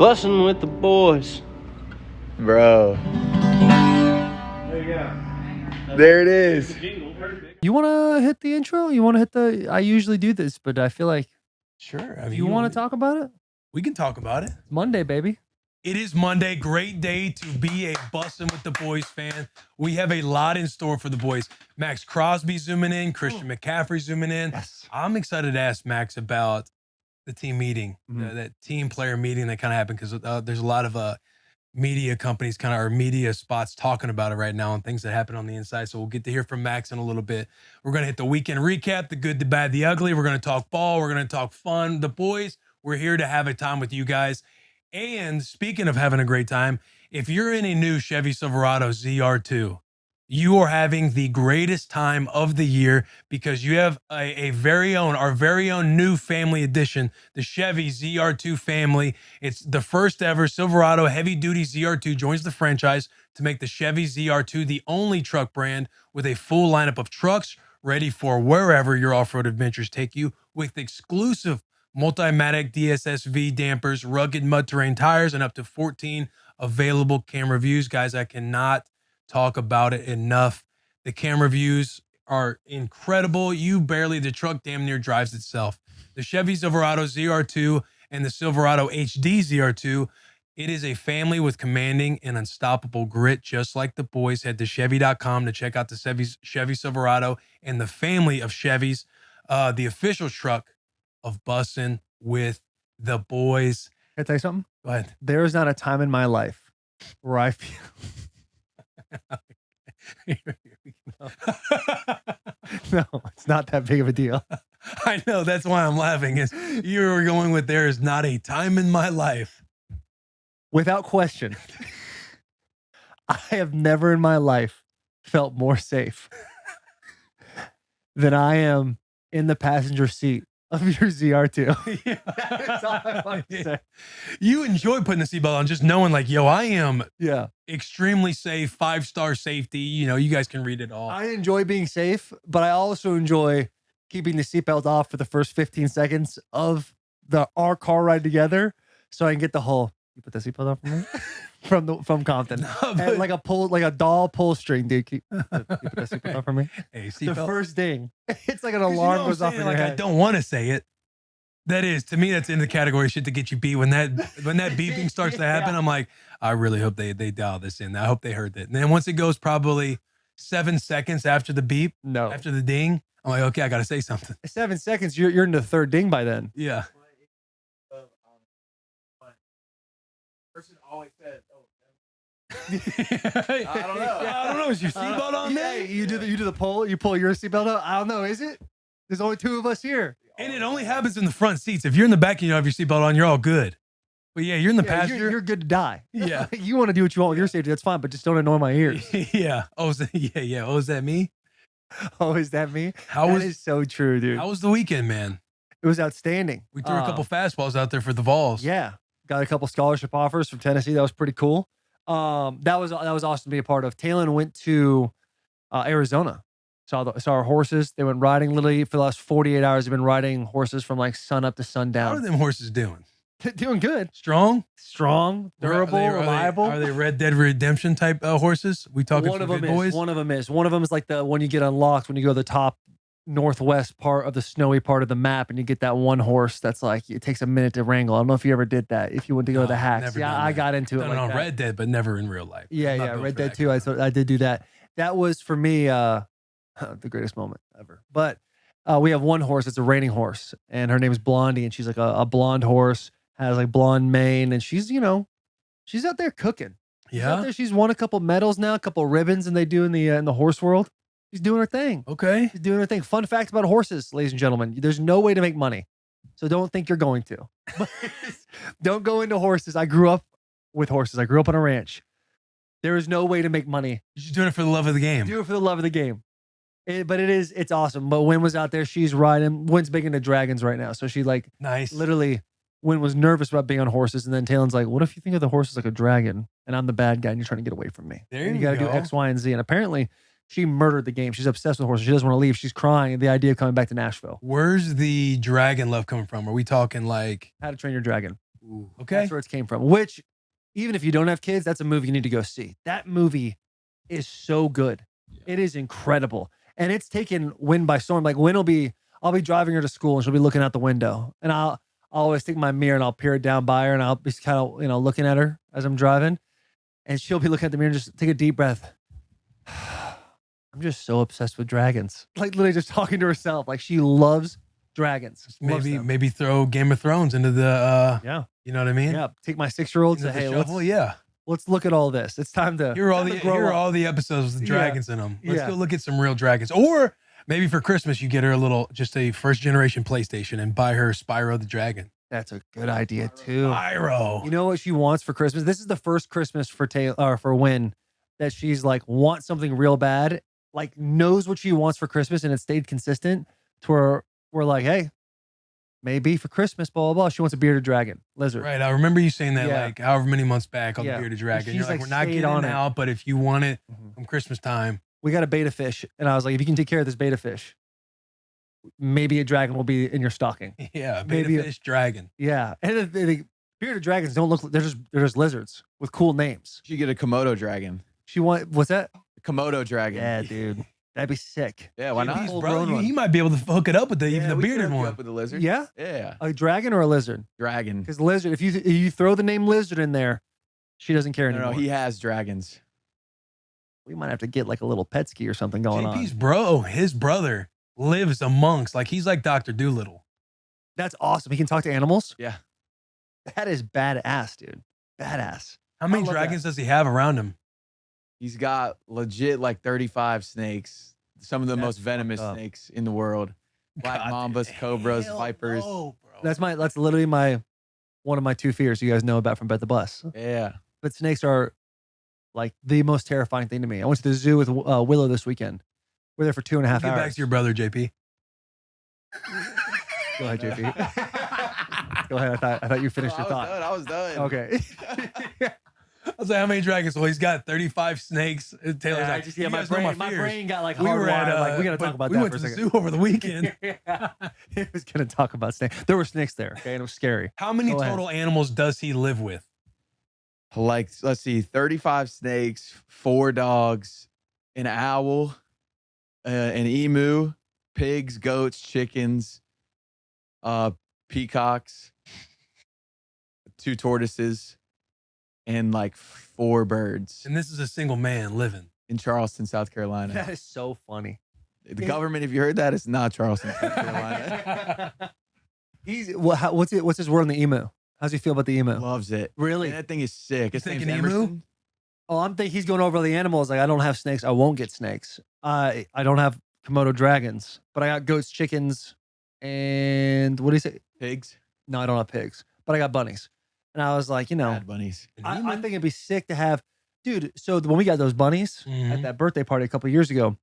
Bussin with the boys. Bro. There you go. There it is. You want to hit the intro? You want to hit the... I usually do this, but I feel like... Sure. You want to talk about it? We can talk about it. It's Monday, baby. It is Monday. Great day to be a Bussin with the Boys fan. We have a lot in store for the boys. Maxx Crosby zooming in. Christian McCaffrey zooming in. Yes. I'm excited to ask Max about the team meeting, Mhm. that team player meeting that kind of happened, because there's a lot of media companies or media spots talking about it right now and things that happen on the inside. So we'll get to hear from Max in a little bit. We're going to hit the weekend recap, the good, the bad, the ugly. We're going to talk ball. We're going to talk fun. The boys, we're here to have a time with you guys. And speaking of having a great time, if you're in a new Chevy Silverado ZR2, you are having the greatest time of the year, because you have our very own new family edition, the Chevy ZR2 family. It's the first ever Silverado heavy duty ZR2 joins the franchise to make the Chevy ZR2 the only truck brand with a full lineup of trucks ready for wherever your off-road adventures take you, with exclusive Multimatic DSSV dampers, rugged mud terrain tires, and up to 14 available camera views. Guys, I cannot talk about it enough. The camera views are incredible. The truck damn near drives itself. The Chevy Silverado ZR2 and the Silverado HD ZR2, it is a family with commanding and unstoppable grit, just like the boys. Head to Chevy.com to check out the Chevy Silverado and the family of Chevys, the official truck of Bussin with the boys. Can I tell you something? Go ahead. There is not a time in my life where I feel... No, it's not that big of a deal. I know, that's why I'm laughing. Is you were going with there is not a time in my life. Without question, I have never in my life felt more safe than I am in the passenger seat of your ZR2. Yeah. That's all I want to say. You enjoy putting the seatbelt on, just knowing like, yo, I am Yeah. extremely safe, 5-star safety. You know, you guys can read it all. I enjoy being safe, but I also enjoy keeping the seatbelt off for the first 15 seconds of our car ride together, so I can get the whole, you put the seatbelt on for me? from Compton. No, And but- like a doll pull string, dude. You put the seatbelt on for me? Hey, The seatbelt. first ding. It's like an 'Cause you know alarm what I'm goes off in saying? your Like, I head. don't want to say it. That is, to me, that's in the category of shit to get you beat. When that beeping starts to happen, Yeah. I'm like, I really hope they dial this in. I hope they heard that. And then once it goes probably 7 seconds after the beep, No. after the ding, I'm like, okay, I got to say something. 7 seconds, you're in the third ding by then. Yeah. Person always said, I don't know. I don't know. Is your seatbelt on there? You do the pull. You pull your seatbelt up. I don't know. Is it? There's only 2 of us here. And it only happens in the front seats. If you're in the back and you don't have your seatbelt on, you're all good. But yeah, you're in the Yeah, passenger. you're good to die. Yeah. You want to do what you want with your safety. That's fine, but just don't annoy my ears. Yeah. Oh, is that, yeah. Oh, is that me? Oh, is that me? How That was is so true, dude. how was the weekend, man? It was outstanding. We threw a couple fastballs out there for the Vols. Yeah, got a couple scholarship offers from Tennessee. That was pretty cool. That was awesome to be a part of. Talon went to Arizona. Saw our horses. They went riding literally for the last 48 hours. They've been riding horses from like sun up to How are sundown. them horses doing? Doing good. Strong? Strong, durable, reliable. Are they Red Dead Redemption type horses? We talking One some of them good is. boys? One of them is. One of them is like the one you get unlocked when you go to the top northwest part of the snowy part of the map, and you get that one horse that's like it takes a minute to wrangle. I don't know if you ever did that. If you went to go to the No, hacks, never yeah, done I that. got into it Done like on that. Red Dead, but never in real life. Yeah, I'm not yeah, built Red for Dead that too. kind of I did do that. That was for me the greatest moment ever. But we have one horse. It's a reining horse, and her name is Blondie, and she's like a blonde horse, has like blonde mane, and she's she's out there cooking. She's out Yeah. there. She's won a couple medals now, a couple ribbons, and they do in the horse world. She's doing her thing. Okay. She's doing her thing. Fun fact about horses, ladies and gentlemen: there's no way to make money, so don't think you're going to. Don't go into horses. I grew up with horses. I grew up on a ranch. There is no way to make money. You're just doing it for the love of the game. Do it for the love of the game. It's awesome. But Wynn was out there. She's riding. Wynn's big into dragons right now. So she like Nice. literally, Wynn was nervous about being on horses. And then Talon's like, what if you think of the horse as like a dragon and I'm the bad guy and you're trying to get away from me? There And you got to do go. X, Y, and Z. And apparently she murdered the game. She's obsessed with horses. She doesn't want to leave. She's crying at the idea of coming back to Nashville. Where's the dragon love coming from? Are we talking like, How to Train Your Dragon. Okay. That's where it came from. Which, even if you don't have kids, that's a movie you need to go see. That movie is so good. Yeah. It is incredible. And it's taken Wynn by storm. Like I'll be driving her to school and she'll be looking out the window. And I'll always take my mirror and I'll peer it down by her and I'll be kind of, looking at her as I'm driving. And she'll be looking at the mirror and just take a deep breath. I'm just so obsessed with dragons. Like literally just talking to herself. Like she loves dragons. Maybe throw Game of Thrones into the Yeah. You know what I mean? Yeah. Take my 6-year-old and say, hey, let's look at all this. It's time to Here are all the episodes with the dragons in them. Let's go look at some real dragons. Or maybe for Christmas, you get her just a first generation PlayStation and buy her Spyro the Dragon. That's a good idea too. Spyro. You know what she wants for Christmas? This is the first Christmas for Wynn that she's like wants something real bad, like knows what she wants for Christmas, and it stayed consistent to where we're like, hey, maybe for Christmas, blah, blah, blah. She wants a bearded dragon, lizard. Right. I remember you saying that like however many months back on the bearded dragon. You're like, we're not getting it out, but if you want it from Christmas time. We got a beta fish. And I was like, if you can take care of this beta fish, maybe a dragon will be in your stocking. Yeah, beta fish dragon. Yeah. And the bearded dragons don't look, they're just lizards with cool names. She get a Komodo dragon. What's that? Komodo dragon. Yeah, dude. That'd be sick. Yeah, why not? Bro, he might be able to hook it up with even the bearded one. Up with the lizard. Yeah? Yeah. A dragon or a lizard? Dragon. Because lizard, if you throw the name lizard in there, she doesn't care anymore. No, he has dragons. We might have to get like a little pet ski or something going on. JP's his brother lives amongst, he's like Dr. Doolittle. That's awesome. He can talk to animals? Yeah. That is badass, dude. Badass. How many dragons does he have around him? He's got legit 35 snakes. Some of the most venomous snakes in the world. Black mambas, cobras, vipers. No, that's literally one of my 2 fears you guys know about from Bet the Bus. Yeah. But snakes are like the most terrifying thing to me. I went to the zoo with Willow this weekend. We're there for 2.5 hours. Get back to your brother, JP. Go ahead, JP. Go ahead. I thought you finished your thought. I was done. Okay. I was like, how many dragons? Well, he's got 35 snakes. Taylor's my brain got like hardwired. We got to talk about that for a second. We went to the zoo over the weekend. He was going to talk about snakes. There were snakes there, okay, and it was scary. How many total animals does he live with? Let's see, 35 snakes, 4 dogs, an owl, an emu, pigs, goats, chickens, peacocks, 2 tortoises, and 4 birds. And this is a single man living in Charleston, South Carolina. That is so funny. The government, if you heard that, it's not Charleston, South Carolina. What's his word on the emu? How's he feel about the emu? Loves it. Really? Man, that thing is sick. His name's emu? Emerson. Oh, I'm thinking he's going over the animals. Like, I don't have snakes. I won't get snakes. I don't have Komodo dragons, but I got goats, chickens, and what do you say? Pigs. No, I don't have pigs, but I got bunnies. And I was like, Bad bunnies. I think it'd be sick to have, dude. So when we got those bunnies at that birthday party a couple of years ago,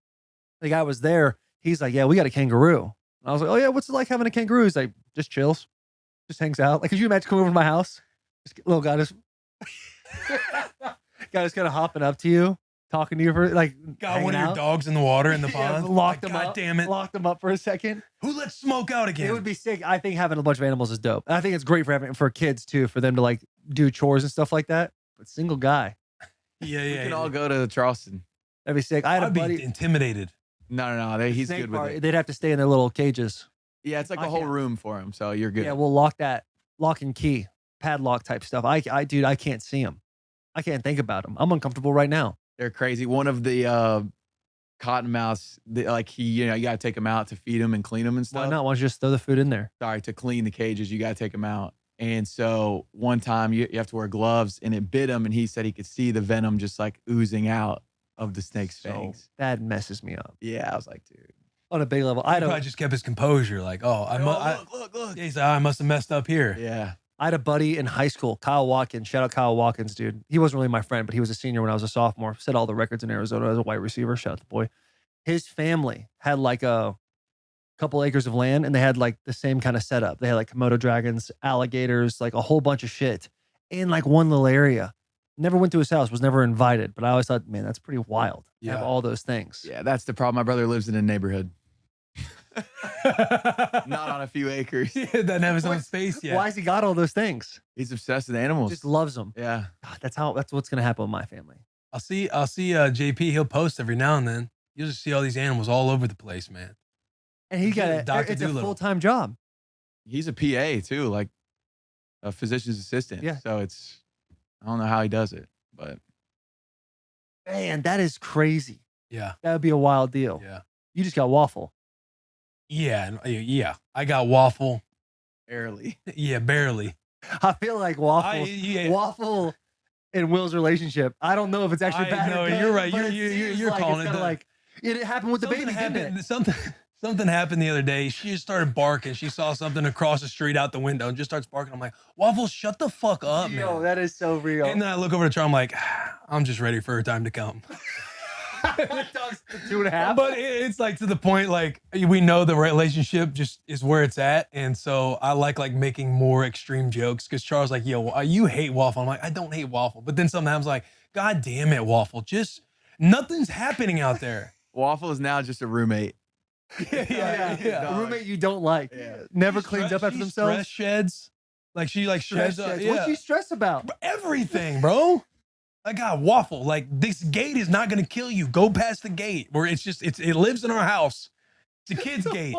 the guy was there. He's like, yeah, we got a kangaroo. And I was like, oh yeah, what's it like having a kangaroo? He's like, just chills, just hangs out. Like, could you imagine coming over to my house? Little guy just kind of hopping up to you, talking to you for got one of your dogs in the water in the pond. Locked him God up. damn it. Locked him up for a second. Who let smoke out again? It would be sick. I think having a bunch of animals is dope. And I think it's great for kids too, for them to do chores and stuff like that. But single guy. Yeah. We can all go to Charleston. That'd be sick. I had a buddy. Be intimidated. No. He's good with it. They'd have to stay in their little cages. Yeah, it's like a whole room for him, so you're good. Yeah, we'll lock and key, padlock type stuff. I can't see them. I can't think about them. I'm uncomfortable right now. They're crazy. One of the cottonmouths, you got to take them out to feed them and clean them and stuff. Why not? Why don't you just throw the food in there? Sorry, to clean the cages, you got to take them out. And so one time you have to wear gloves, and it bit him, and he said he could see the venom just oozing out of the snake's fangs. That messes me up. Yeah, I was like, dude. On a big level, I probably just kept his composure. Look. Yeah, he's like, I must have messed up here. Yeah. I had a buddy in high school, Kyle Watkins. Shout out Kyle Watkins, dude. He wasn't really my friend, but he was a senior when I was a sophomore. Set all the records in Arizona as a wide receiver. Shout out the boy. His family had a couple acres of land, and they had the same kind of setup. They had Komodo dragons, alligators, a whole bunch of shit in one little area. Never went to his house, was never invited, but I always thought, man, that's pretty wild to have all those things. Yeah, that's the problem. My brother lives in a neighborhood. Not on a few acres. He doesn't have his own space yet. Why has he got all those things? He's obsessed with animals. Just loves them. Yeah. God, that's what's gonna happen with my family. I'll see JP, he'll post every now and then. You'll just see all these animals all over the place, man. And he got Dr. it's a Doolittle. full-time job. He's a PA too, like a physician's assistant. Yeah. So I don't know how he does it, but Man, that is crazy. Yeah. That would be a wild deal. Yeah. You just got Waffle. Yeah. I got Waffle. barely. Yeah, barely. I feel like Waffle and Will's relationship. I don't know if it's actually bad. No, or good, you're right. but You're calling it. Like it happened with the baby. Didn't it? Something happened the other day. She just started barking. She saw something across the street out the window and just starts barking. I'm like, Waffle, shut the fuck up, man. Yo, that is so real. And then I look over to Charlie. I'm like, I'm just ready for her time to come. That dog's 2.5. But it's like to the point, like we know the relationship just is where it's at. And so I like making more extreme jokes because Charles like, yo, you hate Waffle. I'm like, I don't hate Waffle. But then sometimes like, God damn it, Waffle. Just nothing's happening out there. Waffle is now just a roommate. Yeah. A roommate you don't like. Yeah. Never cleans up after themselves. Stress sheds. Like she sheds. What's she stressed about? Everything, bro. I got Waffle. Like this gate is not gonna kill you. Go past the gate. Where it lives in our house. It's a kid's gate.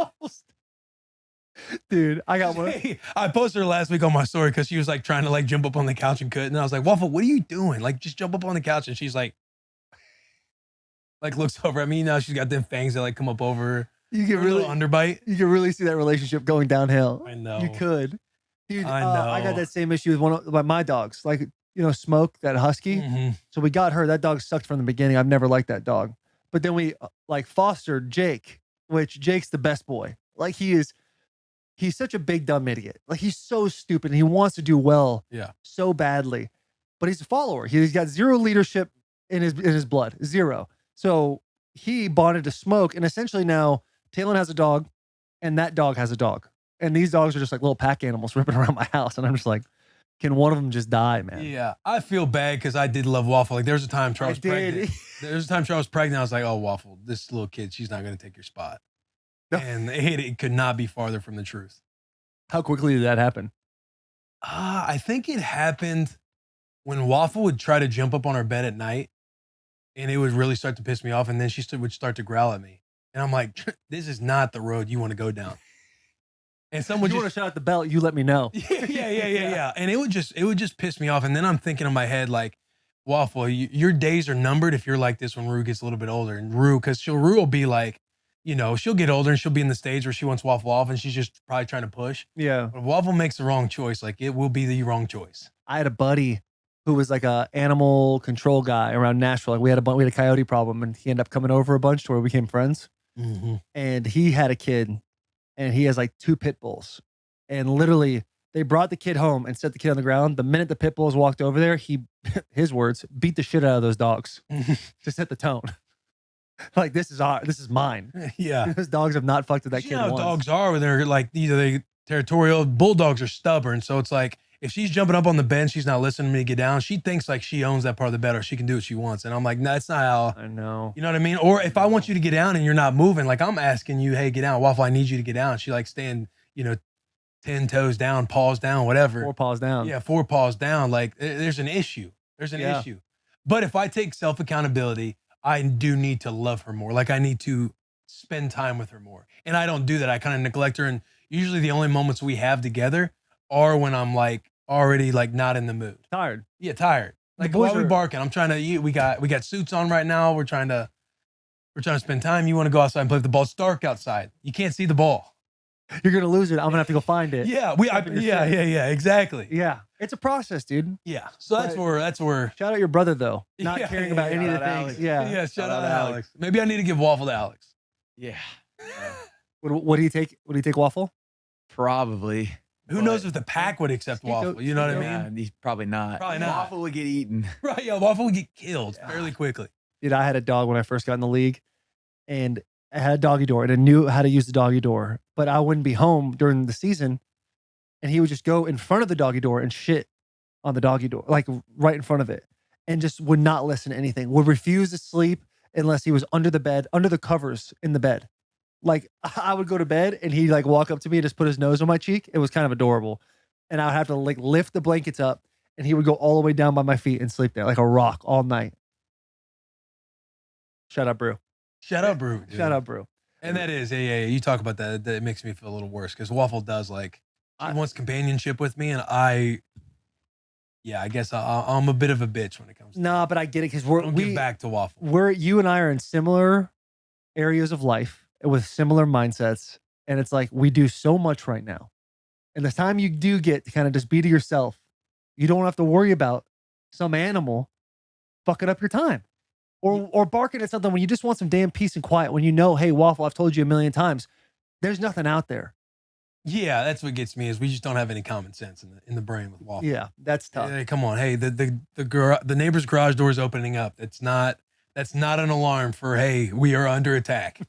Dude, I got one. Hey, I posted her last week on my story because she was like trying to like jump up on the couch and couldn't. And I was like, Waffle, what are you doing? Like just jump up on the couch. And she's like looks over at me now. She's got them fangs that like come up over her. You can really underbite. You can really see that relationship going downhill. I know. You could. Dude, I know. I got that same issue with one of my dogs. Like, Smoke, that husky. Mm-hmm. So we got her. That dog sucked from the beginning. I've never liked that dog. But then we fostered Jake, which Jake's the best boy. Like he's such a big dumb idiot. Like he's so stupid and he wants to do well so badly. But he's a follower. He's got zero leadership in his blood. Zero. So he bonded to Smoke, and essentially now Talon has a dog and that dog has a dog. And these dogs are just like little pack animals ripping around my house. And I'm just like, can one of them just die, man? Yeah, I feel bad because I did love Waffle. Like there was a time Charles was pregnant. There was a time Charles was pregnant. I was like, oh, Waffle, this little kid, she's not going to take your spot. No. And it could not be farther from the truth. How quickly did that happen? I think it happened when Waffle would try to jump up on our bed at night, and it would really start to piss me off. And then she would start to growl at me, and I'm like, this is not the road you want to go down. And someone you want to shout out the belt, you let me know. Yeah. And it would just piss me off. And then I'm thinking in my head, like, Waffle, your days are numbered if you're like this when Rue gets a little bit older. And Rue will be like, she'll get older and she'll be in the stage where she wants Waffle off and she's just probably trying to push. Yeah. But if Waffle makes the wrong choice, like it will be the wrong choice. I had a buddy who was like a animal control guy around Nashville. Like we had a coyote problem, and he ended up coming over a bunch to where we became friends. Mm-hmm. And he had a kid, and he has like 2 pit bulls. And literally, they brought the kid home and set the kid on the ground. The minute the pit bulls walked over there, he, his words, beat the shit out of those dogs to set the tone. Like this is mine. Yeah, those dogs have not fucked with that you kid know how once. dogs are when they're like either they territorial. Bulldogs are stubborn, so it's like if she's jumping up on the bed, she's not listening to me get down. She thinks like she owns that part of the bed or she can do what she wants. And I'm like, no, that's not how. I know. You know what I mean? Or if I want you to get down and you're not moving, like I'm asking you, hey, get down. Waffle, I need you to get down. She like staying, 10 toes down, paws down, whatever. 4 paws down. Yeah, 4 paws down. Like there's an issue. There's an issue. But if I take self-accountability, I do need to love her more. Like I need to spend time with her more. And I don't do that. I kind of neglect her. And usually the only moments we have together are when I'm like already like not in the mood. Tired. Yeah, tired. Like why are we barking? I'm trying to eat. We got suits on right now. We're trying to spend time. You want to go outside and play with the ball. It's dark outside. You can't see the ball. You're gonna lose it. I'm gonna have to go find it. Yeah, exactly. Yeah, it's a process, dude. Yeah, so that's where. Shout out your brother though, not caring about any of the things. Alex. Yeah, shout out to Alex. Maybe I need to give Waffle to Alex. Yeah. What do you take? What do you take, Waffle? Probably. Who knows if the pack would accept Waffle? You know what I mean? He's probably not. Probably not. Waffle would get eaten. Right? Yeah, Waffle would get killed fairly quickly. Dude, I had a dog when I first got in the league, and I had a doggy door, and I knew how to use the doggy door, but I wouldn't be home during the season, and he would just go in front of the doggy door and shit on the doggy door, like right in front of it, and just would not listen to anything. Would refuse to sleep unless he was under the bed, under the covers in the bed. Like I would go to bed and he'd like walk up to me and just put his nose on my cheek. It was kind of adorable. And I would have to like lift the blankets up and he would go all the way down by my feet and sleep there like a rock all night. Shut up, Brew. Shout out, Brew. Dude. Shout out, Brew. And that is, yeah. You talk about that. That makes me feel a little worse because Waffle does like, he wants companionship with me. And I guess I'm a bit of a bitch when it comes to Nah, but I get it because we give back to Waffle. You and I are in similar areas of life with similar mindsets. And it's like we do so much right now. And the time you do get to kind of just be to yourself, you don't have to worry about some animal fucking up your time. Or barking at something when you just want some damn peace and quiet. When you know, hey, Waffle, I've told you a million times, there's nothing out there. Yeah, that's what gets me is we just don't have any common sense in the brain with Waffle. Yeah, that's tough. Hey, come on, hey, the neighbor's garage door is opening up. That's not an alarm for hey, we are under attack.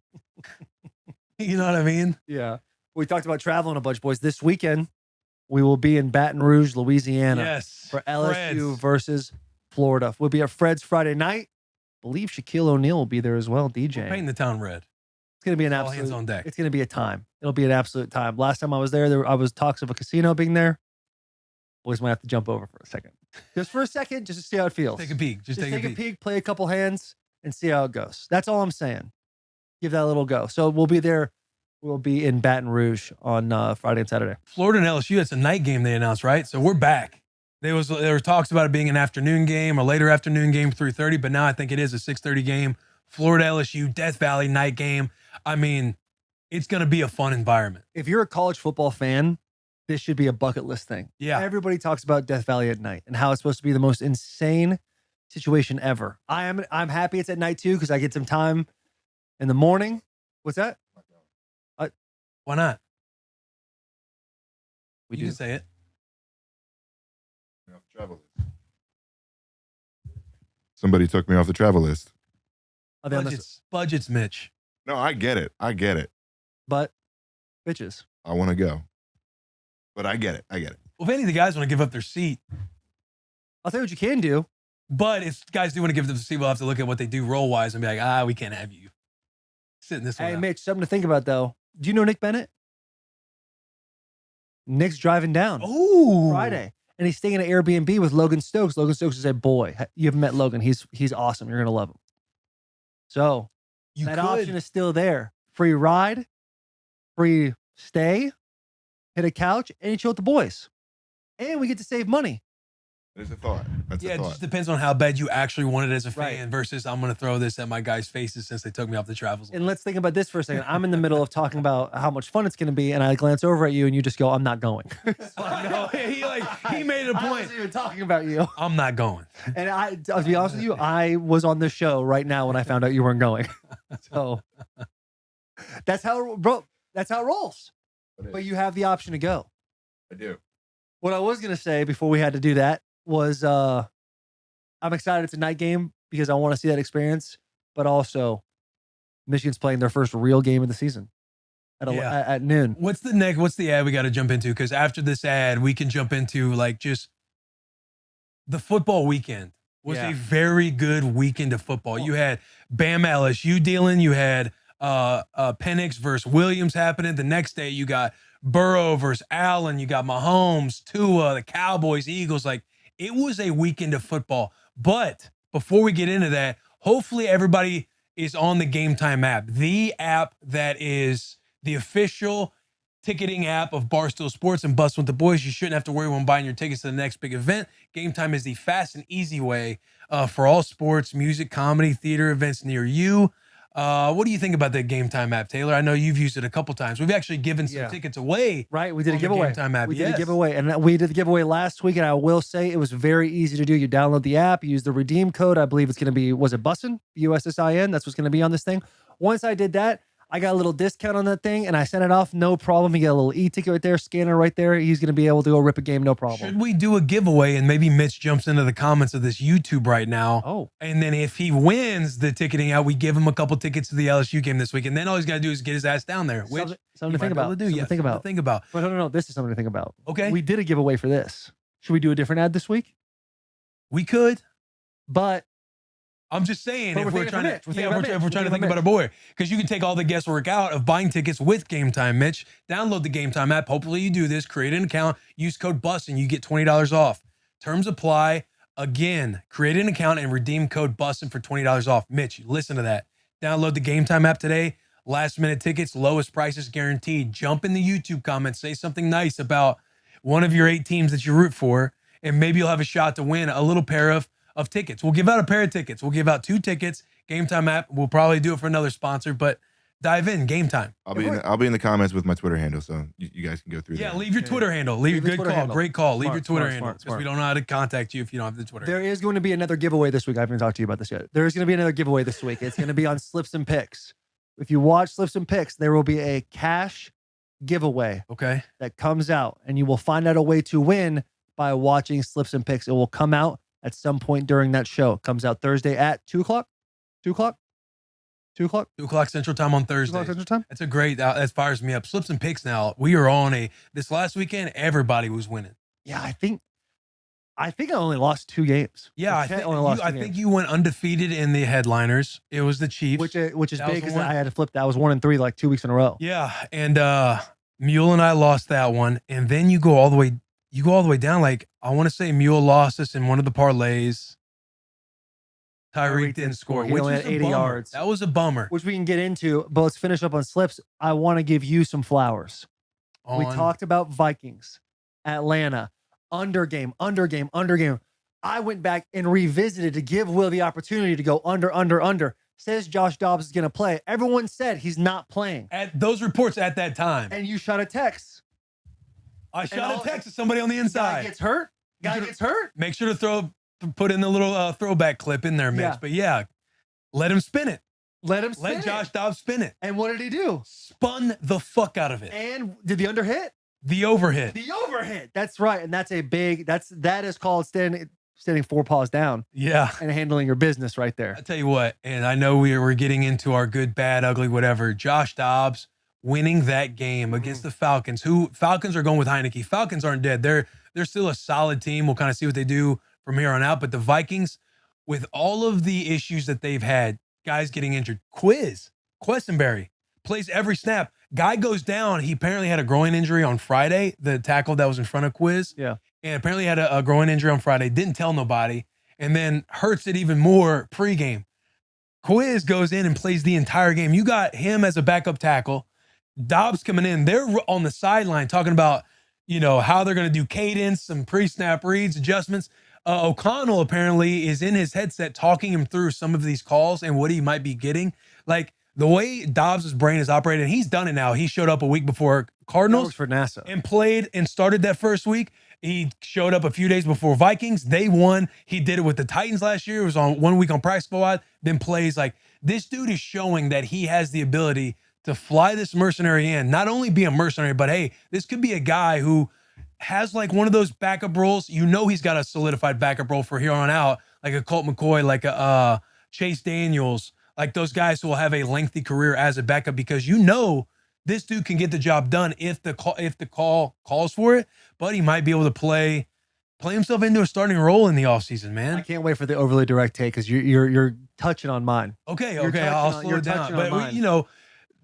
You know what I mean? Yeah. We talked about traveling a bunch, boys. This weekend, we will be in Baton Rouge, Louisiana. Yes, for LSU Fred's versus Florida. We'll be at Fred's Friday night. I believe Shaquille O'Neal will be there as well, DJ. painting the town red. It's going to be an All absolute hands on deck. It's going to be a time. It'll be an absolute time. Last time I was there I was talks of a casino being there. Boys might have to jump over for a second. Just for a second, just to see how it feels. Take a peek. Just take a peek. Play a couple hands, and see how it goes. That's all I'm saying. Give that a little go. So we'll be there. We'll be in Baton Rouge on Friday and Saturday. Florida and LSU, that's a night game they announced, right? So we're back. There were talks about it being an afternoon game or later afternoon game, 3:30, but now I think it is a 6:30 game. Florida LSU, Death Valley night game. I mean, it's going to be a fun environment. If you're a college football fan, this should be a bucket list thing. Yeah. Everybody talks about Death Valley at night and how it's supposed to be the most insane situation ever. I'm happy it's at night too because I get some time in the morning. What's that? Why not? We You do can say it. Somebody took me off the travel list. Are they on this? Budgets, Mitch. No, I get it. But bitches. I want to go. But I get it. Well, if any of the guys want to give up their seat, I'll tell you what you can do. but if guys do want to give up the seat, we'll have to look at what they do role-wise and be like, we can't have you sitting this one Hey, out. Mitch, something to think about though. Do you know Nick Bennett? Nick's driving down Oh, Friday. And he's staying at an Airbnb with Logan Stokes. Logan Stokes is a boy. You haven't met Logan. He's awesome. You're gonna love him. So that option is still there. Free ride, free stay, hit a couch, and you chill with the boys. And we get to save money. It's a thought. That's Yeah, a it thought. just depends on how bad you actually want it as a fan Right. versus I'm going to throw this at my guys' faces since they took me off the travels. And let's think about this for a second. I'm in the middle of talking about how much fun it's going to be, and I glance over at you, and you just go, "I'm not going." No, he made a I point. wasn't even talking about you. I'm not going. And to be honest with you, I was on the show right now when I found out you weren't going. So that's how, bro. That's how it rolls. But you have the option to go. I do. What I was gonna say before we had to do that was, I'm excited it's a night game because I want to see that experience. But also, Michigan's playing their first real game of the season at noon. What's the ad we got to jump into? Because after this ad, we can jump into like just the football weekend was a very good weekend of football. You had Bama LSU dealing. You had Penix versus Williams happening. The next day, you got Burrow versus Allen. You got Mahomes, Tua, the Cowboys, Eagles. Like, it was a weekend of football. But before we get into that, hopefully everybody is on the Game Time app, the app that is the official ticketing app of Barstool Sports and Bussin with the Boys. You shouldn't have to worry when buying your tickets to the next big event. Game Time is the fast and easy way for all sports, music, comedy, theater events near you. What do you think about that Game Time app, Taylor? I know you've used it a couple times. We've actually given some tickets away. Right, we did a on the giveaway. Game Time app. We did a giveaway, and we did the giveaway last week. And I will say it was very easy to do. You download the app, you use the redeem code. I believe it's going to be, was it Bussin? Bussin. That's what's going to be on this thing. Once I did that, I got a little discount on that thing, and I sent it off. No problem. You get a little e-ticket right there, scanner right there. He's going to be able to go rip a game, no problem. Should we do a giveaway and maybe Mitch jumps into the comments of this YouTube right now? Oh, And then if he wins the ticketing out, we give him a couple tickets to the LSU game this week. And then all he's got to do is get his ass down there. Which something to think about. Something to think about. But no. This is something to think about. Okay. We did a giveaway for this. Should we do a different ad this week? We could. But I'm just saying, But if we're we're thinking trying for to, Mitch. We're yeah, thinking about if we're Mitch. trying to We're think thinking about our boy, because you can take all the guesswork out of buying tickets with Game Time, Mitch. Download the Game Time app. Hopefully you do this. Create an account. Use code Bussin. You get $20 off. Terms apply. Again, create an account and redeem code Bussin for $20 off. Mitch, listen to that. Download the Game Time app today. Last minute tickets, lowest prices guaranteed. Jump in the YouTube comments. Say something nice about one of your 8 teams that you root for, and maybe you'll have a shot to win a little pair of tickets. We'll give out a pair of tickets. We'll give out 2 tickets. Game Time app. We'll probably do it for another sponsor, but dive in. Game Time. I'll be in the comments with my Twitter handle, so you guys can go through. Yeah, there. leave your Twitter handle. Leave the good Twitter call. handle. Great call. Leave Smart, your Twitter smart, handle smart, because we don't know how to contact you if you don't have the Twitter. There is going to be another giveaway this week. I haven't talked to you about this yet. There is going to be another giveaway this week. It's going to be on Slips and Picks. If you watch Slips and Picks, there will be a cash giveaway Okay. that comes out, and you will find out a way to win by watching Slips and Picks. It will come out at some point during that show. It comes out Thursday at 2 o'clock. 2 o'clock? 2 o'clock? 2 o'clock Central Time on 2 Thursday. o'clock Central Time? That's a great, that fires me up. Slips and Picks now. We are on this last weekend, everybody was winning. Yeah, I think I only lost 2 games. Yeah, I think you went undefeated in the headliners. It was the Chiefs. which is That big was because one. I had to flip that. I was 1-3 like 2 weeks in a row. Yeah, and Mule and I lost that one, and then you go all the way down. Like I want to say Mule lost us in one of the parlays. Tyreek didn't score. He Which only was had a 80 bummer. yards. That was a bummer. Which we can get into, but let's finish up on Slips. I want to give you some flowers. We On- talked about Vikings, Atlanta, under game. I went back and revisited to give Will the opportunity to go under. Says Josh Dobbs is going to play. Everyone said he's not playing. at those reports at that time. And you shot a text. I and shot all- a text to somebody on the Guy inside. gets hurt. Make sure to put in the little throwback clip in there, Mitch. Yeah. But yeah, let him spin it. Let him spin Let it. Josh Dobbs spin it. And what did he do? Spun the fuck out of it. And did the under hit? The overhit. The overhit. That's right. And that's a big, that is called standing 4 paws down Yeah. and handling your business right there. I tell you what, and I know we're getting into our good, bad, ugly, whatever. Josh Dobbs winning that game against the Falcons. Falcons are going with Heineke. Falcons aren't dead. They're still a solid team. We'll kind of see what they do from here on out. But the Vikings, with all of the issues that they've had, guys getting injured. Questenberry plays every snap. Guy goes down. He apparently had a groin injury on Friday, the tackle that was in front of Quiz. Yeah. And apparently had a groin injury on Friday. Didn't tell nobody. And then hurts it even more pregame. Quiz goes in and plays the entire game. You got him as a backup tackle. Dobbs coming in. They're on the sideline talking about, how they're going to do cadence, some pre-snap reads, adjustments. O'Connell apparently is in his headset talking him through some of these calls and what he might be getting. Like the way Dobbs' brain is operating, he's done it now. He showed up a week before Cardinals Works for NASA. and played and started that first week. He showed up a few days before Vikings. They won. He did it with the Titans last year. It was on 1 week on practice squad, then plays. Like this dude is showing that he has the ability to fly this mercenary in, not only be a mercenary, but hey, this could be a guy who has like one of those backup roles. He's got a solidified backup role for here on out, like a Colt McCoy, like a Chase Daniels, like those guys who will have a lengthy career as a backup because this dude can get the job done if the call calls for it, but he might be able to play himself into a starting role in the offseason, I man. can't wait for the overly direct take because you're touching on mine. Okay, You're I'll touching on- slow you're it down. touching on But mine.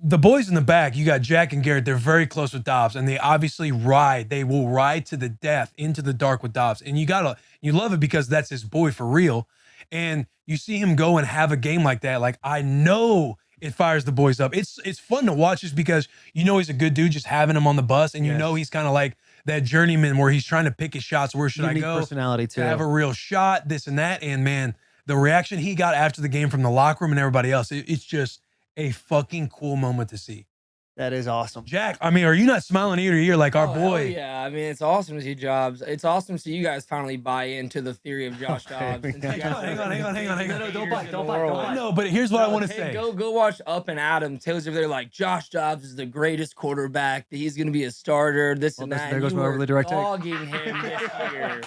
the boys in the back, you got Jack and Garrett. They're very close with Dobbs, and they obviously ride. They will ride to the death into the dark with Dobbs, and you love it because that's his boy for real. And you see him go and have a game like that. Like I know it fires the boys up. It's fun to watch just because he's a good dude. Just having him on the bus, and Yes. he's kind of like that journeyman where he's trying to pick his shots. Where should Unique I go? personality too. To have a real shot, this and that. And man, the reaction he got after the game from the locker room and everybody else, it's just a fucking cool moment to see. That is awesome. Jack, I mean, are you not smiling ear to ear like our Oh, boy? hell yeah, I mean, it's awesome to see Jobs. It's awesome to see you guys finally buy into the theory of Josh Okay, Dobbs. since you hang guys on, are hang on. No, don't bite, in don't the bite, don't world. bite. No, but here's what I want to Hey, say. Go watch Up and Adam. Taylor's over there like Josh Dobbs is the greatest quarterback. That he's going to be a starter. This Well, and there that. goes and you my were overly direct take. dogging him this year.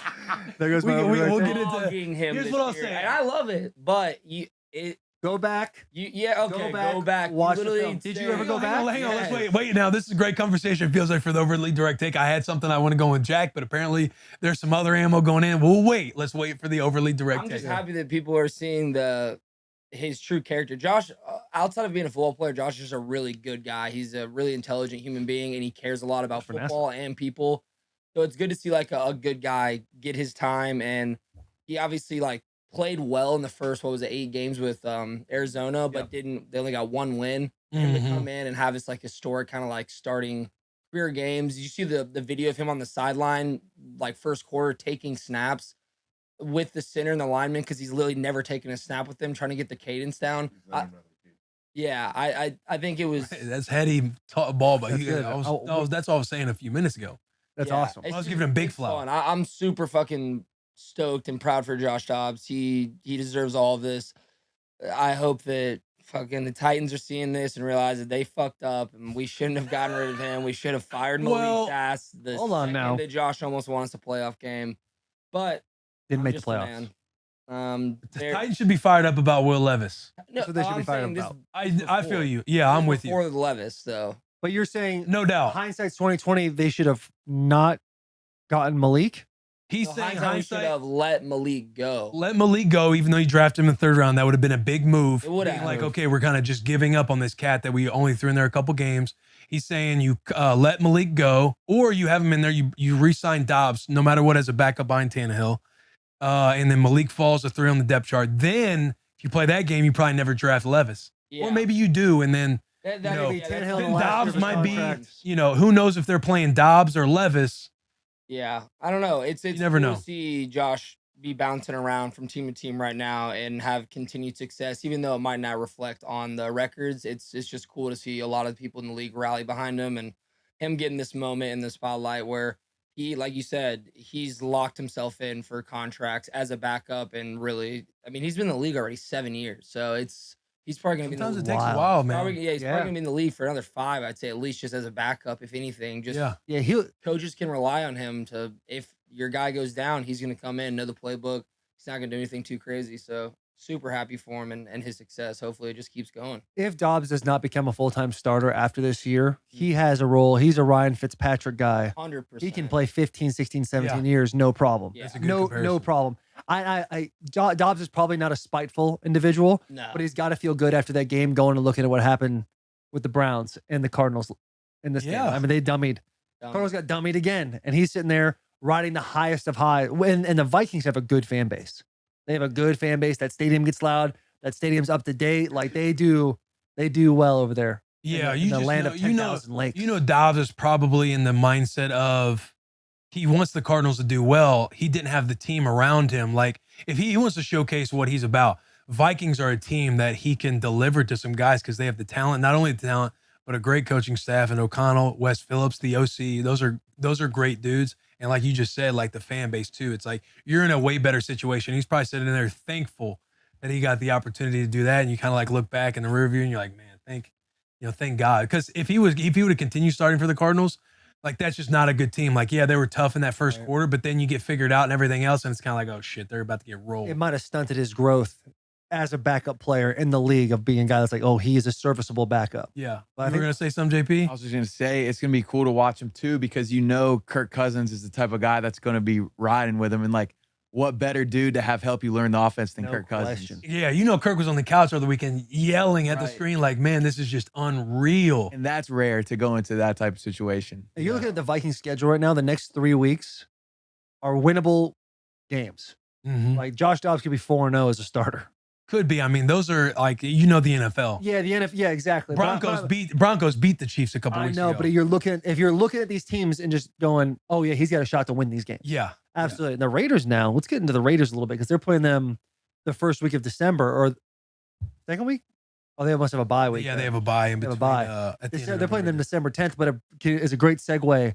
There goes We- my we- overly direct we'll take. get into- Dogging him. here's this what I'll year. say. And I love it, but Go back. okay, Go back, You watch the literally film. Did you say- ever go Hang on, back? hang on. Let's Yes. wait now. This is a great conversation. It feels like for the overly direct take. I had something I want to go with Jack, but apparently there's some other ammo going in. We'll wait. Let's wait for the overly direct I'm take. just happy that people are seeing the his true character. Josh, outside of being a football player, Josh is just a really good guy. He's a really intelligent human being, and he cares a lot about That's Vanessa. football and people. So it's good to see like a good guy get his time, and he obviously like played well in the first 8 games with Arizona, but they only got 1 win. For him to come in and have this like historic kind of like starting career games. You see the video of him on the sideline, like first quarter, taking snaps with the center and the lineman because he's literally never taken a snap with them, trying to get the cadence down. I think it was That's heady ball, but That's good. that's all I was saying a few minutes ago. That's yeah, awesome. it's I was just- giving him big it's flower. fun. I'm super fucking stoked and proud for Josh Dobbs. He deserves all of this. I hope that fucking the Titans are seeing this and realize that they fucked up and we shouldn't have gotten rid of him. We should have fired Malik's ass. Hold on now. That Josh almost won us a playoff game, but Didn't I'm make the just a playoffs. man. The Titans should be fired up about Will Levis. No, That's what they should be I'm fired saying this about. I feel you. Yeah, I'm with you. Before the Levis, though. But you're saying No doubt. hindsight's 2020. They should have not gotten Malik. He's So saying hindsight, we should hindsight. have let Malik go. Let Malik go, even though you drafted him in the 3rd round. That would have been a big move. It would have. Being like, okay, we're kind of just giving up on this cat that we only threw in there a couple games. He's saying you let Malik go, or you have him in there. You re-sign Dobbs, no matter what, as a backup behind Tannehill. And then Malik falls to 3 on the depth chart. Then, if you play that game, you probably never draft Levis. Yeah. Or maybe you do, and then That, you know, yeah, Tannehill that's- in the then last year Dobbs of his might be, contract. who knows if they're playing Dobbs or Levis. Yeah, I don't know. It's never cool know. to see Josh be bouncing around from team to team right now and have continued success, even though it might not reflect on the records. It's just cool to see a lot of people in the league rally behind him and him getting this moment in the spotlight where he, like you said, he's locked himself in for contracts as a backup and really, I mean, he's been in the league already 7 years, so he's probably gonna be in the Sometimes it league. takes a Wild. while, man. Probably, yeah, he's Yeah. probably gonna be in the league for another 5, I'd say, at least just as a backup, if anything. Just Yeah. Yeah, he coaches can rely on him to, if your guy goes down, he's going to come in, know the playbook. He's not going to do anything too crazy. So super happy for him and his success. Hopefully it just keeps going. if Dobbs does not become a full-time starter after this year, he has a role. He's a Ryan Fitzpatrick guy. 100%. He can play 15, 16, 17 years, no problem. Yeah. That's a good No comparison. problem. Dobbs is probably not a spiteful individual, No. but he's got to feel good after that game going and looking at what happened with the Browns and the Cardinals in this game. Yeah. I mean, they dummied. Cardinals got dummied again, and he's sitting there riding the highest of high. And the Vikings have a good fan base. They have a good fan base. That stadium gets loud. That stadium's up to date. Like they do well over there. Yeah, in you the just land know, of 10,000 lakes. Dobbs is probably in the mindset of he wants the Cardinals to do well. He didn't have the team around him. Like if he wants to showcase what he's about, Vikings are a team that he can deliver to some guys because they have the talent, not only the talent, but a great coaching staff. And O'Connell, Wes Phillips, the OC, those are great dudes. And like you just said, like the fan base too. It's like you're in a way better situation. He's probably sitting there thankful that he got the opportunity to do that. And you kind of like look back in the rear view and you're like, man, thank God. Because if he would have continued starting for the Cardinals, like that's just not a good team. Like, yeah, they were tough in that first quarter, but then you get figured out and everything else, and it's kind of like, oh shit, they're about to get rolled. It might have stunted his growth as a backup player in the league of being a guy that's like, oh, he is a serviceable backup. Yeah. But I You were think- gonna say something, JP? I was just gonna say it's gonna be cool to watch him too because Kirk Cousins is the type of guy that's gonna be riding with him, and like, what better dude to have help you learn the offense than No Kirk Cousins? question. Yeah, Kirk was on the couch over the weekend yelling at the Right. screen like, man, this is just unreal. And that's rare to go into that type of situation. You're looking at the Vikings schedule right now. The next 3 weeks are winnable games. Mhm. Like Josh Dobbs could be 4-0 as a starter. Could be. I mean, those are like the NFL. Yeah, the NFL. Yeah, exactly. But Broncos beat the Chiefs a couple I weeks know, ago. but if you're looking at these teams and just going, oh yeah, he's got a shot to win these games. yeah. Absolutely. And the Raiders now, let's get into the Raiders a little bit because they're playing them the first week of December or second week. Oh, they must have a bye week. Yeah, then. they have a bye in They have between. a bye. At the end They're of playing them November. December 10th, but it is a great segue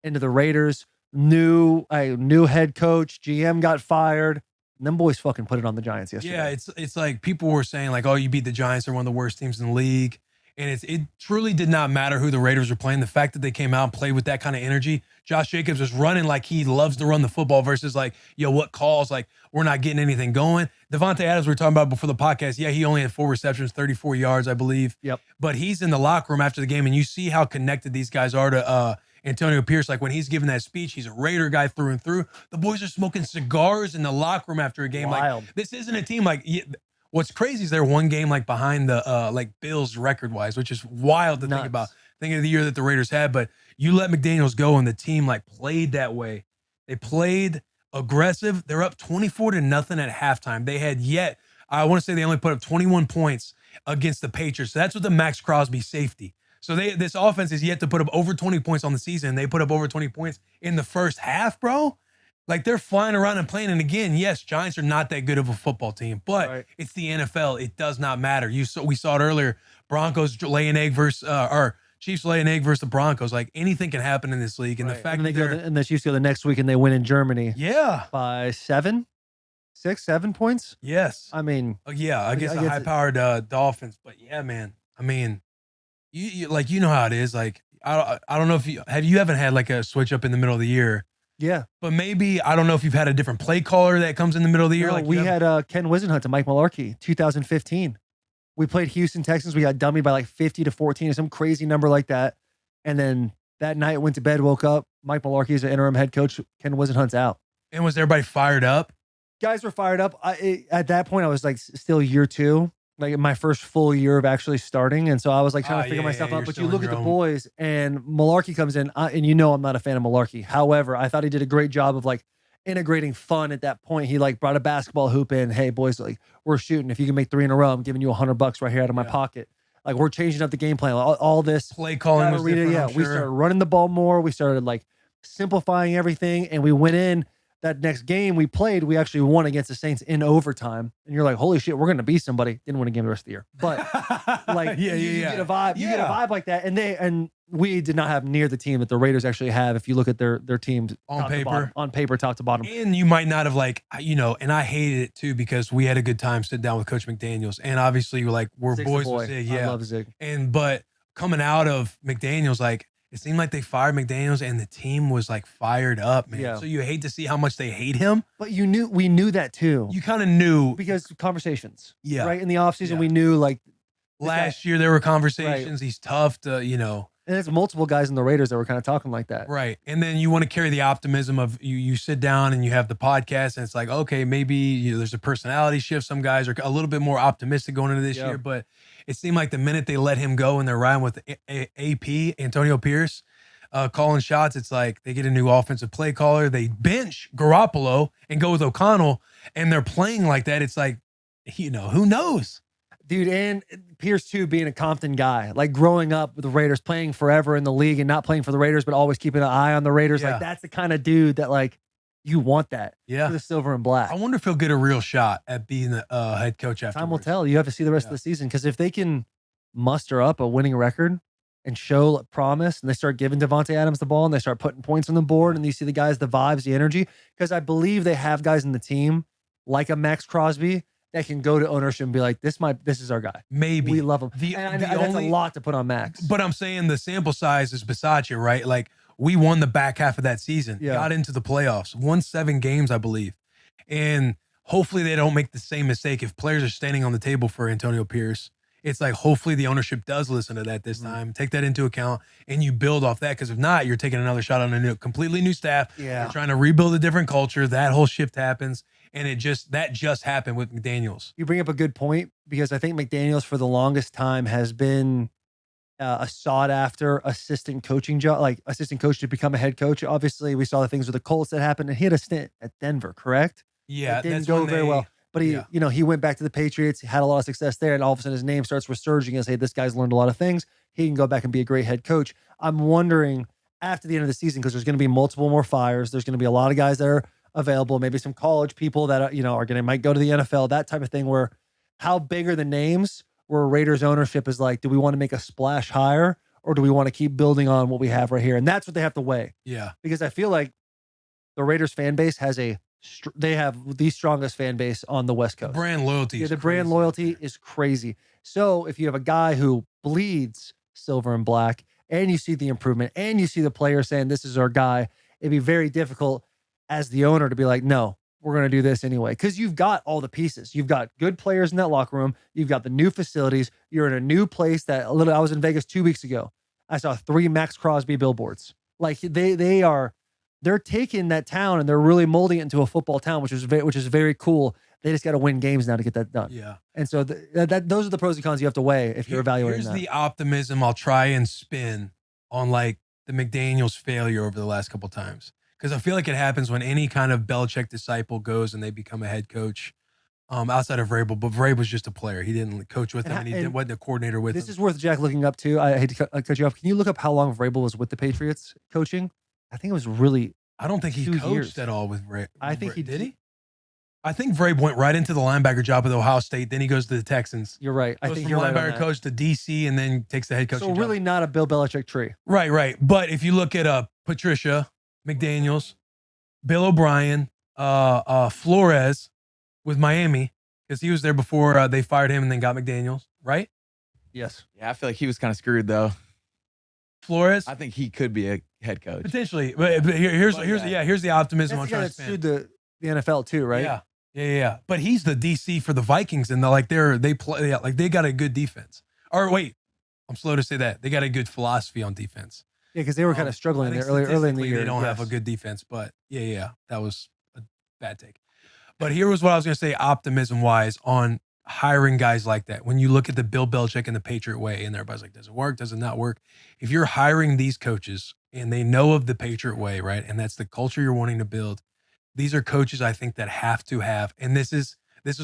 into the Raiders. New head coach, GM got fired. And them boys fucking put it on the Giants yesterday. Yeah, it's like people were saying like, oh, you beat the Giants, they're one of the worst teams in the league. And it truly did not matter who the Raiders were playing. The fact that they came out and played with that kind of energy. Josh Jacobs was running like he loves to run the football versus like, yo, what calls? Like, we're not getting anything going. Devontae Adams, we were talking about before the podcast. Yeah, he only had 4 receptions, 34 yards, I believe. Yep. But he's in the locker room after the game, and you see how connected these guys are to Antonio Pierce. Like when he's giving that speech, he's a Raider guy through and through. The boys are smoking cigars in the locker room after a game. Wild. Like this isn't a team like What's crazy is they're one game like behind the like Bills record wise, which is wild to think about. Thinking of the year that the Raiders had, but you let McDaniels go and the team like played that way. They played aggressive. They're up 24-0 at halftime. They had I want to say they only put up 21 points against the Patriots. So that's with the Maxx Crosby safety. So this offense is yet to put up over 20 points on the season. They put up over 20 points in the first half, bro. Like they're flying around and playing. And again, yes, Giants are not that good of a football team, but it's the NFL. It does not matter. We saw it earlier. Broncos lay an egg versus or Chiefs lay an egg versus the Broncos. Like anything can happen in this league. And the fact and the Chiefs go the next week and they win in Germany. Yeah. By 7 points. Yes. I mean, against the high-powered Dolphins. But yeah, man. I mean, you like you know how it is. Like I don't know if you haven't had like a switch up in the middle of the year. Yeah. But maybe I don't know if you've had a different play caller that comes in the middle of the year. No, like we had Ken Wisenhunt to Mike Mularkey, 2015. We played Houston Texans. We got dummied by like 50-14 or some crazy number like that. And then that night went to bed, woke up. Mike Mularkey is the interim head coach. Ken Wisenhunt's out. And was everybody fired up? Guys were fired up. At that point, I was like still year 2, like my first full year of actually starting. And so I was like trying to figure myself out. But you look at the boys and Mularkey comes in and you know I'm not a fan of Mularkey. However, I thought he did a great job of like integrating fun at that point. He like brought a basketball hoop in. Hey boys, like we're shooting. If you can make 3 in a row, I'm giving you $100 right here out of my pocket. Like we're changing up the game plan. All this play calling was different. We started running the ball more. We started like simplifying everything, and we went in. That next game we played, we actually won against the Saints in overtime. And you're like, holy shit, we're going to beat somebody. Didn't win a game the rest of the year. But like, you get a vibe. You get a vibe like that. And we did not have near the team that the Raiders actually have. If you look at their teams on paper, top to bottom. And you might not have like, and I hated it too because we had a good time sitting down with Coach McDaniels. And obviously we're Zig's boys with Zig. Yeah. I love Zig. But coming out of McDaniels, like, it seemed like they fired McDaniels and the team was like fired up, man. Yeah. So you hate to see how much they hate him. But we knew that too. You kind of knew. Because conversations. Yeah. Right? In the offseason, we knew like. Last year there were conversations. Right. He's tough to, And there's multiple guys in the Raiders that were kind of talking like that. Right. And then you want to carry the optimism of you sit down and you have the podcast and it's like, okay, maybe there's a personality shift. Some guys are a little bit more optimistic going into this year, but it seemed like the minute they let him go and they're riding with AP, Antonio Pierce, calling shots, it's like they get a new offensive play caller. They bench Garoppolo and go with O'Connell, and they're playing like that. It's like, who knows? Dude, and Pierce too, being a Compton guy, like growing up with the Raiders, playing forever in the league and not playing for the Raiders, but always keeping an eye on the Raiders. Yeah. Like that's the kind of dude that like you want that. Yeah. For the silver and black. I wonder if he'll get a real shot at being the head coach afterwards. Time will tell. You have to see the rest of the season, because if they can muster up a winning record and show promise, and they start giving Devontae Adams the ball and they start putting points on the board, and you see the guys, the vibes, the energy, because I believe they have guys in the team like a Maxx Crosby that can go to ownership and be like, this is our guy. Maybe. We love him. That's a lot to put on Max. But I'm saying the sample size is beside you, right? Like, we won the back half of that season. Yeah. Got into the playoffs. Won 7 games, I believe. And hopefully they don't make the same mistake. If players are standing on the table for Antonio Pierce, it's like hopefully the ownership does listen to that this time. Take that into account, and you build off that. Because if not, you're taking another shot on a completely new staff. Yeah. You're trying to rebuild a different culture. That whole shift happens. And that just happened with McDaniels. You bring up a good point, because I think McDaniels for the longest time has been a sought after assistant coaching job, like assistant coach to become a head coach. Obviously, we saw the things with the Colts that happened, and he had a stint at Denver, correct? Yeah, it didn't go very well. But he went back to the Patriots. He had a lot of success there, and all of a sudden his name starts resurging as, hey, this guy's learned a lot of things. He can go back and be a great head coach. I'm wondering after the end of the season, because there's going to be multiple more fires. There's going to be a lot of guys that are available, maybe some college people that might go to the NFL, that type of thing, where how big are the names where Raiders ownership is like, do we want to make a splash higher, or do we want to keep building on what we have right here? And that's what they have to weigh. Yeah. Because I feel like the Raiders fan base they have the strongest fan base on the West Coast. Brand loyalty. Yeah, the brand loyalty is crazy. So if you have a guy who bleeds silver and black, and you see the improvement, and you see the player saying, this is our guy, it'd be very difficult as the owner to be like, no, we're going to do this anyway. Because you've got all the pieces. You've got good players in that locker room. You've got the new facilities. You're in a new place I was in Vegas 2 weeks ago. I saw 3 Maxx Crosby billboards. Like they're taking that town and they're really molding it into a football town, which is very cool. They just got to win games now to get that done. Yeah. And so those are the pros and cons you have to weigh if you're evaluating Here's that. the optimism I'll try and spin on like the McDaniels failure over the last couple times. Because I feel like it happens when any kind of Belichick disciple goes and they become a head coach outside of Vrabel. But Vrabel's just a player. He didn't coach with them and he wasn't a coordinator with them. This is worth Jack looking up too. I hate to cut you off. Can you look up how long Vrabel was with the Patriots coaching? I think it was really I don't think he 2 coached years. at all with Vrabel. I think he did. He? I think Vrabel went right into the linebacker job with Ohio State. Then he goes to the Texans. You're right. I Goes think from you're right. linebacker coach to DC and then takes the head coach. So really not a Bill Belichick tree. Right. But if you look at Patricia, McDaniels, Bill O'Brien, Flores with Miami, because he was there before they fired him and then got McDaniels, right? Yes. Yeah, I feel like he was kind of screwed though. Flores, I think he could be a head coach. potentially. But here's the optimism That's I'm the guy trying to that sued spin. the NFL too, right? Yeah. But he's the DC for the Vikings, and they got a good defense. Or wait, I'm slow to say that they got a good philosophy on defense. Yeah, because they were kind of struggling I there think early in the statistically year. They don't have a Yes. good defense, but yeah, that was a bad take. But here was what I was going to say, optimism wise, on hiring guys like that. When you look at the Bill Belichick and the Patriot way, and everybody's like, does it work? Does it not work? If you're hiring these coaches and they know of the Patriot way, right, and that's the culture you're wanting to build, these are coaches I think that have to have, and this is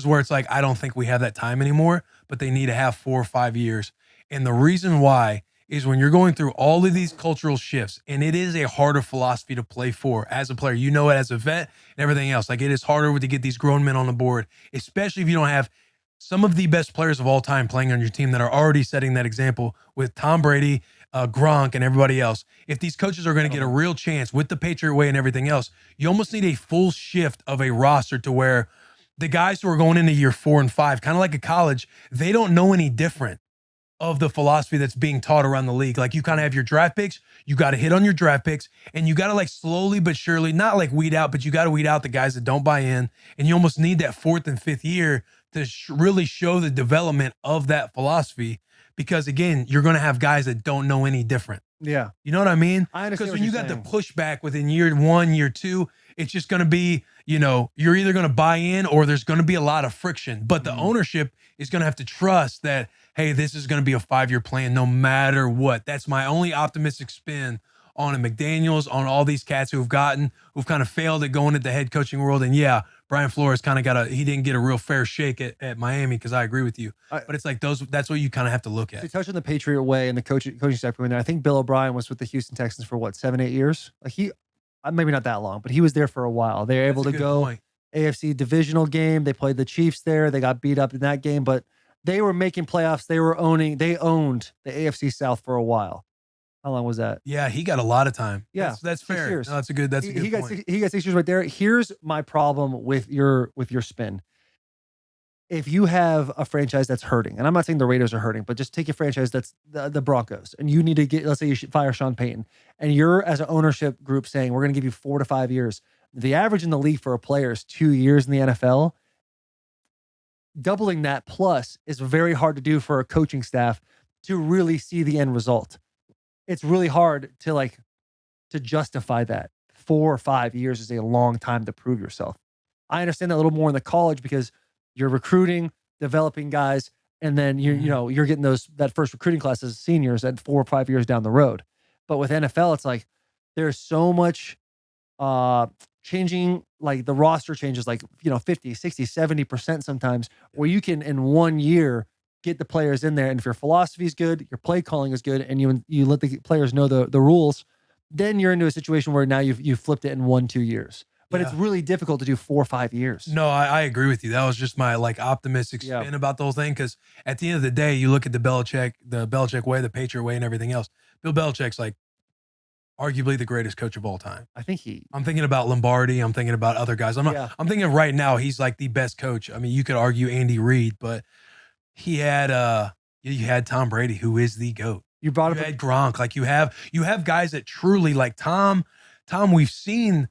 where it's like, I don't think we have that time anymore, but they need to have 4 or 5 years. And the reason why is when you're going through all of these cultural shifts, and it is a harder philosophy to play for as a player, you know it as a vet and everything else. Like, it is harder to get these grown men on the board, especially if you don't have some of the best players of all time playing on your team that are already setting that example with Tom Brady, Gronk, and everybody else. If these coaches are going to get a real chance with the Patriot way and everything else, you almost need a full shift of a roster to where the guys who are going into year 4 and 5, kind of like a college, they don't know any different of the philosophy that's being taught around the league. Like, you kind of have your draft picks, you got to hit on your draft picks, and you got to like slowly but surely, not like weed out, but you got to weed out the guys that don't buy in. And you almost need that 4th and 5th year to really show the development of that philosophy. Because again, you're going to have guys that don't know any different. Yeah. You know what I mean? I understand. Because What when you you're got saying. the pushback within year 1, year 2, it's just going to be, you're either going to buy in or there's going to be a lot of friction. But the ownership is going to have to trust that, hey, this is going to be a 5-year plan no matter what. That's my only optimistic spin on a McDaniels, on all these cats who've kind of failed at going into the head coaching world. And yeah, Brian Flores kind of he didn't get a real fair shake at Miami, because I agree with you. But it's like that's what you kind of have to look To at. touch on the Patriot way and the coaching staff going there, I think Bill O'Brien was with the Houston Texans for what, 7-8 years? Like maybe not that long, but he was there for a while. They were able That's to a good go point. AFC divisional game. They played the Chiefs there. They got beat up in that game, but they were making playoffs. They owned the AFC South for a while. How long was that? Yeah, he got a lot of time. Yeah, that's 6 fair. years. No, that's a good He got point. he got 6 years right there. Here's my problem with your spin. If you have a franchise that's hurting, and I'm not saying the Raiders are hurting, but just take a franchise that's the Broncos, and you need to get, let's say you should fire Sean Payton, and you're as an ownership group saying we're going to give you 4 to 5 years. The average in the league for a player is 2 years in the NFL. Doubling that plus is very hard to do for a coaching staff to really see the end result. It's really hard to justify that. 4 or 5 years is a long time to prove yourself. I understand that a little more in the college because you're recruiting, developing guys, and then you're getting that first recruiting class as seniors at 4 or 5 years down the road. But with NFL, it's like there's so much changing, like the roster changes 50, 60, 70% sometimes, where you can in 1 year get the players in there. And if your philosophy is good, your play calling is good, and you let the players know the rules, then you're into a situation where now you've flipped it in 1-2 years. But it's really difficult to do 4 or 5 years. No, I agree with you. That was just my optimistic spin about the whole thing. Because at the end of the day, you look at the Belichick way, the Patriot way, and everything else. Bill Belichick's arguably the greatest coach of all time. I think I'm thinking about Lombardi. I'm thinking about other guys. I'm thinking right now he's like the best coach. I mean, you could argue Andy Reid, but he had you had Tom Brady, who is the GOAT. You brought You had Gronk. Like you have guys that truly, like Tom. We've seen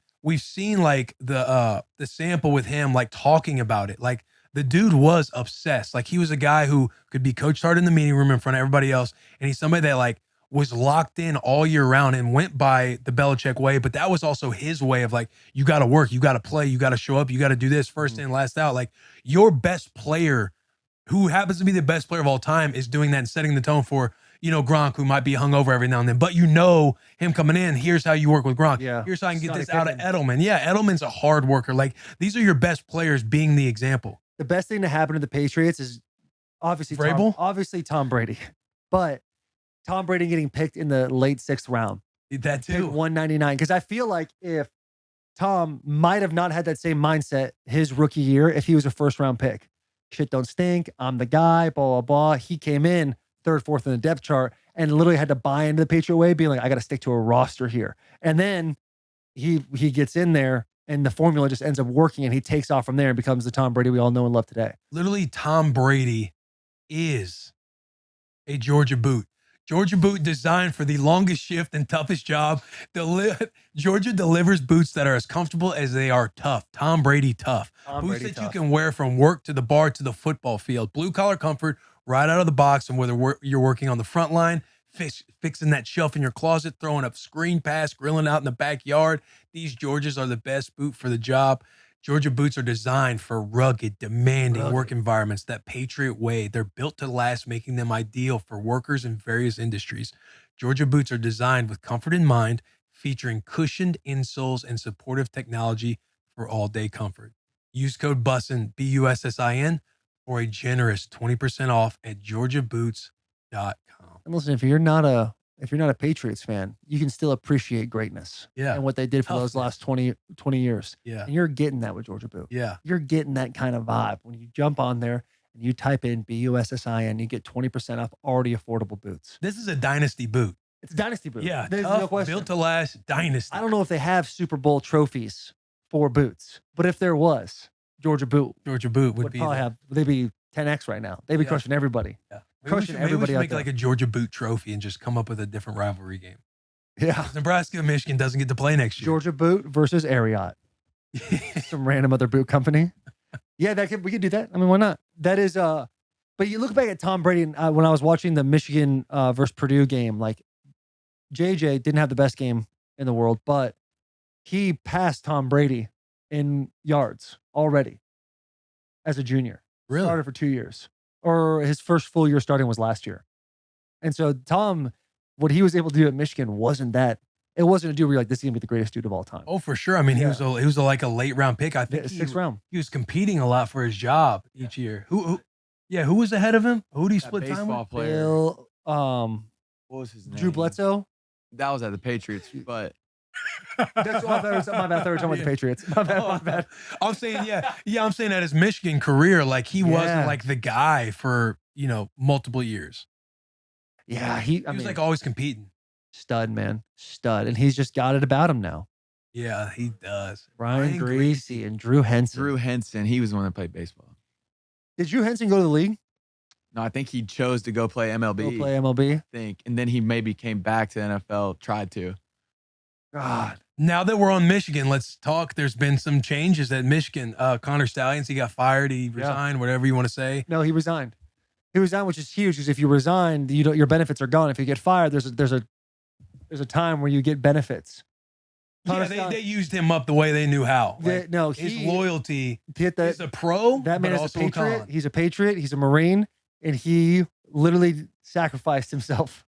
like the sample with him, like talking about it. Like the dude was obsessed. Like he was a guy who could be coached hard in the meeting room in front of everybody else, and he's somebody that like was locked in all year round and went by the Belichick way, but that was also his way of like, you got to work, you got to play, you got to show up, you got to do this first in, last out. Like your best player, who happens to be the best player of all time, is doing that and setting the tone for, Gronk, who might be hungover every now and then, but him coming in, here's how you work with Gronk. Yeah. Here's how I can get Scottie this out of Pippen. Edelman. Yeah, Edelman's a hard worker. Like these are your best players being the example. The best thing to happen to the Patriots is obviously Vrabel? Tom Brady, but Tom Brady getting picked in the late 6th round. That Pick too. 199. Because I feel like if Tom might have not had that same mindset his rookie year if he was a 1st-round pick. Shit don't stink. I'm the guy, blah, blah, blah. He came in 3rd, 4th in the depth chart and literally had to buy into the Patriot way, being like, I got to stick to a roster here. And then he gets in there and the formula just ends up working and he takes off from there and becomes the Tom Brady we all know and love today. Literally, Tom Brady is a Georgia boot. Georgia boot designed for the longest shift and toughest job. Georgia delivers boots that are as comfortable as they are tough. Tom Brady tough. Boots that you can wear from work to the bar to the football field. Blue collar comfort right out of the box. And whether you're working on the front line, fixing that shelf in your closet, throwing up screen pass, grilling out in the backyard, these Georgias are the best boot for the job. Georgia boots are designed for rugged, demanding work environments. That Patriot way. They're built to last, making them ideal for workers in various industries. Georgia boots are designed with comfort in mind, featuring cushioned insoles and supportive technology for all-day comfort. Use code BUSSIN, BUSSIN, for a generous 20% off at georgiaboots.com. And listen, if you're not a Patriots fan, you can still appreciate greatness. Yeah. And what they did for those last 20 years. Yeah. And you're getting that with Georgia Boot. Yeah. You're getting that kind of vibe. When you jump on there and you type in BUSSIN, you get 20% off already affordable boots. This is a dynasty boot. It's a dynasty boot. Yeah. There's Tough, no question. built to last, dynasty. I don't know if they have Super Bowl trophies for boots, but if there was, Georgia Boot would be probably have, they'd be 10X right now. They'd be crushing everybody. Yeah. Crushing Maybe we everybody should out make there. like a Georgia boot trophy and just come up with a different rivalry game. Yeah. Nebraska and Michigan doesn't get to play next year. Georgia Boot versus Ariat. Some random other boot company. Yeah, we could do that. I mean, why not? That is but you look back at Tom Brady and when I was watching the Michigan versus Purdue game, like JJ didn't have the best game in the world, but he passed Tom Brady in yards already as a junior. Really? Started for 2 years. Or his first full year starting was last year. And so Tom, what he was able to do at Michigan wasn't a deal where you're like, this is gonna be the greatest dude of all time. Oh, for sure. I mean, he was like a late round pick. I think 6th round. He was competing a lot for his job each year. Who was ahead of him? Who did he split time baseball with? player. Bill, What was his name? Drew Bledsoe. That was at the Patriots, but That's what I thought we were talking about the Patriots. My bad. I'm saying, I'm saying that his Michigan career, like he wasn't like the guy for, multiple years. Yeah, He was like always competing. stud, man. Stud. And he's just got it about him now. Yeah, he does. Ryan Gracie and Drew Henson. Drew Henson, he was the one that played baseball. Did Drew Henson go to the league? No, I think he chose to go play MLB. Go play MLB? I think. And then he maybe came back to the NFL, tried to. God. Now that we're on Michigan, let's talk. There's been some changes at Michigan. Connor Stallions, he got fired. He resigned, whatever you want to say. No, he resigned. He resigned, which is huge because if you resign, your benefits are gone. If you get fired, there's a time where you get benefits. They used him up the way they knew how. His loyalty. He's a pro. That man but is a also patriot. con. He's a patriot. He's a Marine, and he literally sacrificed himself.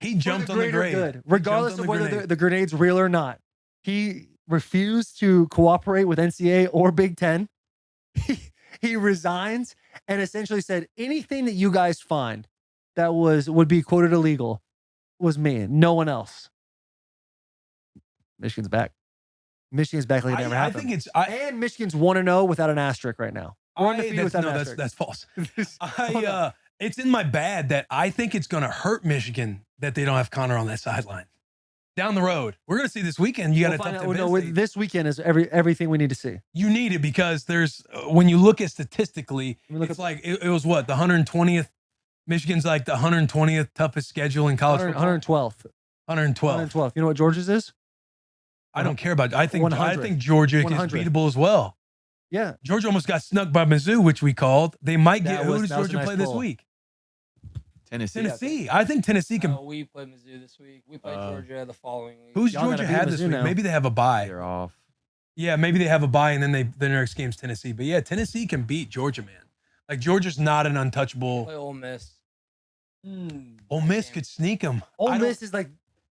He jumped on the greater grenade. good, regardless of whether the grenade's real or not. He refused to cooperate with NCAA or Big Ten. He resigns and essentially said anything that you guys find that would be quoted illegal was me, no one else. Michigan's back. Michigan's back like it never happened. I think it's and Michigan's 1-0 without an asterisk right now. That's false. It's in my bad that I think it's going to hurt Michigan that they don't have Connor on that sideline. Down the road, we're going to see this weekend. You got to tough this weekend is everything we need to see. You need it because there's when you look at statistically, it's like it was what the 120th. Michigan's like the 120th toughest schedule in college football. 112th. 112th. You know what Georgia's is? I don't care about it. I think 100. Georgia is 100. beatable as well. Yeah. Georgia almost got snuck by Mizzou, which we called. They might get. Who does Georgia play this week? Tennessee. Tennessee. I think Tennessee can. No, we play Mizzou this week. We play Georgia the following week. Who's Y'all gotta Georgia beat had this Mizzou week? now. Maybe they have a bye. They're off. Yeah, maybe they have a bye, and then the next game's Tennessee. But yeah, Tennessee can beat Georgia, man. Like Georgia's not an untouchable. Play Ole Miss. Ole Miss could sneak them. Ole Miss is like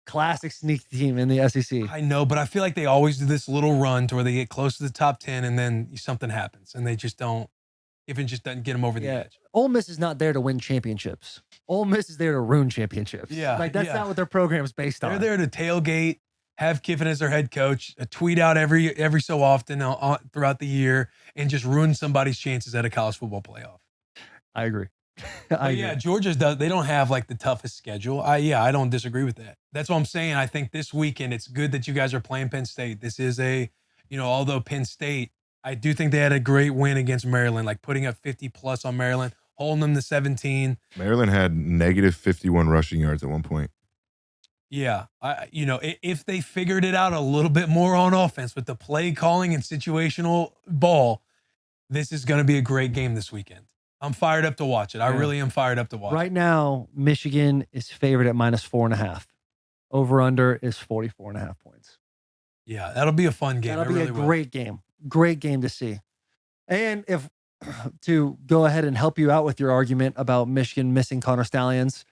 classic sneak team in the SEC. I know, but I feel like they always do this little run to where they get close to the top 10, and then something happens, and they just don't. Even just doesn't get them over the edge. Ole Miss is not there to win championships. Ole Miss is there to ruin championships. Yeah, like that's not what their program is based on. They're there to tailgate, have Kiffin as their head coach, tweet out every so often throughout the year, and just ruin somebody's chances at a college football playoff. I agree. Yeah, Georgia's does. They don't have like the toughest schedule. I don't disagree with that. That's what I'm saying. I think this weekend it's good that you guys are playing Penn State. This is although Penn State, I do think they had a great win against Maryland, like putting up 50 plus on Maryland, holding them to 17. Maryland had negative 51 rushing yards at one point. Yeah, if they figured it out a little bit more on offense with the play calling and situational ball, this is going to be a great game this weekend. I'm fired up to watch it. I really am fired up to watch it. Right now, Michigan is favored at -4.5. Over under is 44.5 points. Yeah, that'll be a fun game. That'll be a great game. Great game to see. And if to go ahead and help you out with your argument about Michigan missing Connor Stallions,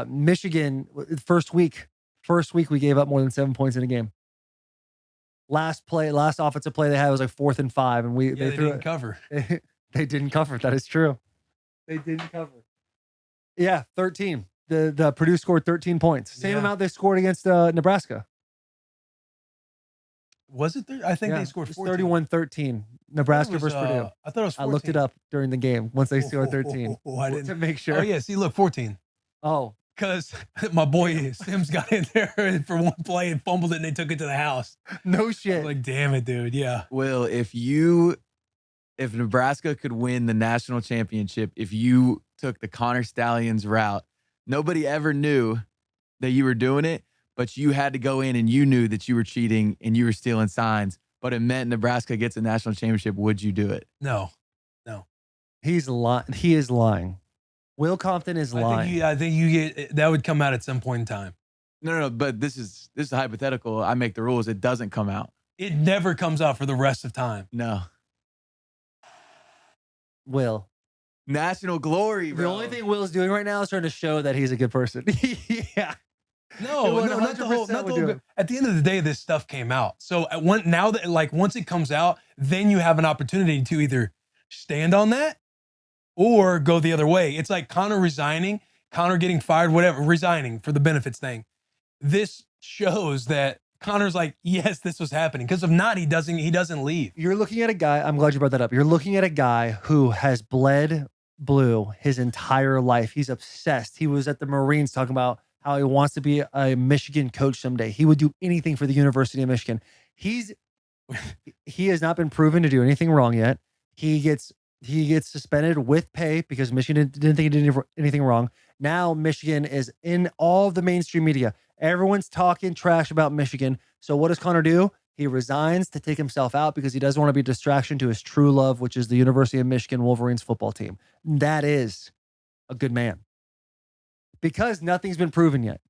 Michigan first week we gave up more than 7 points in a game. Last offensive play they had was like 4th and 5, and they didn't cover. They didn't cover. That is true. They didn't cover. Yeah, 13. The Purdue scored 13 points. Same amount they scored against Nebraska. Was it? I think they scored 14. 31-13. Nebraska versus Purdue. I thought it was 14. I looked it up during the game once they scored 13 I didn't to make sure. Oh yeah, see, look, 14. Oh, because my boy Sims got in there for one play and fumbled it, and they took it to the house. No shit. I was like, damn it, dude. Yeah. Will, if Nebraska could win the national championship, if you took the Connor Stallions route, nobody ever knew that you were doing it, but you had to go in and you knew that you were cheating and you were stealing signs, but it meant Nebraska gets a national championship. Would you do it? No. He's lying. He is lying. Will Compton is lying. I think you get that would come out at some point in time. No, but this is a hypothetical. I make the rules. It doesn't come out. It never comes out for the rest of time. No. Will. National glory, bro. The only thing Will's doing right now is trying to show that he's a good person. Yeah. No, not the whole. At the end of the day, this stuff came out. So once it comes out, then you have an opportunity to either stand on that or go the other way. It's like Connor resigning, Connor getting fired, whatever, resigning for the benefits thing. This shows that Connor's like, yes, this was happening. Because if not, he doesn't leave. You're looking at a guy, I'm glad you brought that up. You're looking at a guy who has bled blue his entire life. He's obsessed. He was at the Marines talking about how he wants to be a Michigan coach someday. He would do anything for the University of Michigan. He has not been proven to do anything wrong yet. He gets suspended with pay because Michigan didn't think he did anything wrong. Now Michigan is in all of the mainstream media. Everyone's talking trash about Michigan. So what does Connor do? He resigns to take himself out because he doesn't want to be a distraction to his true love, which is the University of Michigan Wolverines football team. That is a good man. Because nothing's been proven yet.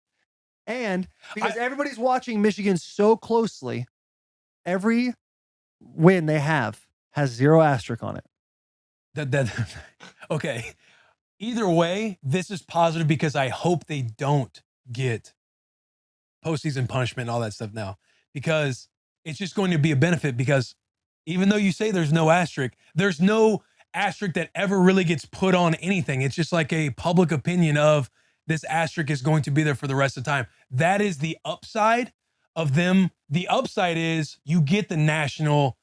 And because everybody's watching Michigan so closely, every win they have has 0 asterisk on it. Okay. Either way, this is positive because I hope they don't get postseason punishment and all that stuff now, because it's just going to be a benefit. Because even though you say there's no asterisk that ever really gets put on anything. It's just like a public opinion of this asterisk is going to be there for the rest of the time. That is the upside of them. The upside is you get the national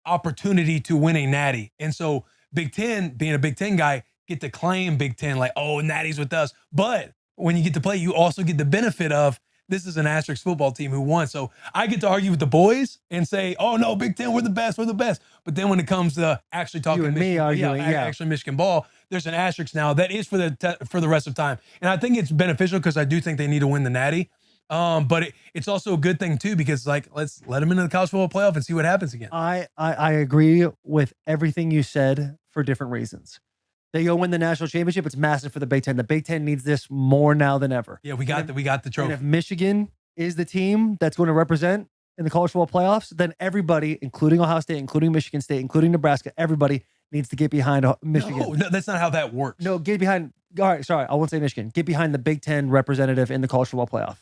opportunity to win a natty. And so Big Ten, being a Big Ten guy, get to claim Big Ten like, oh, natty's with us. But when you get to play, you also get the benefit of this is an asterisk football team who won. So I get to argue with the boys and say, oh, no, Big Ten, we're the best. But then when it comes to actually talking you and me arguing, actually Michigan ball, there's an asterisk now that is for the rest of time. And I think it's beneficial because I do think they need to win the natty. But it's also a good thing too, because like, let's let them into the college football playoff and see what happens again. I agree with everything you said for different reasons. They go win the national championship. It's massive for the Big Ten. The Big Ten needs this more now than ever. Yeah, we got the And trophy. if Michigan is the team that's going to represent in the college football playoffs, then everybody, including Ohio State, including Michigan State, including Nebraska, everybody needs to get behind Michigan. No, that's not how that works. No, get behind. All right, sorry, I won't say Michigan. Get behind the Big Ten representative in the college football playoff.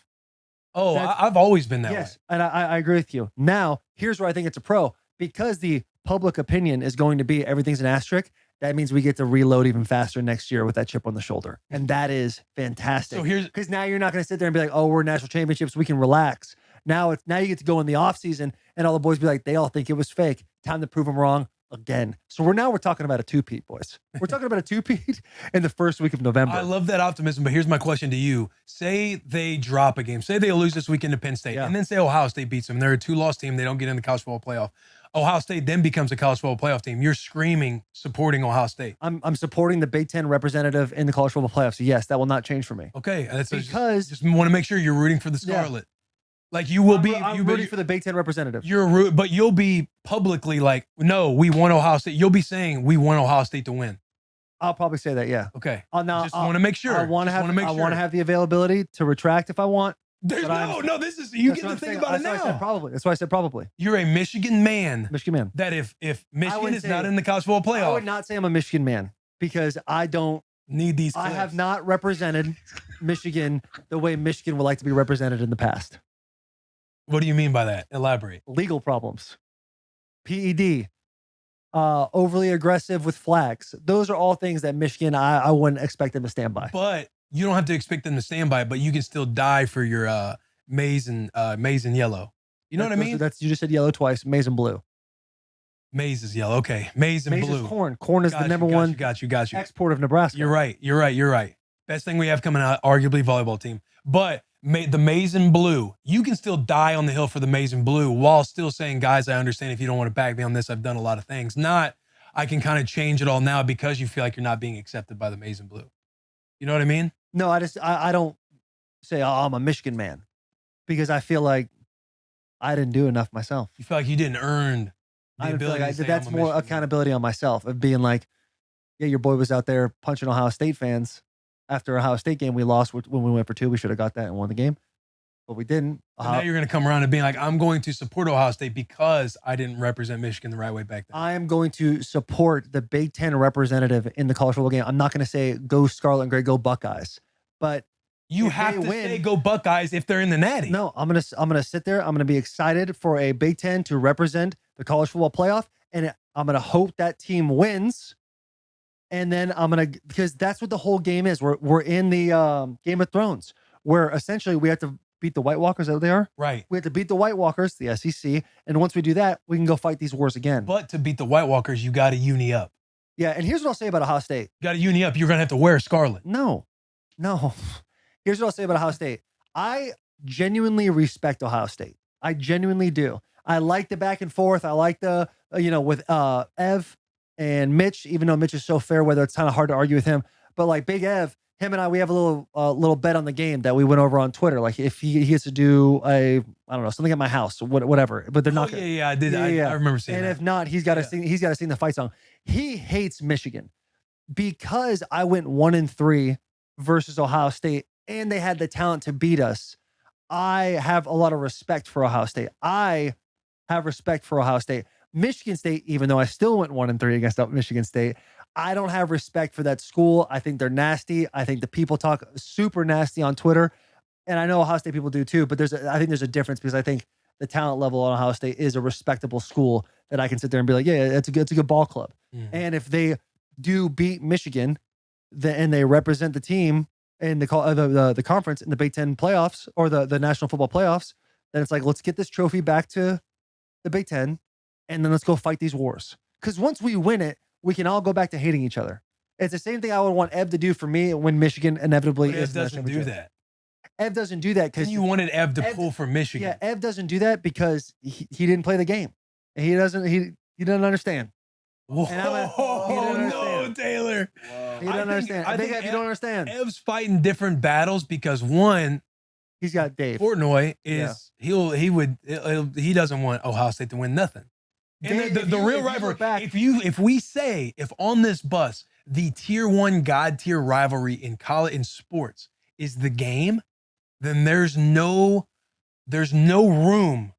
Oh, I've always been that way. Yes, and I agree with you. Now, here's where I think it's a pro. Because the public opinion is going to be everything's an asterisk, that means we get to reload even faster next year with that chip on the shoulder. And that is fantastic. So here's Because now you're not going to sit there and be like, oh, we're national championships, we can relax. Now you get to go in the offseason and all the boys be like, they all think it was fake. Time to prove them wrong again. So we're talking about a two-peat, boys. We're talking about a two-peat in the first week of November. I love that optimism, but here's my question to you. Say they drop a game. Say they lose this weekend to Penn State, Yeah. and then say Ohio State beats them. They're a 2-loss team. They don't get in the college football playoff. Ohio State then becomes a college football playoff team. You're screaming, supporting Ohio State. I'm supporting the Big Ten representative in the college football playoffs. So yes, that will not change for me. Okay, that's Because just want to make sure you're rooting for the Yeah. Scarlet. Like you will be. I'm rooting for the Big Ten representative. But you'll be publicly like, no, we want Ohio State. You'll be saying we want Ohio State to win. I'll probably say that, yeah. Okay. Now, Just want to make sure. I want to have the availability to retract if I want. There's but this is you That's get what to I'm think saying. about it That's why I now. said probably. That's why I said probably. You're a Michigan man. Michigan man. That if Michigan wouldn't is say- not in the college football I playoff, would not say I'm a Michigan man because I need these. have clips. not represented Michigan the way Michigan would like to be represented in the past. What do you mean by that? Elaborate. Legal problems, PED, overly aggressive with flags. Those are all things that Michigan, I wouldn't expect them to stand by. But you don't have to expect them to stand by it, but you can still die for your maize and yellow. You know what I mean? You just said yellow twice, maize and blue. Maize is yellow. Okay. Maize and Maize blue. is corn. Corn is Got the number you, one Got you. export of Nebraska. You're right. Best thing we have coming out, arguably volleyball team. But the maize and blue, you can still die on the hill for the maize and blue while still saying, guys, I understand if you don't want to back me on this, I've done a lot of things. Not, I can kind of change it all now because you feel like you're not being accepted by the maize and blue. You know what I mean? No, I don't say, oh, I'm a Michigan man because I feel like I didn't do enough myself. You feel like you didn't earn the I feel ability like to say, that's I'm a more Michigan man. accountability on myself of being like, yeah, your boy was out there punching Ohio State fans after Ohio State game we lost when we went for 2. We should have got that and won the game, but we didn't. So now you're going to come around and being like, I'm going to support Ohio State because I didn't represent Michigan the right way back then. I am going to support the Big Ten representative in the college football game. I'm not going to say go Scarlet and Gray, go Buckeyes, but You if have they to win- say go Buckeyes if they're in the natty. no, I'm gonna sit there. I'm gonna be excited for a Big Ten to represent the college football playoff, and I'm gonna hope that team wins. And then because that's what the whole game is. We're in the Game of Thrones, where essentially we have to beat the White Walkers. Is that what they are? Right. We have to beat the White Walkers, the SEC, and once we do that, we can go fight these wars again. But to beat the White Walkers, you got to uni up. Yeah, and here's what I'll say about Ohio State. You got to uni up. You're going to have to wear scarlet. No. Here's what I'll say about Ohio State. I genuinely respect Ohio State. I genuinely do. I like the back and forth. I like the, with Ev and Mitch, even though Mitch is so fair, whether it's kind of hard to argue with him. But like Big Ev, him and I, we have a little bet on the game that we went over on Twitter. Like if he gets to do something at my house, whatever. But they're not. Yeah, I did. Yeah. I remember seeing And that. if not, he's got to sing. He's got to sing the fight song. He hates Michigan because I went 1-3 versus Ohio State, and they had the talent to beat us. I have a lot of respect for Ohio State. I have respect for Ohio State. Michigan State, even though I still went 1-3 against Michigan State, I don't have respect for that school. I think they're nasty. I think the people talk super nasty on Twitter, and I know Ohio State people do too. But I think there's a difference because I think the talent level on Ohio State is a respectable school that I can sit there and be like, yeah, it's a good ball club. Mhm. And if they do beat Michigan, and they represent the team in the conference in the Big Ten playoffs or the National Football playoffs, then it's like, let's get this trophy back to the Big Ten, and then let's go fight these wars. Because once we win it, we can all go back to hating each other. It's the same thing I would want Ev to do for me when Michigan inevitably But is Ev the doesn't national do championship. that. Ev doesn't do that because And you wanted Ev to Ev- pull for Michigan. yeah, Ev doesn't do that because he didn't play the game. And he doesn't understand. Whoa, And he doesn't no, understand. Taylor. He doesn't understand. I think Ev, you don't understand. Ev's fighting different battles because one, He's got Dave. Portnoy is he doesn't want Ohio State to win nothing. And Dave, the if you real look rivalry. back- If on this bus the tier 1 god tier rivalry in college in sports is the game, then there's no room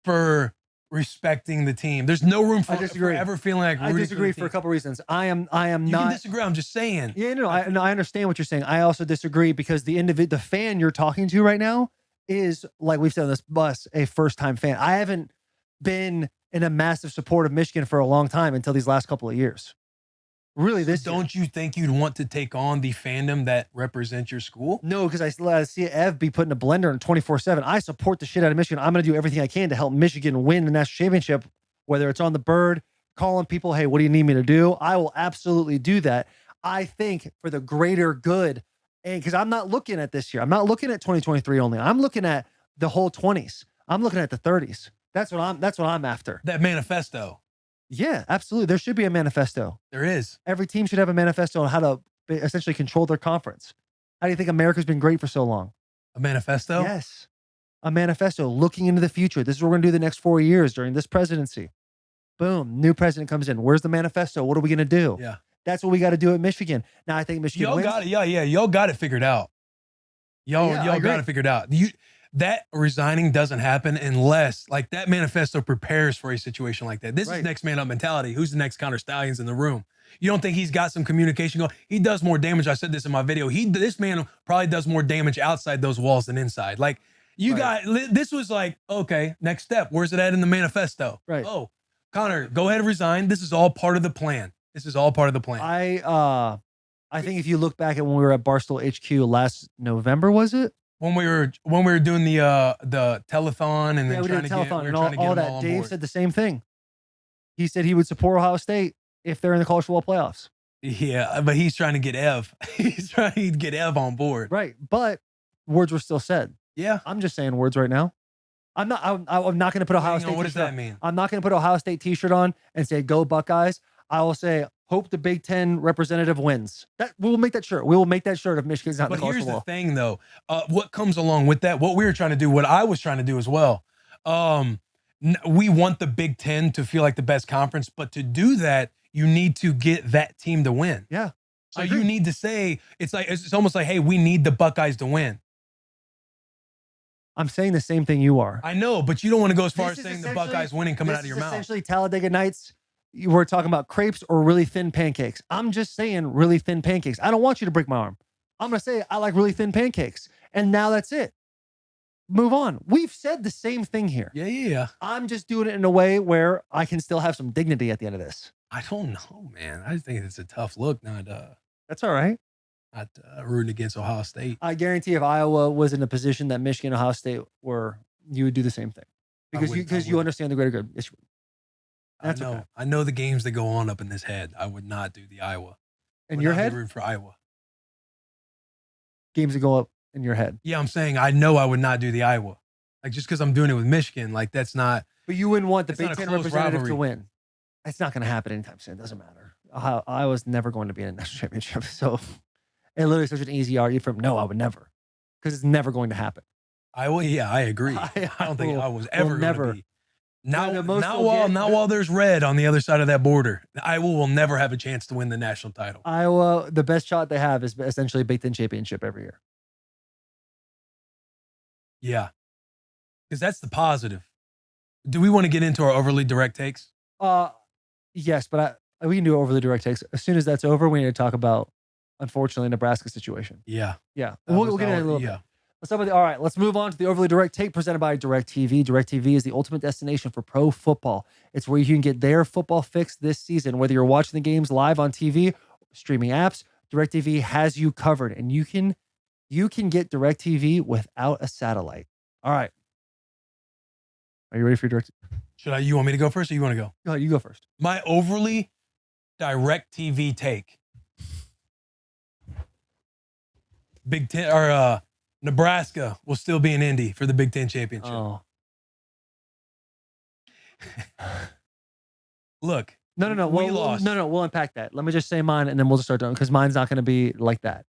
for respecting the team. There's no room for ever feeling like I rooting disagree for for a couple reasons. I am You not. can disagree. I'm just saying. Yeah, no, I understand what you're saying. I also disagree because the fan you're talking to right now is, like we've said on this bus, a first-time fan. I haven't been in a massive support of Michigan for a long time until these last couple of years. Really, this year. Don't you think you'd want to take on the fandom that represents your school? No, because I see Ev be put in a blender and 24/7. I support the shit out of Michigan. I'm going to do everything I can to help Michigan win the national championship, whether it's on the bird, calling people, hey, what do you need me to do? I will absolutely do that. I think for the greater good, and because I'm not looking at this year, I'm not looking at 2023 only. I'm looking at the whole 20s. I'm looking at the 30s. That's what I'm after. That manifesto. Yeah, absolutely. There should be a manifesto. There is. Every team should have a manifesto on how to essentially control their conference. How do you think America's been great for so long? A manifesto? Yes. A manifesto looking into the future. This is what we're going to do the next 4 years during this presidency. Boom. New president comes in. Where's the manifesto? What are we going to do? Yeah. That's what we got to do at Michigan. Now, I think Michigan Y'all wins. got it. Yeah. Y'all got it figured out. Y'all I agree. got it figured out. That resigning doesn't happen unless, like, that manifesto prepares for a situation like that. This is next man up mentality. Who's the next counter stallions in the room? You don't think he's got some communication going? He does more damage. I said this in my video. This man probably does more damage outside those walls than inside. Like, this was like, okay, next step. Where's it at in the manifesto? Right. Oh, Connor, go ahead and resign. This is all part of the plan. I think if you look back at when we were at Barstool HQ last November, was it? When we were doing the telethon and then we trying did to a get telethon and trying to get all them that. on Dave board. said the same thing. He said he would support Ohio State if they're in the college football playoffs. Yeah, but he's trying to get Ev. He's trying to get Ev on board. Right, but words were still said. Yeah, I'm just saying words right now. I'm not going to put Ohio State. What does t-shirt that on. mean? I'm not going to put Ohio State t-shirt on and say "Go Buckeyes." I will say, "Hope the Big Ten representative wins." That we will make that shirt. We will make that shirt if Michigan's not in But the college here's football. the thing, though. What comes along with that? What we were trying to do, what I was trying to do as well. We want the Big Ten to feel like the best conference, but to do that, you need to get that team to win. Yeah. So you need to say it's almost like, hey, we need the Buckeyes to win. I'm saying the same thing you are. I know, but you don't want to go as far This as is saying the essentially- Buckeyes winning coming this out of your is mouth. Essentially, Talladega Nights. You were talking about crepes or really thin pancakes. I'm just saying really thin pancakes. I don't want you to break my arm. I'm gonna say I like really thin pancakes, and now that's it. Move on. We've said the same thing here. Yeah. I'm just doing it in a way where I can still have some dignity at the end of this. I don't know, man. I think it's a tough look, not That's all right. rooting against Ohio State. I guarantee if Iowa was in a position that Michigan and Ohio State were, you would do the same thing because you understand the greater good. That's okay. I know the games that go on up in this head. I would not do the Iowa. In your head, root for Iowa. Games that go up in your head. Yeah, I'm saying I know I would not do the Iowa. Like, just because I'm doing it with Michigan, like, that's not. But you wouldn't want the It's Big not a Ten close representative to rivalry. win. It's not going to happen anytime soon. It doesn't matter. Iowa's never going to be in a national championship. So it literally is such an easy argument from no, I would never, because it's never going to happen. Iowa, yeah, I agree. I don't think I was ever never. going to be. Not Not while there's red on the other side of that border. Iowa will never have a chance to win the national title. Iowa, the best shot they have is essentially a Big Ten championship every year. Yeah, because that's the positive. Do we want to get into our overly direct takes? Yes, but we can do overly direct takes. As soon as that's over, we need to talk about, unfortunately, Nebraska situation. Yeah. We'll get into it in a little bit. All right, let's move on to the overly direct take presented by DirecTV. DirecTV is the ultimate destination for pro football. It's where you can get their football fix this season. Whether you're watching the games live on TV, streaming apps, DirecTV has you covered, and you can get DirecTV without a satellite. All right. Are you ready for your direct? You want me to go first or you want to go? Go ahead, you go first. My overly direct TV take. Big Ten or Nebraska will still be in Indy for the Big Ten championship. Oh. Look. No. We lost. No. We'll unpack that. Let me just say mine, and then we'll just start doing because mine's not going to be like that.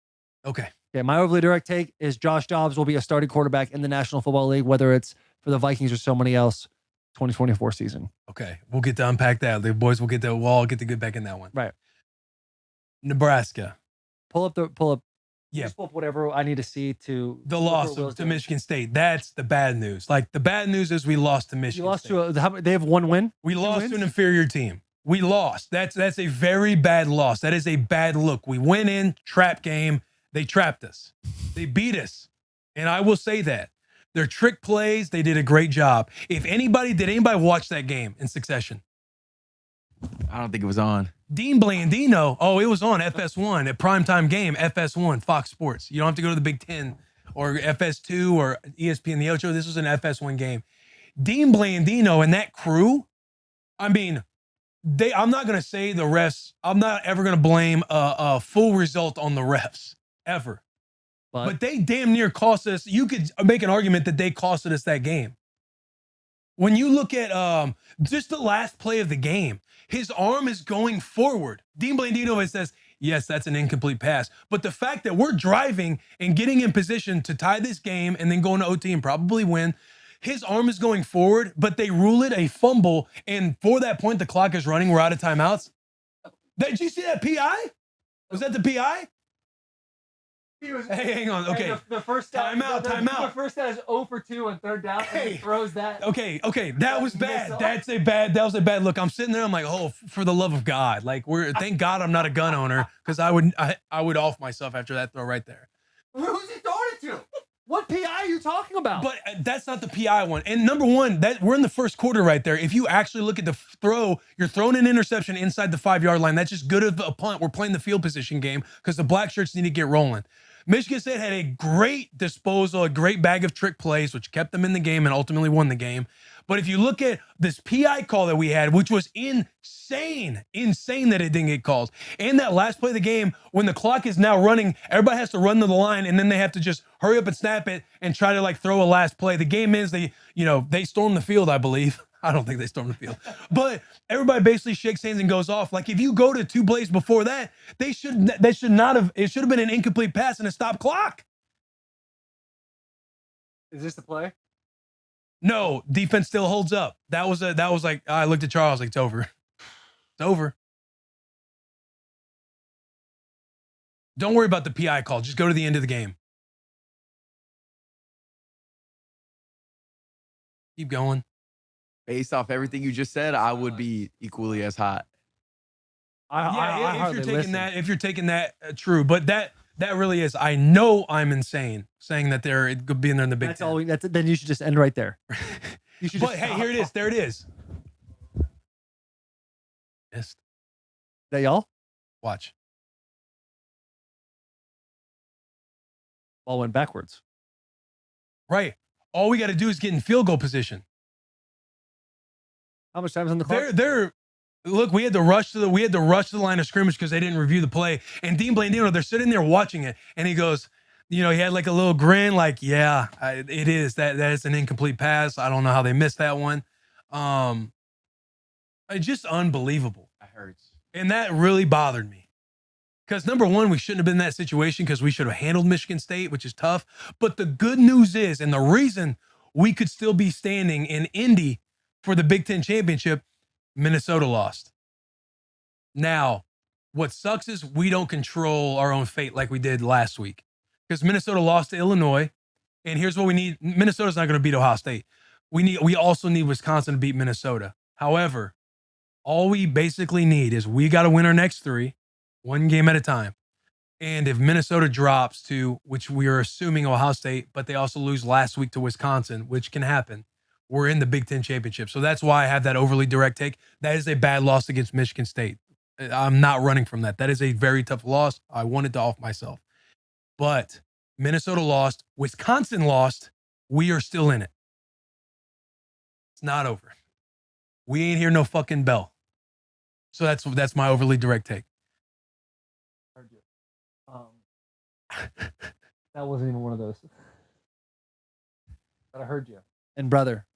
Okay. Yeah, my overly direct take is Josh Dobbs will be a starting quarterback in the National Football League, whether it's for the Vikings or somebody else, 2024 season. Okay. We'll get to unpack that. The boys will get to, we'll all get to get back in that one. Right. Nebraska. Pull up. Yeah. Just pull up whatever I need to see to The look loss where Will's to doing. Michigan State. That's the bad news. Like the bad news is we lost to Michigan You lost State. they have one win. We lost to wins? an inferior team. We lost. That's a very bad loss. That is a bad look. We went in, trap game. They trapped us. They beat us. And I will say that. Their trick plays, they did a great job. Did anybody watch that game in succession? I don't think it was on. Dean Blandino. Oh, it was on FS1, a primetime game, FS1, Fox Sports. You don't have to go to the Big Ten or FS2 or ESPN the Ocho. This was an FS1 game. Dean Blandino and that crew, I mean, I'm not going to say the refs. I'm not ever going to blame a full result on the refs, ever. But they damn near cost us. You could make an argument that they costed us that game. When you look at just the last play of the game, his arm is going forward. Dean Blandino says, yes, that's an incomplete pass. But the fact that we're driving and getting in position to tie this game and then going to OT and probably win, his arm is going forward, but they rule it a fumble. And for that point, the clock is running. We're out of timeouts. Did you see that PI? Was that the PI? Hey, hang on. Okay. The first down, Timeout. The first down is 0 for 2 on third down. And he throws that. Okay. That was bad. That was a bad look. I'm sitting there. I'm like, oh, for the love of God. Like thank God I'm not a gun owner, because I would off myself after that throw right there. Who's he throwing it to? What PI are you talking about? But that's not the PI one. And number one, that we're in the first quarter right there. If you actually look at the throw, you're throwing an interception inside the 5-yard line. That's just good of a punt. We're playing the field position game because the black shirts need to get rolling. Michigan State had a great disposal, a great bag of trick plays, which kept them in the game and ultimately won the game. But if you look at this PI call that we had, which was insane that it didn't get called. And that last play of the game, when the clock is now running, everybody has to run to the line, and then they have to just hurry up and snap it and try to like throw a last play. The game ends, they storm the field, I believe. I don't think they stormed the field. But everybody basically shakes hands and goes off. Like if you go to 2 plays before that, it should have been an incomplete pass and a stop clock. Is this the play? No, defense still holds up. That was like, I looked at Charles like, it's over. It's over. Don't worry about the PI call. Just go to the end of the game. Keep going. Based off everything you just said, I would be equally as hot. If you're taking that true, but that really is. I know I'm insane saying that it could be in there in the Big Ten. Then you should just end right there. You should. But hey, here it is. There it is. Missed. That y'all? Watch. Ball went backwards. Right. All we got to do is get in field goal position. How much time is on the clock? Look, we had to rush to the line of scrimmage because they didn't review the play. And Dean Blandino, they're sitting there watching it, and he goes, he had like a little grin, like, yeah, it is. That is an incomplete pass. I don't know how they missed that one. It's just unbelievable. That hurts. And that really bothered me. Because number one, we shouldn't have been in that situation because we should have handled Michigan State, which is tough. But the good news is, and the reason we could still be standing in Indy for the Big Ten championship, Minnesota lost. Now, what sucks is we don't control our own fate like we did last week, because Minnesota lost to Illinois. And here's what we need. Minnesota's not going to beat Ohio State. We also need Wisconsin to beat Minnesota. However, all we basically need is we got to win our next 3, one game at a time. And if Minnesota drops to, which we are assuming Ohio State, but they also lose last week to Wisconsin, which can happen, we're in the Big Ten championship. So that's why I have that overly direct take. That is a bad loss against Michigan State. I'm not running from that. That is a very tough loss. I wanted to off myself. But Minnesota lost. Wisconsin lost. We are still in it. It's not over. We ain't hear no fucking bell. So that's my overly direct take. That wasn't even one of those. But I heard you. And brother.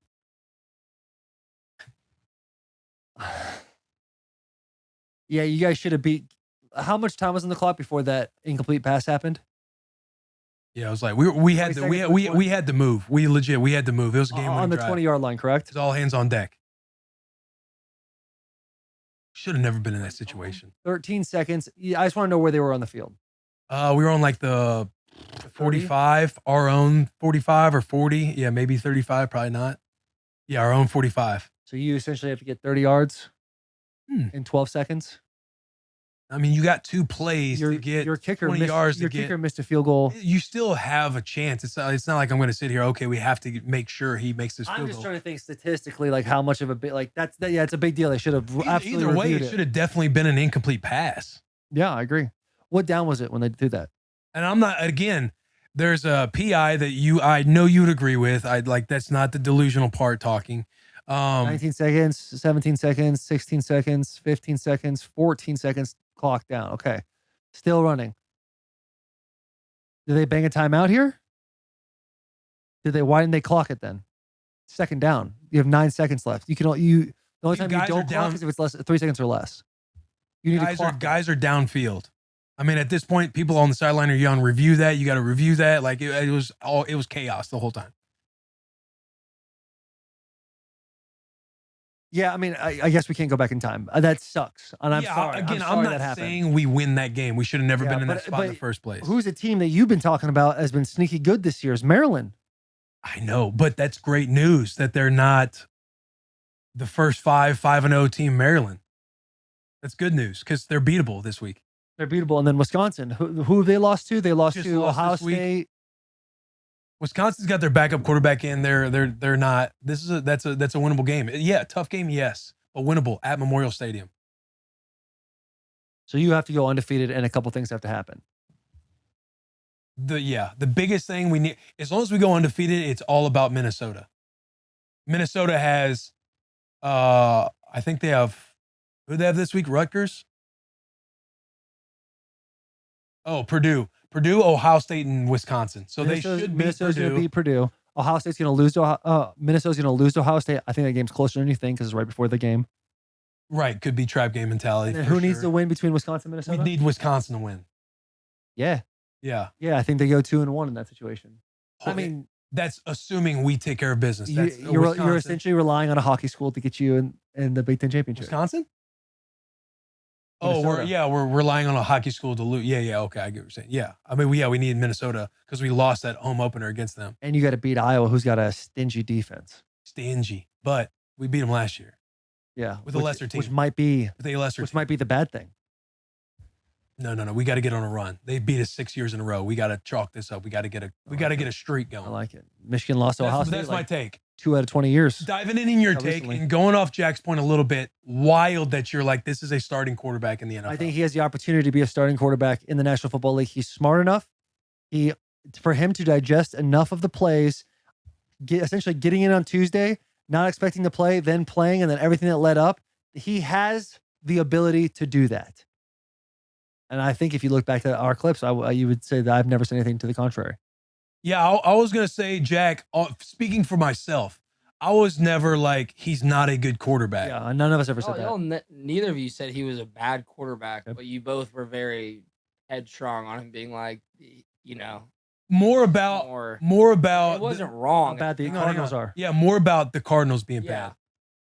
Yeah, you guys should have beat. How much time was on the clock before that incomplete pass happened? Yeah, it was like we had to move. We had to move. It was a game on the 20-yard line, correct? It's all hands on deck. Should have never been in that situation. 13 seconds. Yeah, I just want to know where they were on the field. We were on like the 45, our own 45 or 40. Yeah, maybe 35, probably not. Yeah, our own 45. So you essentially have to get 30 yards in 12 seconds. I mean, you got 2 plays to get your kicker 20 missed, yards. Your kicker missed a field goal. You still have a chance. It's not like I'm going to sit here. Okay, we have to make sure he makes this field I'm just goal. trying to think statistically, like how much of a bit, like yeah, it's a big deal. They should have absolutely Either way, reviewed it should have definitely been an incomplete pass. Yeah, I agree. What down was it when they did that? And I'm not, again, there's a PI that I know you would agree with. That's not the delusional part talking. 19 seconds, 17 seconds, 16 seconds, 15 seconds, 14 seconds, clock down. Okay. Still running. Did they bang a timeout here? Why didn't they clock it then? Second down. You have 9 seconds left. The only time you don't clock is if it's less 3 seconds or less. You need to clock. Guys are downfield. I mean, at this point, people on the sideline are yelling, review that. You got to review that. Like it was chaos the whole time. Yeah, I mean, I guess we can't go back in time. That sucks. And I'm sorry. Again, I'm sorry not saying we win that game. We should have never been in that spot in the first place. Who's a team that you've been talking about has been sneaky good this year is Maryland. I know, but that's great news that they're not the first 5-0 team Maryland. That's good news because they're beatable this week. They're beatable. And then Wisconsin, who they lost to? They lost to Ohio State. Wisconsin's got their backup quarterback in. They're not. That's a winnable game. Yeah, tough game, yes, but winnable at Memorial Stadium. So you have to go undefeated, and a couple things have to happen. The biggest thing we need, as long as we go undefeated, it's all about Minnesota. Minnesota has, I think they have, who do they have this week? Rutgers. Oh, Purdue, Ohio State, and Wisconsin. So Minnesota's going to beat Purdue. Ohio State's going to lose to Minnesota's going to lose to Ohio State. I think that game's closer than you think because it's right before the game. Right, could be trap game mentality. And who needs to win between Wisconsin and Minnesota? We need Wisconsin to win. Yeah. Yeah. Yeah, I think they go 2-1 in that situation. I mean, that's assuming we take care of business. You're essentially relying on a hockey school to get you in the Big Ten championship. Wisconsin? Minnesota. We're relying on a hockey school to lose. Yeah, okay, I get what you're saying. Yeah, I mean, we need Minnesota because we lost that home opener against them. And you got to beat Iowa, who's got a stingy defense. Stingy, but we beat them last year. Yeah, with a lesser team, which might be the bad thing. No. We got to get on a run. They beat us 6 years in a row. We got to chalk this up. We got to get a streak going. I like it. Michigan lost to Ohio State. That's my take. 2 out of 20 years. Diving in your take recently. And going off Jack's point a little bit, wild that you're like, this is a starting quarterback in the NFL. I think he has the opportunity to be a starting quarterback in the National Football League. He's smart enough. For him to digest enough of the plays, essentially getting in on Tuesday, not expecting to play, then playing, and then everything that led up. He has the ability to do that. And I think if you look back at our clips, you would say that I've never said anything to the contrary. Yeah, I was going to say, Jack, speaking for myself, I was never like, he's not a good quarterback. Yeah, none of us ever said that. Neither of you said he was a bad quarterback, but you both were very headstrong on him being like, more about it wasn't wrong. How bad the Cardinals are. Yeah, more about the Cardinals being bad.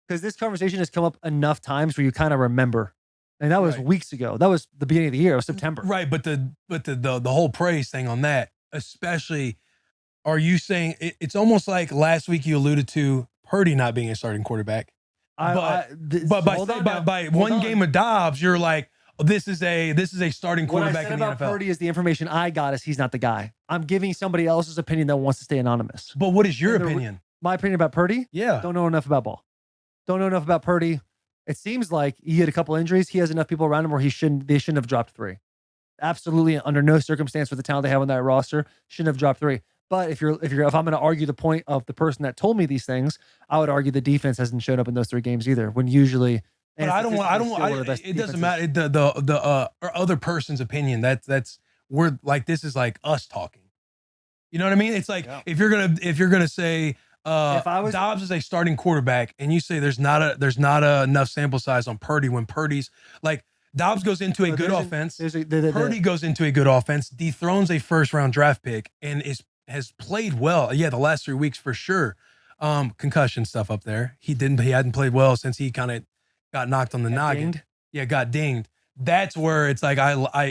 Because this conversation has come up enough times where you kind of remember. And that was weeks ago. That was the beginning of the year. It was September. Right, but the whole praise thing on that, especially, are you saying it's almost like last week you alluded to Purdy not being a starting quarterback, but by one game of Dobbs, you're like, this is a starting quarterback in the NFL. Purdy is the information I got is he's not the guy. I'm giving somebody else's opinion that wants to stay anonymous. But what is your opinion? My opinion about Purdy? Yeah, don't know enough about ball. Don't know enough about Purdy. It seems like he had a couple injuries. He has enough people around him where they shouldn't have dropped 3. Absolutely, under no circumstance with the talent they have on that roster, shouldn't have dropped 3. But if I'm going to argue the point of the person that told me these things, I would argue the defense hasn't shown up in those 3 games either. When usually, but it doesn't matter. The other person's opinion. We're like, this is like us talking. You know what I mean? It's like if you're gonna say. Dobbs is a starting quarterback, and you say there's not enough sample size on Purdy when Purdy's like Dobbs goes into a good offense. Purdy goes into a good offense, dethrones a first-round draft pick, and has played well. Yeah, the last 3 weeks for sure. Concussion stuff up there. He hadn't played well since he kind of got knocked on the noggin. got dinged. That's where it's like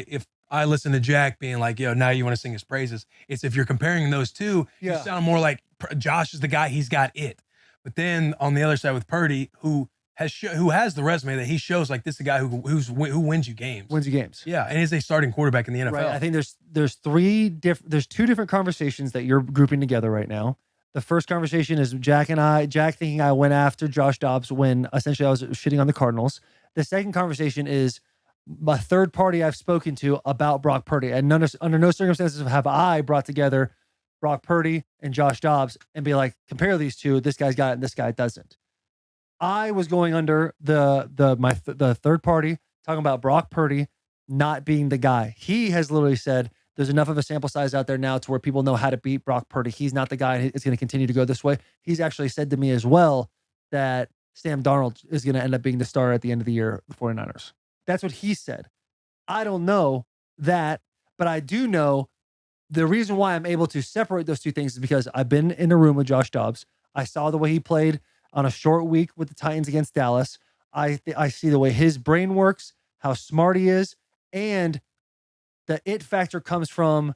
if I listen to Jack being like, yo, now you want to sing his praises. It's if you're comparing those two, you sound more like Josh is the guy, he's got it. But then on the other side with Purdy, who has the resume that he shows, like this is a guy who wins you games. Wins you games. Yeah, and is a starting quarterback in the NFL. Right. I think there's two different conversations that you're grouping together right now. The first conversation is Jack thinking I went after Josh Dobbs when essentially I was shitting on the Cardinals. The second conversation is a third party I've spoken to about Brock Purdy. And under no circumstances have I brought together Brock Purdy and Josh Dobbs and be like, compare these two. This guy's got it and this guy doesn't. I was going under the third party talking about Brock Purdy not being the guy. He has literally said there's enough of a sample size out there now to where people know how to beat Brock Purdy. He's not the guy. It's going to continue to go this way. He's actually said to me as well that Sam Darnold is going to end up being the star at the end of the year, the 49ers. That's what he said. I don't know that, but I do know the reason why I'm able to separate those two things is because I've been in a room with Josh Dobbs. I saw the way he played on a short week with the Titans against Dallas. I see the way his brain works, how smart he is, and the it factor comes from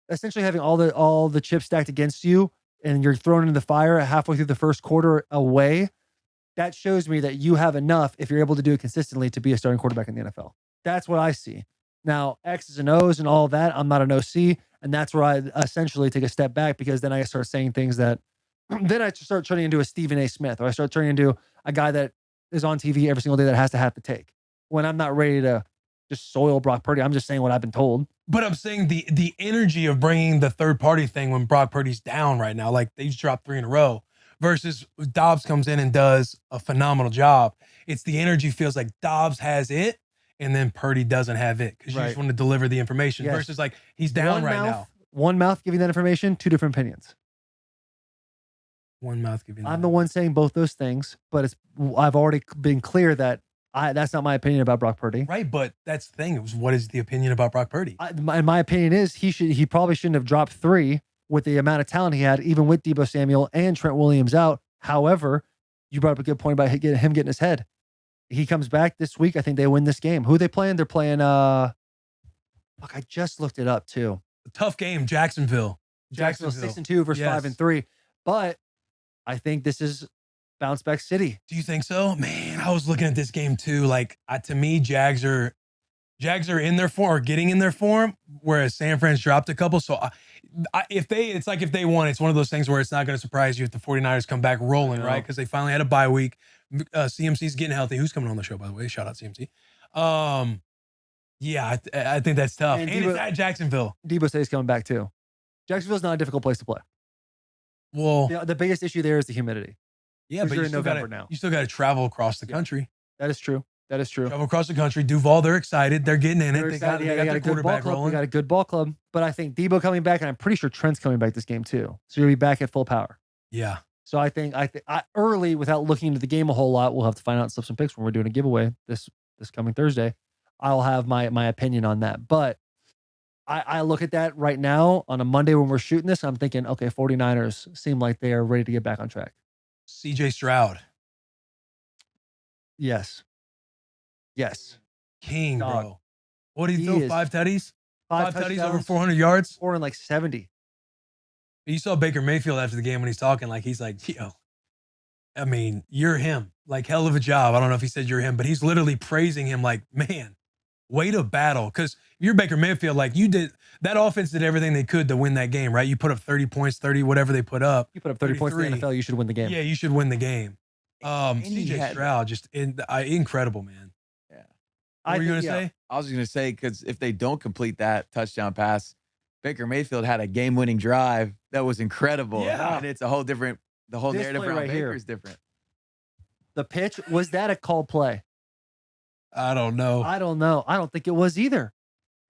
essentially having all the chips stacked against you and you're thrown into the fire halfway through the first quarter away. That shows me that you have enough, if you're able to do it consistently, to be a starting quarterback in the NFL. That's what I see. Now, X's and O's and all of that, I'm not an OC, and that's where I essentially take a step back because then I start saying things that then I start turning into a Stephen A. Smith, or I start turning into a guy that is on TV every single day that has to have the take. When I'm not ready to just soil Brock Purdy, I'm just saying what I've been told. But I'm saying the energy of bringing the third party thing when Brock Purdy's down right now, like they just dropped 3 in a row, versus Dobbs comes in and does a phenomenal job. It's the energy feels like Dobbs has it, and then Purdy doesn't have it because you just want to deliver the information versus like he's down now. One mouth giving that information, two different opinions. One mouth giving. I'm the one saying both those things, but I've already been clear that that's not my opinion about Brock Purdy. Right, but that's the thing. It was, what is the opinion about Brock Purdy? My opinion is he probably shouldn't have dropped 3 with the amount of talent he had, even with Deebo Samuel and Trent Williams out. However, you brought up a good point about him getting his head. He comes back this week. I think they win this game. Who are they playing? They're playing. Look, I just looked it up too. A tough game, Jacksonville. 6-2 versus 5-3. But I think this is bounce back city. Do you think so? Man, I was looking at this game too. Like to me, Jags are in their form or getting in their form, whereas San Fran's dropped a couple. So if they won, it's one of those things where it's not going to surprise you if the 49ers come back rolling, right? Because they finally had a bye week. CMC's getting healthy. Who's coming on the show, by the way? Shout out CMC. Yeah, I think that's tough. And it's at Jacksonville. Deebo says he's coming back too. Jacksonville's not a difficult place to play. Well, the biggest issue there is the humidity. Yeah, but you're in November now. You still got to travel across the country. That is true. Travel across the country. Duval, they're excited. They're getting in it. They got their quarterback rolling. They got a good ball club. But I think Deebo coming back, and I'm pretty sure Trent's coming back this game too. So you'll be back at full power. Yeah. So I think early, without looking into the game a whole lot, we'll have to find out and slip some picks when we're doing a giveaway this coming Thursday. I'll have my opinion on that. But I look at that right now on a Monday when we're shooting this. I'm thinking, okay, 49ers seem like they are ready to get back on track. CJ Stroud. Yes. King, Dog. bro. What did he throw? 5 tutties? 5 tutties over 400 yards? Or in like 70. You saw Baker Mayfield after the game when he's talking, like he's like, yo, I mean, you're him. Like, hell of a job. I don't know if he said you're him, but he's literally praising him like, man, way to battle. Because if you're Baker Mayfield, like that offense did everything they could to win that game, right? You put up 30 points, 30, whatever they put up. You put up 30 points in the NFL, you should win the game. Yeah, you should win the game. CJ Stroud, just incredible, man. Yeah. What were you going to say? I was going to say, because if they don't complete that touchdown pass, Baker Mayfield had a game-winning drive that was incredible. Yeah. And it's a whole different, the whole This narrative play around right Baker here. is different. The pitch, was that a called play? I don't know. I don't know. I don't think it was either.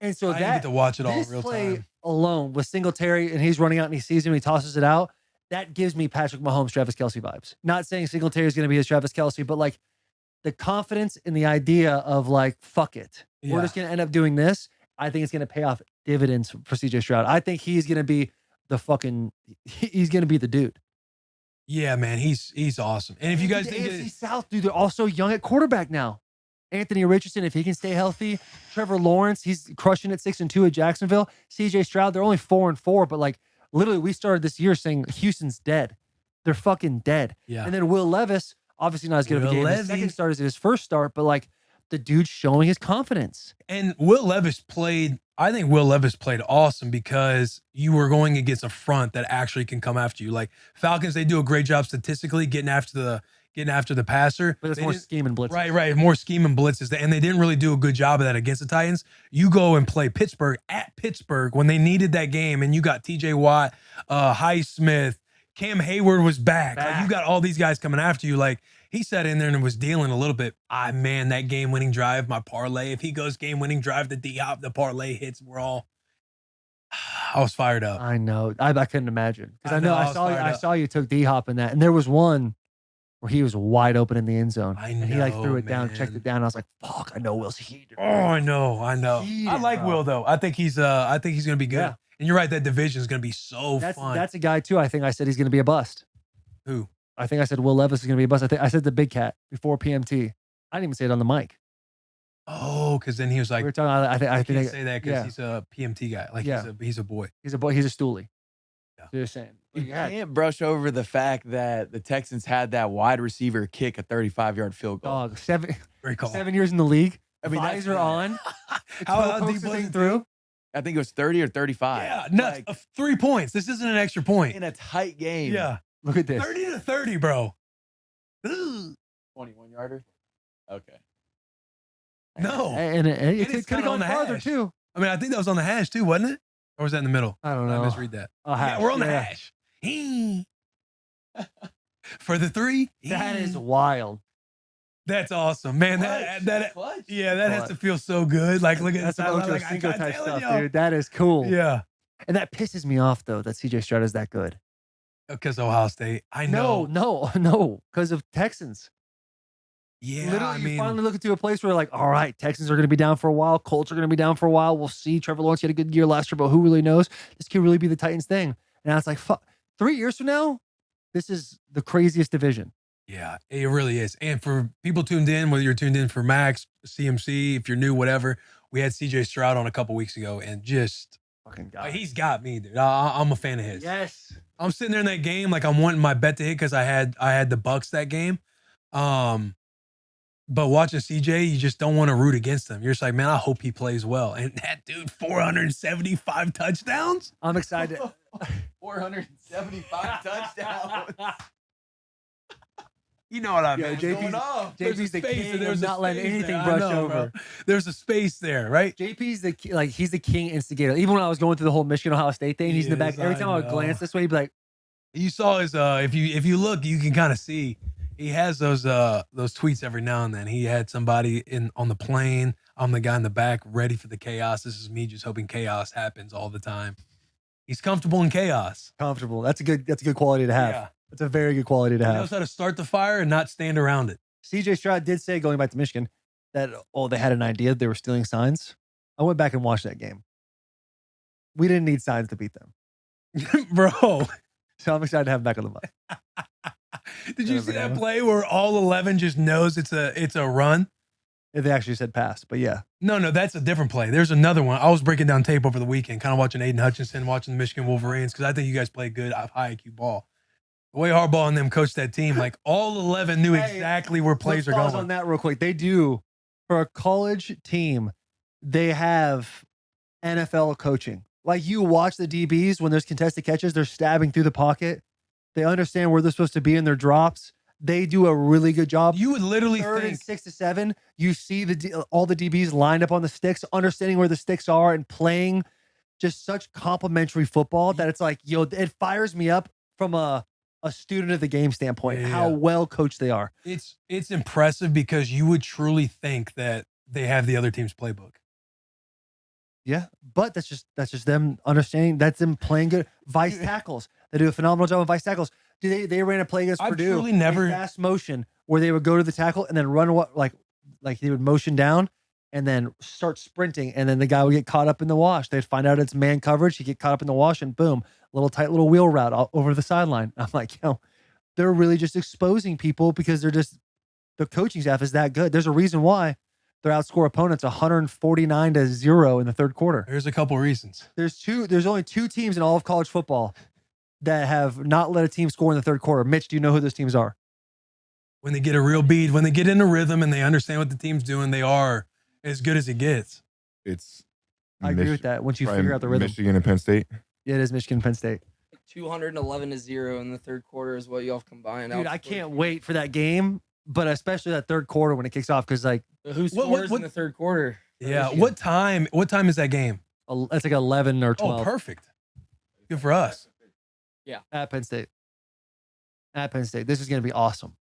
And so I didn't get to watch it all in this real play time. alone with Singletary and he's running out and he sees him and he tosses it out, that gives me Patrick Mahomes, Travis Kelce vibes. Not saying Singletary is going to be his Travis Kelce, but like the confidence in the idea of like, fuck it. We're just going to end up doing this. I think it's going to pay off dividends for CJ Stroud. I think he's going to be he's going to be the dude. Yeah, man, he's awesome. And if you guys the think AFC South, dude, they're also young at quarterback now. Anthony Richardson, if he can stay healthy. Trevor Lawrence, he's crushing it 6-2 at Jacksonville. CJ Stroud, they're only 4-4, but like literally we started this year saying Houston's dead. They're fucking dead. Yeah. And then Will Levis, obviously not as good of a game as his second start as his first start, but like the dude's showing his confidence. And I think Will Levis played awesome because you were going against a front that actually can come after you. Like Falcons, they do a great job statistically getting after the passer. But it's more scheme and blitz. Right. More scheme and blitzes. And they didn't really do a good job of that against the Titans. You go and play Pittsburgh at Pittsburgh when they needed that game, and you got TJ Watt, Highsmith, Cam Hayward was back. Like, you got all these guys coming after you. Like, he sat in there and was dealing a little bit. Man, that game-winning drive, my parlay. If he goes game-winning drive to D-Hop, the parlay hits. I was fired up. I know. I couldn't imagine. Because I was saw you took D-Hop in that. And there was one where he was wide open in the end zone. I And he like know, threw it down, man. checked it down. And I was like, fuck, I know Will's heated. Oh, I know. Heated, I like bro. Will though. I think he's gonna be good. Yeah. And you're right, that division is gonna be so That's fun. a guy too. I think I said he's going to be a bust. Who? I think I said Will Levis is going to be a bust. I said the big cat before PMT. I didn't even say it on the mic. Oh, because then he was like, We were talking. I I think can't say that because yeah. he's a PMT guy. Like Yeah. he's a boy. he's a boy. He's a stoolie. Yeah. Just saying. But You yeah, can't brush over the fact that the Texans had that wide receiver kick a 35-yard field goal. dog. 7 Great call. years in the league. I mean, that's- visor on. How Pokes deep the was thing it? through? I think it was 30 or 35. Yeah, nuts. Like, 3 points. This isn't an extra point. in a tight game. Yeah, Look at this. 30-30, bro. Ugh. 21-yarder. Okay. And No, it it's could have kinda gone on the farther hash. too. I mean I think that was on the hash too, wasn't it? Or was that in the middle? I don't Did know. I misread that. A hash, Yeah, we're on the yeah. hash. For the 3. That is wild. That's awesome, man. That clutch. yeah, that has to feel so good. Like look at That's the some sideline, Ocho like, I Cinco got type telling stuff, y'all. dude. That is cool. Yeah, And that pisses me off though that CJ Stroud is that good. because Ohio State. I know. No, because of Texans. Yeah, Literally, I you mean, finally look into a place where like, all right, Texans are going to be down for a while. Colts are going to be down for a while. We'll see. Trevor Lawrence had a good year last year, but who really knows? This could really be the Titans thing. And I was like, fuck, 3 years from now, this is the craziest division. yeah, it really is. And for people tuned in, whether you're tuned in for Max, CMC, if you're new, whatever, we had CJ Stroud on a couple weeks ago, and just Fucking God. he's got me, dude. I'm a fan of his. Yes. I'm sitting there in that game, like I'm wanting my bet to hit because I had the Bucks that game. But watching CJ, you just don't want to root against him. You're just like, man, I hope he plays well. And that dude, 475 touchdowns. I'm excited. 475 touchdowns. You know what I Yo, mean? JP Going off. JP's the space, king there's of a not letting space anything there. I brush know, over. bro. There's a space there, right? JP's he's the king instigator. Even when I was going through the whole Michigan Ohio State thing, he's in the back. Yes, Every I time I would know. glance this way, he'd be like, You saw his if you look, you can kind of see he has those tweets every now and then. He had somebody on the plane. I'm the guy in the back, ready for the chaos. This is me just hoping chaos happens all the time. He's comfortable in chaos. comfortable. That's a good quality to have. Yeah. That's a very good quality to He have. knows how to start the fire and not stand around it. CJ Stroud did say, going back to Michigan, that, they had an idea they were stealing signs. I went back and watched that game. We didn't need signs to beat them. Bro, So I'm excited to have him back on the mic. did you see that Banana. play where all 11 just knows it's a run? If they actually said pass, but yeah. No, that's a different play. There's another one. I was breaking down tape over the weekend, kind of watching Aiden Hutchinson, watching the Michigan Wolverines, because I think you guys play good high IQ ball. The way Harbaugh and them coached that team, like all 11 knew Hey, exactly where plays are Let's pause going. on that real quick. They do, for a college team, they have NFL coaching. Like, you watch the DBs when there's contested catches, they're stabbing through the pocket. They understand where they're supposed to be in their drops. They do a really good job. You would literally Third and think 6 to 7, you see all the DBs lined up on the sticks, understanding where the sticks are and playing just such complimentary football that it's like, it fires me up from a student of the game standpoint, Yeah. how well coached they are. it's impressive because you would truly think that they have the other team's playbook. Yeah, but that's just them understanding. That's them playing good. Vice tackles. They do a phenomenal job of vice tackles. They ran a play against I've Purdue. truly never- a fast motion where they would go to the tackle and then run like they would motion down and then start sprinting, and then the guy would get caught up in the wash. They'd find out it's man coverage. He'd get caught up in the wash, and boom, tight little wheel route over the sideline. I'm like, they're really just exposing people because the coaching staff is that good. There's a reason why They outscore opponents 149-0 in the third quarter. There's a couple reasons. There's only 2 teams in all of college football that have not let a team score in the third quarter. Mitch, do you know who those teams are? When they get a real beat, when they get in a rhythm and they understand what the team's doing, they are as good as it gets. It's. I agree with that. Once you probably figure out the rhythm. Michigan and Penn State. Yeah, it is Michigan, Penn State. 211-0 in the third quarter is what y'all have combined. Dude, I can't wait for that game, but especially that third quarter when it kicks off, because like Who scores in the third quarter? Yeah. What time is that game? it's like 11 or 12 Oh, perfect. Good for us. at Penn State. At Penn State, this is gonna be awesome.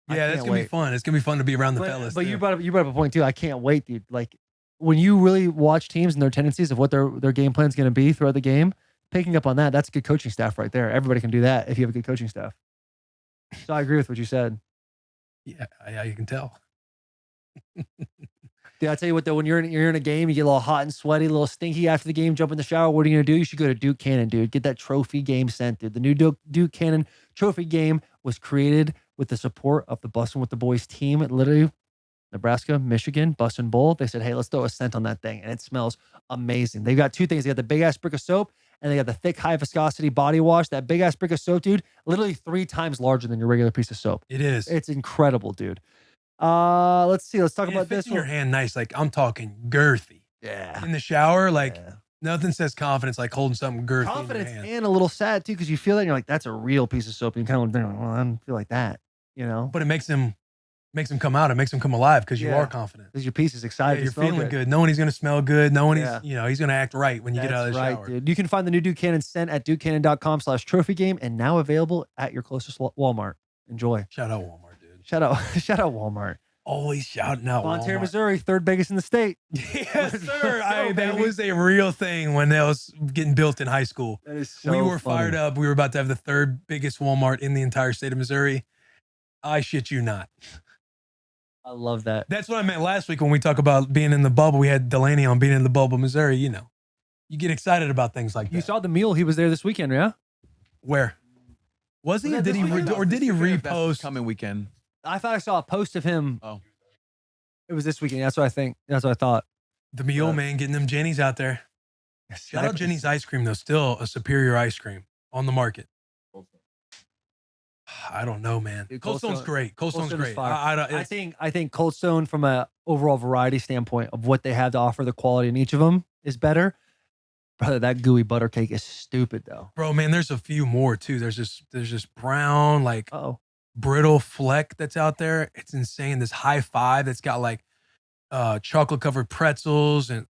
I Yeah, that's can't gonna be wait. fun. It's gonna be fun to be around the But, fellas. but too. you brought up a point too. I can't wait, dude. Like when you really watch teams and their tendencies of what their game plan is going to be throughout the game, picking up on that, that's a good coaching staff right there. Everybody can do that if you have a good coaching staff. So I agree with what you said. Yeah, you can tell. Dude, I tell you what though, when you're in a game, you get a little hot and sweaty, a little stinky after the game, jump in the shower. What are you gonna do? You should go to Duke Cannon, dude. Get that trophy game sent, dude. The new Duke Cannon trophy game was created with the support of the Bussin' with the Boys team at literally Nebraska, Michigan, Bussin' Bowl. They said, hey, let's throw a scent on that thing. And it smells amazing. They've got 2 things. They got the big ass brick of soap and they got the thick, high viscosity body wash. That big ass brick of soap, dude, literally 3 times larger than your regular piece of soap. It is. It's incredible, dude. Let's see. Let's talk And about it fits this in your one. hand nice. Like I'm talking girthy. Yeah. In the shower, like Yeah. nothing says confidence like holding something girthy Confidence in your hand. and a little sad too, because you feel that and you're like, that's a real piece of soap. And you kind of well, I don't feel like that, you know? But it makes him come out. It makes him come alive because you Yeah. are confident. Because your piece is Yeah, excited. you're to smell feeling good. Knowing he's gonna smell good. Knowing he's gonna act right when you get out of the That's shower. dude. You can find the new Duke Cannon scent at dukecannon.com/trophy game and now available at your closest Walmart. Enjoy. Shout out Walmart, dude. Shout out Walmart. Always shouting out Bonterra, Walmart. Missouri, 3rd biggest in the state. Yes, Let's sir. go, That baby. was a real thing when that was getting built in high school. That is so We were funny. fired up. We were about to have the 3rd biggest Walmart in the entire state of Missouri. I shit you not. I love that. That's what I meant last week when we talk about being in the bubble. We had Delaney on being in the bubble, Missouri. You know, you get excited about things like that. You saw the mule. He was there this weekend, yeah? Where was he? Was Or that did this he? weekend? Or did he That's repost? coming weekend? I thought I saw a post of him. Oh. It was this weekend. That's what I think. That's what I thought. The mule man getting them Jenny's out there. Shout out Jenny's ice cream though. Still a superior ice cream on the market. I don't know, man. Dude, Cold Stone's great. Cold Stone's Stone is great. fire. I I think Cold Stone from a overall variety standpoint of what they have to offer, the quality in each of them is better. Brother, that gooey butter cake is stupid though. bro, man, there's a few more too. There's this brown like Oh, brittle fleck that's out there. It's insane. This high five that's got like chocolate covered pretzels and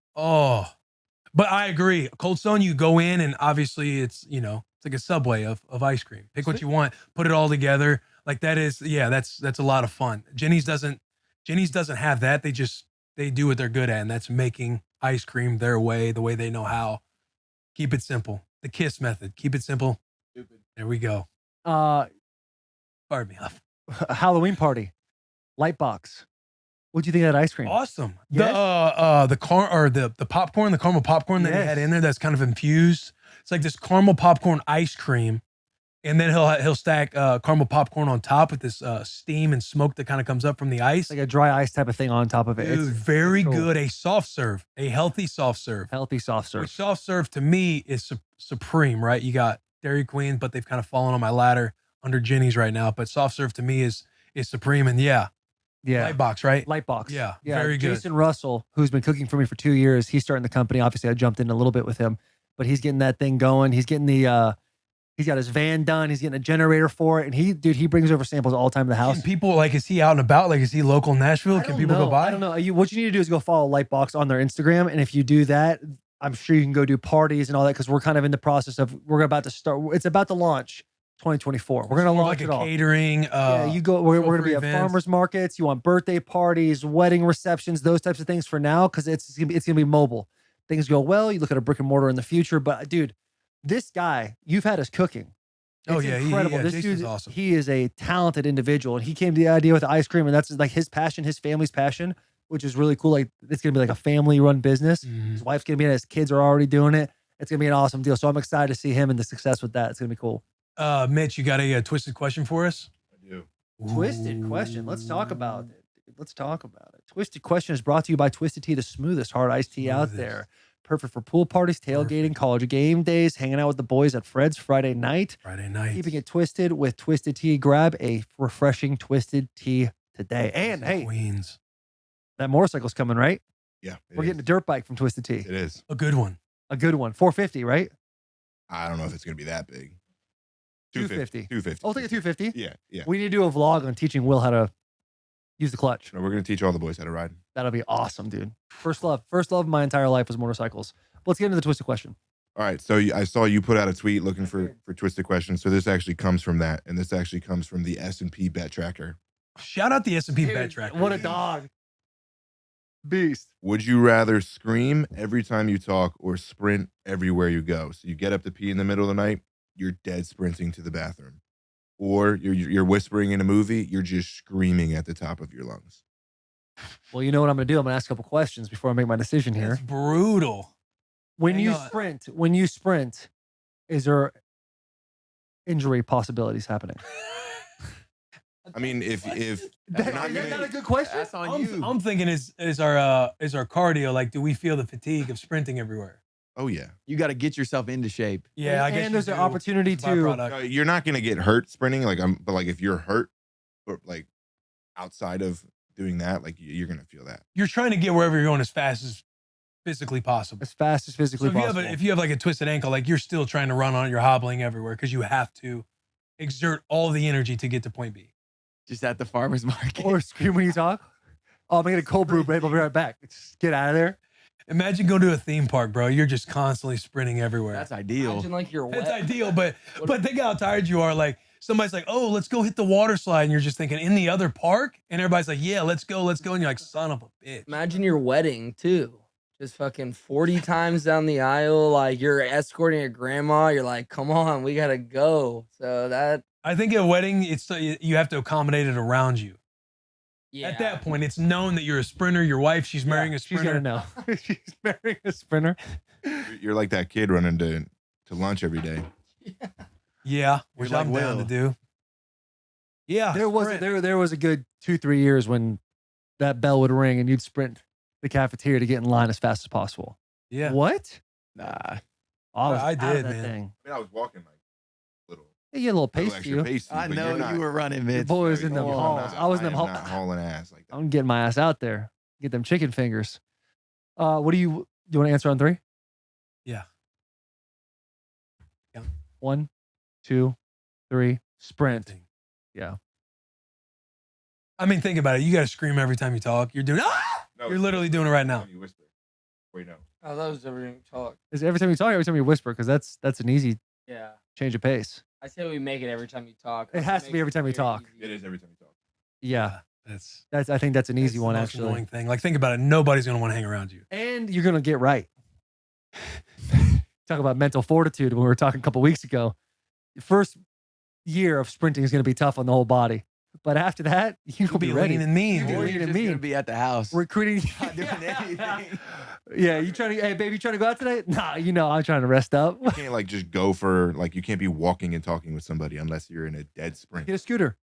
but I agree. Cold Stone, you go in and obviously it's it's like a Subway of ice cream. Pick what you want, put it all together. Like that is that's a lot of fun. Jenny's doesn't have that. They do what they're good at, and that's making ice cream their way, the way they know how. Keep it simple. The KISS method. Keep it simple. Stupid. There we go. Fired me up. Halloween party, Lightbox. What'd you think of that ice cream? Awesome. Yes? The popcorn, the caramel popcorn that he had Yes. in there that's kind of infused. It's like this caramel popcorn ice cream. And then he'll stack caramel popcorn on top with this steam and smoke that kind of comes up from the ice. It's like a dry ice type of thing on top of it. Dude, It's very cool. good. A soft serve, a healthy soft serve. Healthy soft serve. Which soft serve to me is supreme, right? You got Dairy Queen, but they've kind of fallen on my ladder under Jenny's right now. But soft serve to me is supreme. And yeah, Lightbox, right? Lightbox. Yeah, very good. Jason Russell, who's been cooking for me for 2 years, he's starting the company. Obviously, I jumped in a little bit with him, but he's getting that thing going. He's getting he's got his van done. He's getting a generator for it, and he brings over samples all the time to the house. Can people is he out and about? Like, is he local Nashville? I Can don't people know. go by? I don't know. What you need to do is go follow Lightbox on their Instagram, and if you do that, I'm sure you can go do parties and all that because we're kind of in the process of we're about to start. It's about to launch 2024. We're gonna More launch like it a all. catering. Yeah, you go. We're gonna be at events. farmers markets. You want birthday parties, wedding receptions, those types of things for now because it's gonna be mobile. Things go well. You look at a brick and mortar in the future, but dude, this guy you've had us cooking. Oh, It's yeah, incredible. This Jason's dude, awesome. he is a talented individual, and he came to the idea with the ice cream, and that's like his passion, his family's passion, which is really cool. Like it's gonna be like a family-run business. Mhm. His wife's gonna be in it. His kids are already doing it. It's gonna be an awesome deal. So I'm excited to see him and the success with that. It's gonna be cool. Mitch, you got a twisted question for us? I do. Twisted question. Let's talk about it. dude. Let's talk about it. Twisted Question is brought to you by Twisted Tea, the smoothest hard iced tea out Smoothest. there. Perfect for pool parties, tailgating, Perfect. college game days, hanging out with the boys at Fred's Friday night. Friday night. Keeping it twisted with Twisted Tea. Grab a refreshing Twisted Tea today. And hey, Queens. that motorcycle's coming, right? Yeah. it We're is. getting a dirt bike from Twisted Tea. It is. A good one. A good one. 450, right? I don't know if it's going to be that big. 250. 250. I'll take a 250. Yeah. Yeah. We need to do a vlog on teaching Will how to use the clutch. No, we're going to teach all the boys how to ride. That'll be awesome, dude. First love of my entire life was motorcycles. Let's get into the Twisted Question. All right. So I saw you put out a tweet looking for twisted questions. So this actually comes from that. And this actually comes from the S&P bet tracker. Shout out the S&P Dude, bet tracker. What a dog. Beast. Would you rather scream every time you talk or sprint everywhere you go? So you get up to pee in the middle of the night, you're dead sprinting to the bathroom. Or you're whispering in a movie, you're just screaming at the top of your lungs. Well, you know what I'm going to do? I'm going to ask a couple questions before I make my decision here. That's brutal. When Hang you on. sprint, is there injury possibilities happening? I mean, if That's not gonna- not a good question. That's on you. I'm thinking is our cardio, like, do we feel the fatigue of sprinting everywhere? oh yeah, You got to get yourself into shape. Yeah, I guess. And there's you an do. opportunity It's a to. byproduct. no, you're not gonna get hurt sprinting. But like if you're hurt, or like outside of doing that, like you're gonna feel that. You're trying to get wherever you're going as fast as physically possible. As fast as So physically if you possible. have like a twisted ankle, like you're still trying to run on it, you're hobbling everywhere because you have to exert all the energy to get to point B. Just at the farmer's market. Or scream when you talk. Oh, I'm going to get a cold brew, babe. I'll be right back. Just get out of there. Imagine going to a theme park, bro. You're just constantly sprinting everywhere. That's ideal. Imagine like you're That's wet. ideal, but think how tired you are. Like somebody's like, "Oh, let's go hit the water slide," and you're just thinking in the other park, and everybody's like, "Yeah, let's go," and you're like, "Son of a bitch." Imagine your wedding too. Just fucking 40 times down the aisle, like you're escorting your grandma. You're like, come on, we gotta go. So that, I think at a wedding, it's you have to accommodate it around you. yeah. At that point, it's known that you're a sprinter. Your wife, she's marrying a She's sprinter. going to know. She's marrying a sprinter. You're like that kid running to lunch every day. Yeah, which You're like I'm down to Will. do. Yeah, There was sprint. there was a good 2-3 years when that bell would ring and you'd sprint the cafeteria to get in line as fast as possible. Yeah, What? Nah. Oh, was I out of did, that man. thing. I mean, I was walking like little. Yeah, you had a little little pace to extra you. pace to I but know you're not- you were running, Your Mitch. boy was in No, them I'm halls. not. I was in I them am halls. not hauling ass like that. I'm getting my ass out there. Get them chicken fingers. What do you want to answer on 3? Yeah. Yeah. 1, 2, 3. Sprint. Thing. Yeah. I mean, think about it. You got to scream every time you talk. You're doing. Ah! No, You're literally doing it right now. You whisper. Wait, no. Oh, that was everything talk. Is it every time you talk, or every time you whisper? Because that's an easy Yeah. change of pace. I say we make it every time you talk. It has to be Makes every time we very talk. easy. It is every time you talk. Yeah. That's I think that's an easy the one, most actually. Annoying thing. Like, think about it. Nobody's gonna want to hang around you. And you're gonna get right. Talk about mental fortitude when we were talking a couple weeks ago. The first year of sprinting is gonna be tough on the whole body, but after that, you'll You'll be be ready. lean and mean, You'll be Or dude. lean you're and just gonna mean. be at the house. Recruiting. Not doing anything. Yeah, you trying to? Hey, baby, you trying to go out today? Nah, I'm trying to rest up. You can't like just go for like you can't be walking and talking with somebody unless you're in a dead sprint. Get a scooter.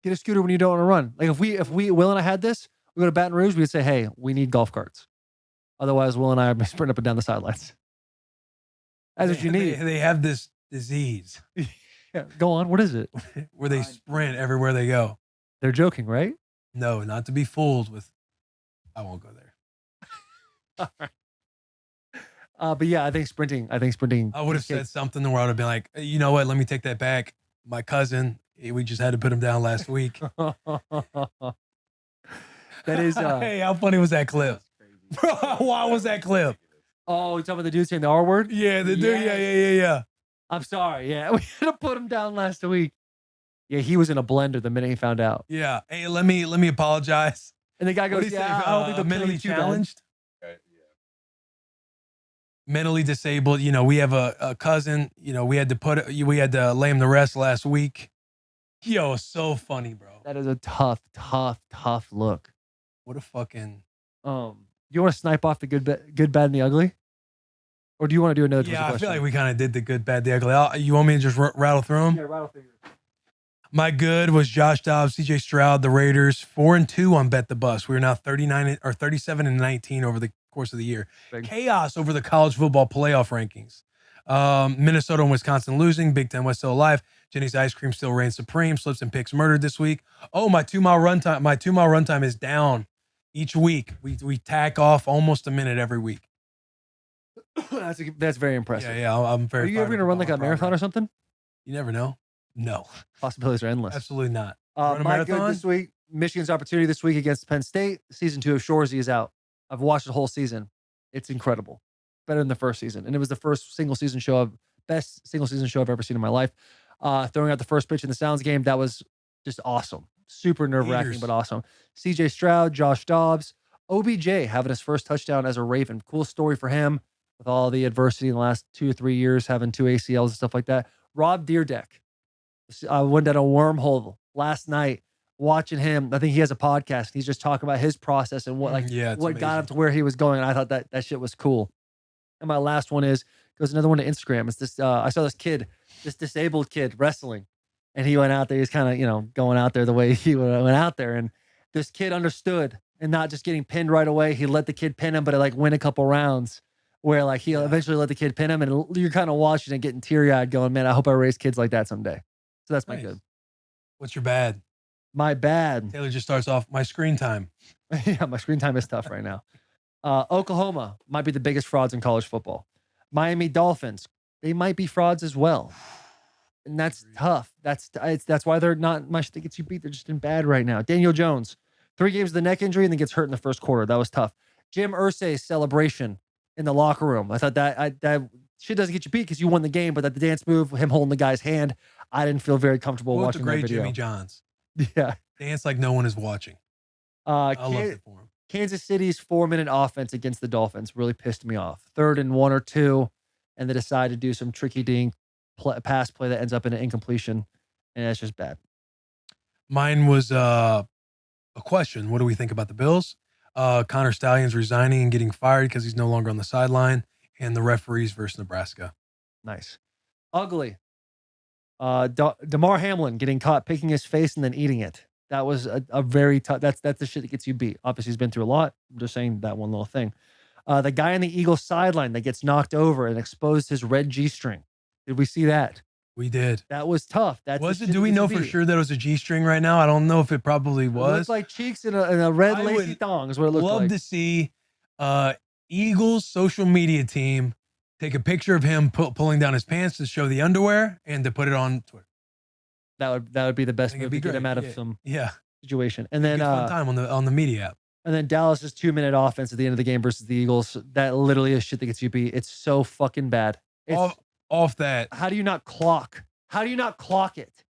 Get a scooter when you don't want to run. Like if we Will and I had this, we go to Baton Rouge, we'd say, hey, we need golf carts. Otherwise, Will and I are sprinting up and down the sidelines. That's what you need. They have this disease Yeah, go on. What is it? where they sprint everywhere they go. They're joking, right? No, not to be fooled with. I won't go there. But yeah, I think sprinting. I would have Okay. said something where I would have been like, you know what? Let me take that back. My cousin, we just had to put him down last week. that is. Hey, how funny was that clip? Bro, why was that clip? Oh, you talking about the dude saying the R word? Yeah, the dude. Yeah. I'm sorry. Yeah, we had to put him down last week. Yeah, he was in a blender the minute he found out. Yeah. Hey, let me apologize. And the guy What goes, do you "Yeah, say? I don't think they'll kill Mentally you too bad." challenged, mentally disabled. You know, we have a cousin. You know, we had to lay him to rest last week. Yo, so funny, bro. That is a tough look. What a fucking. You want to snipe off the good, bad, and the ugly, or do you want to do another? Yeah, I twisted feel like question? we kind of did the good, bad, the ugly. You want me to just rattle through them? Yeah, rattle fingers. My good was Josh Dobbs, CJ Stroud, the Raiders, 4-2 on Bet the Bus. We are now 37-19 over the course of the year. Big. Chaos over the college football playoff rankings. Minnesota and Wisconsin losing. Big Ten West still alive. Jenny's ice cream still reigns supreme. Slips and picks murdered this week. Oh, my 2 mile run time. My 2 mile run time is down each week. We tack off almost a minute every week. That's very impressive. Yeah. I'm very. Are you ever going to run like a marathon or something? You never know. No, Possibilities are endless. absolutely not. Run a My marathon? good this week, Michigan's opportunity this week against Penn State. Season 2 of Shoresy is out. I've watched the whole season. It's incredible. Better than the first season. And it was the best single season show I've ever seen in my life. Throwing out the first pitch in the Sounds game, that was just awesome. Super nerve-wracking, Years. but awesome. CJ Stroud, Josh Dobbs, OBJ having his first touchdown as a Raven. Cool story for him with all the adversity in the last 2 or 3 years, having 2 ACLs and stuff like that. Rob Deerdeck. I went down a wormhole last night watching him. I think he has a podcast. He's just talking about his process and what It's what got him amazing. to where he was going. And I thought that shit was cool. And my last one goes another one to Instagram. It's this I saw this disabled kid wrestling, and he went out there. He's kind of going out there the way he went out there, and this kid understood and not just getting pinned right away. He let the kid pin him, but it went a couple rounds where he eventually let the kid pin him, and you're kind of watching and getting teary eyed, going, man, I hope I raise kids like that someday. So that's my Nice. good. What's your bad? My bad. Taylor just starts off my screen time. Yeah, my screen time is tough right now. Oklahoma might be the biggest frauds in college football. Miami Dolphins, they might be frauds as well. And that's tough. That's why they're not much that gets you beat. They're just in bad right now. Daniel Jones, 3 games with the neck injury and then gets hurt in the first quarter. That was tough. Jim Irsay's celebration in the locker room. I thought that shit doesn't get you beat because you won the game, but that the dance move, him holding the guy's hand, I didn't feel very comfortable Well, it's a watching that great video. Jimmy Johns. Yeah. Dance like no one is watching. I loved it for him. Kansas City's 4-minute offense against the Dolphins really pissed me off. 3rd and 1 or 2, and they decide to do some tricky pass play that ends up in an incompletion, and that's just bad. Mine was a question. What do we think about the Bills? Connor Stallions resigning and getting fired because he's no longer on the sideline, and the referees versus Nebraska. Nice. Ugly. DeMar Hamlin getting caught picking his face and then eating it. That was a very tough. That's the shit that gets you beat. Obviously, he's been through a lot. I'm just saying that one little thing. The guy on the Eagles sideline that gets knocked over and exposed his red G-string. Did we see that? We did. That was tough. That's the Was shit it? Do that we gets know you for beat. sure that it was a G-string right now? I don't know if it probably It was. looked like cheeks in a red I lacy would thong is what it looked Love like. to see Eagles social media team take a picture of him pulling down his pants to show the underwear and to put it on Twitter. That would be the I best think move it'd be to get him great. out of Yeah. some Yeah. situation. And Then, then fun time on the media app. and then Dallas's 2-minute offense at the end of the game versus the Eagles. That literally is shit that gets you beat. It's so fucking bad. It's, Off that. how do you not clock? How do you not clock it?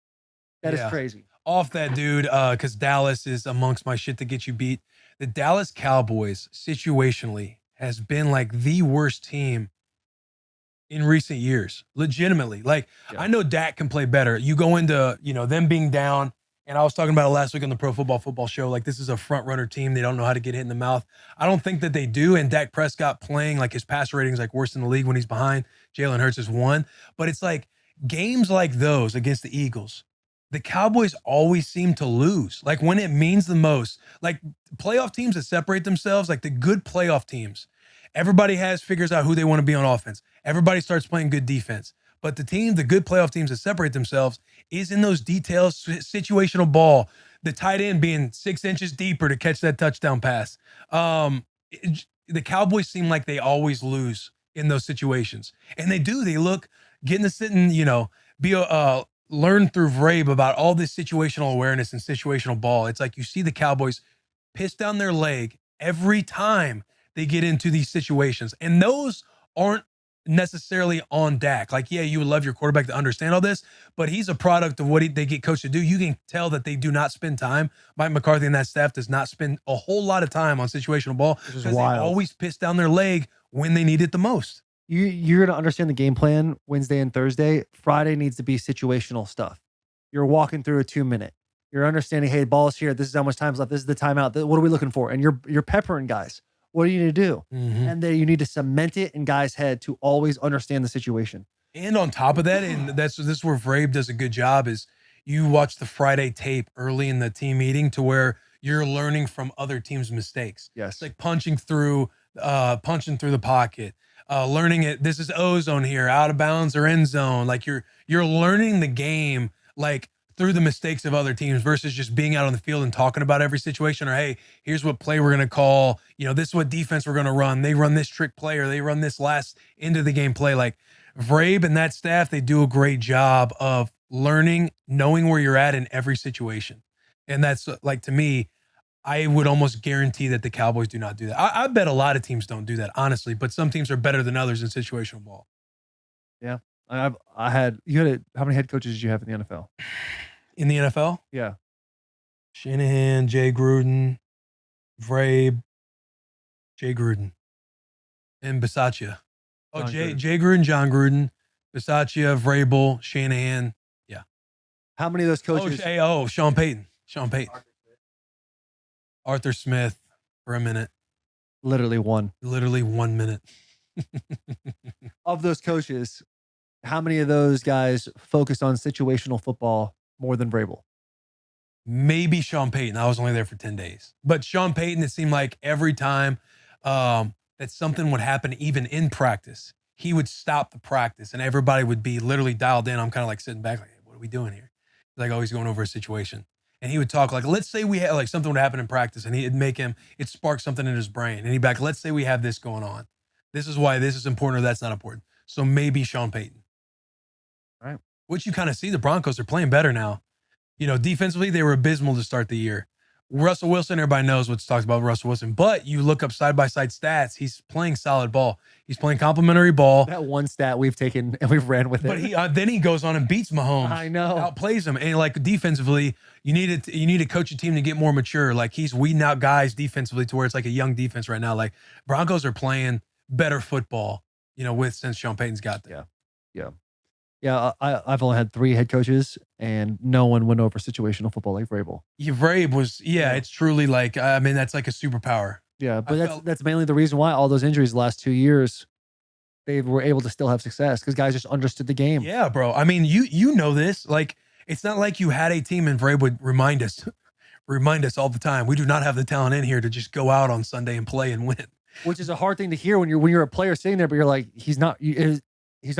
That is Yeah. crazy. Off that, dude, because Dallas is amongst my shit to get you beat. The Dallas Cowboys, situationally, has been like the worst team in recent years. Legitimately. Like, Yeah. I know Dak can play better. You go into, them being down, and I was talking about it last week on the Pro Football Show. Like, this is a front runner team. They don't know how to get hit in the mouth. I don't think that they do. And Dak Prescott playing, like, his passer rating is like worse in the league when he's behind. Jalen Hurts is 1. But it's like games like those against the Eagles, the Cowboys always seem to lose. Like when it means the most, like playoff teams that separate themselves, like the good playoff teams, everybody figures out who they want to be on offense. Everybody starts playing good defense. But the good playoff teams that separate themselves is in those details, situational ball, the tight end being 6 inches deeper to catch that touchdown pass. The Cowboys seem like they always lose in those situations. And they do. They look, getting to sit and, learn through Vrabe about all this situational awareness and situational ball. It's like you see the Cowboys piss down their leg every time they get into these situations. And those aren't necessarily on Dak. Like, yeah, you would love your quarterback to understand all this, but he's a product of what they get coached to do. You can tell that they do not spend time. Mike McCarthy and that staff does not spend a whole lot of time on situational ball Which is because they wild. always piss down their leg when they need it the most. You're going to understand the game plan Wednesday and Thursday. Friday needs to be situational stuff. You're walking through a 2-minute. You're understanding, hey, ball's here. This is how much time's left. This is the timeout. What are we looking for? And you're peppering guys. What do you need to do? Mm-hmm. And then you need to cement it in guys' head to always understand the situation. And on top of that, and this is where Vrabe does a good job, is you watch the Friday tape early in the team meeting to where you're learning from other teams' mistakes. Yes. It's like punching through the pocket, learning it. This is O zone here, out of bounds or end zone. Like you're learning the game like through the mistakes of other teams versus just being out on the field and talking about every situation. Or hey, here's what play we're gonna call. This is what defense we're gonna run. They run this trick play or they run this last end of the game play. Like Vrabe and that staff, they do a great job of learning, knowing where you're at in every situation. And that's like, to me, I would almost guarantee that the Cowboys do not do that. I bet a lot of teams don't do that, honestly, but some teams are better than others in situational ball. Yeah. How many head coaches did you have in the NFL? In the NFL? Yeah. Shanahan, Jay Gruden, Vrabe, Jay Gruden, and Bisaccia. Oh, Jay Gruden, John Gruden, Bisaccia, Vrabel, Shanahan. Yeah. How many of those coaches? Sean Payton. Arthur Smith for a minute. Literally 1 minute. Of those coaches, how many of those guys focused on situational football more than Vrabel? Maybe Sean Payton. I was only there for 10 days. But Sean Payton, it seemed like every time that something would happen, even in practice, he would stop the practice and everybody would be literally dialed in. I'm kind of like sitting back like, hey, what are we doing here? Like always going over a situation. And he would talk like, let's say we had like something would happen in practice and it'd spark something in his brain. And he'd be like, let's say we have this going on. This is why this is important or that's not important. So maybe Sean Payton. All right. Which you kind of see the Broncos are playing better now. Defensively, they were abysmal to start the year. Russell Wilson, everybody knows what's talked about Russell Wilson, but you look up side-by-side stats, he's playing solid ball. He's playing complimentary ball. That one stat we've taken and we've ran with it. But then he goes on and beats Mahomes. I know. Outplays him. And like defensively, you need to coach a team to get more mature. Like he's weeding out guys defensively to where it's like a young defense right now. Like Broncos are playing better football, since Sean Payton's got there. Yeah, I've only had 3 head coaches, and no one went over situational football like Vrabel. Vrabe was, it's truly like, that's like a superpower. Yeah, but that's mainly the reason why all those injuries the last 2 years, they were able to still have success because guys just understood the game. Yeah, bro. You know this. Like, it's not like you had a team and Vrabe would remind us all the time. We do not have the talent in here to just go out on Sunday and play and win. Which is a hard thing to hear when you're a player sitting there, but you're like, he's not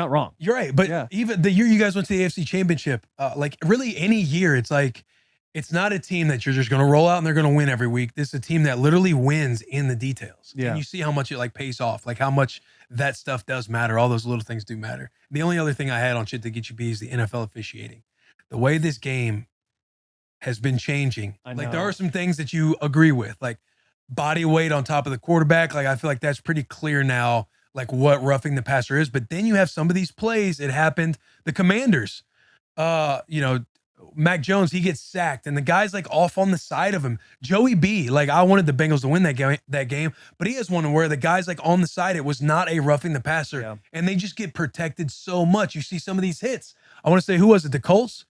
wrong. You're right. But even the year you guys went to the AFC Championship, like really any year, it's like, it's not a team that you're just going to roll out and they're going to win every week. This is a team that literally wins in the details. Yeah. And you see how much it like pays off, like how much that stuff does matter. All those little things do matter. The only other thing I had on shit to get you beat is the NFL officiating. The way this game has been changing. Like there are some things that you agree with, like body weight on top of the quarterback. Like I feel like that's pretty clear now, like what roughing the passer is. But then you have some of these plays. It happened. The Commanders, Mac Jones, he gets sacked and the guy's like off on the side of him. Joey B, like I wanted the Bengals to win that game, but he has one where the guy's like on the side. It was not a roughing the passer, and they just get protected so much. You see some of these hits. I want to say, who was it? The Colts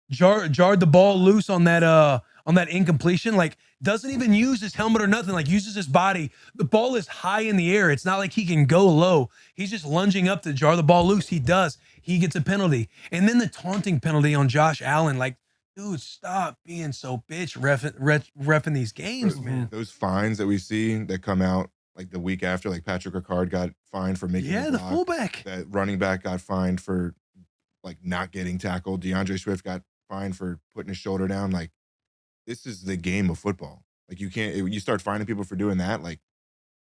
jarred the ball loose on that incompletion. Like doesn't even use his helmet or nothing. Like uses his body. The ball is high in the air. It's not like he can go low. He's just lunging up to jar the ball loose. He does. He gets a penalty. And then the taunting penalty on Josh Allen. Like, dude, stop being so bitch reffing these games, man. Those fines that we see that come out like the week after, like Patrick Ricard got fined for making the fullback. That running back got fined for like not getting tackled. DeAndre Swift got fined for putting his shoulder down. Like, this is the game of football. Like you start finding people for doing that, like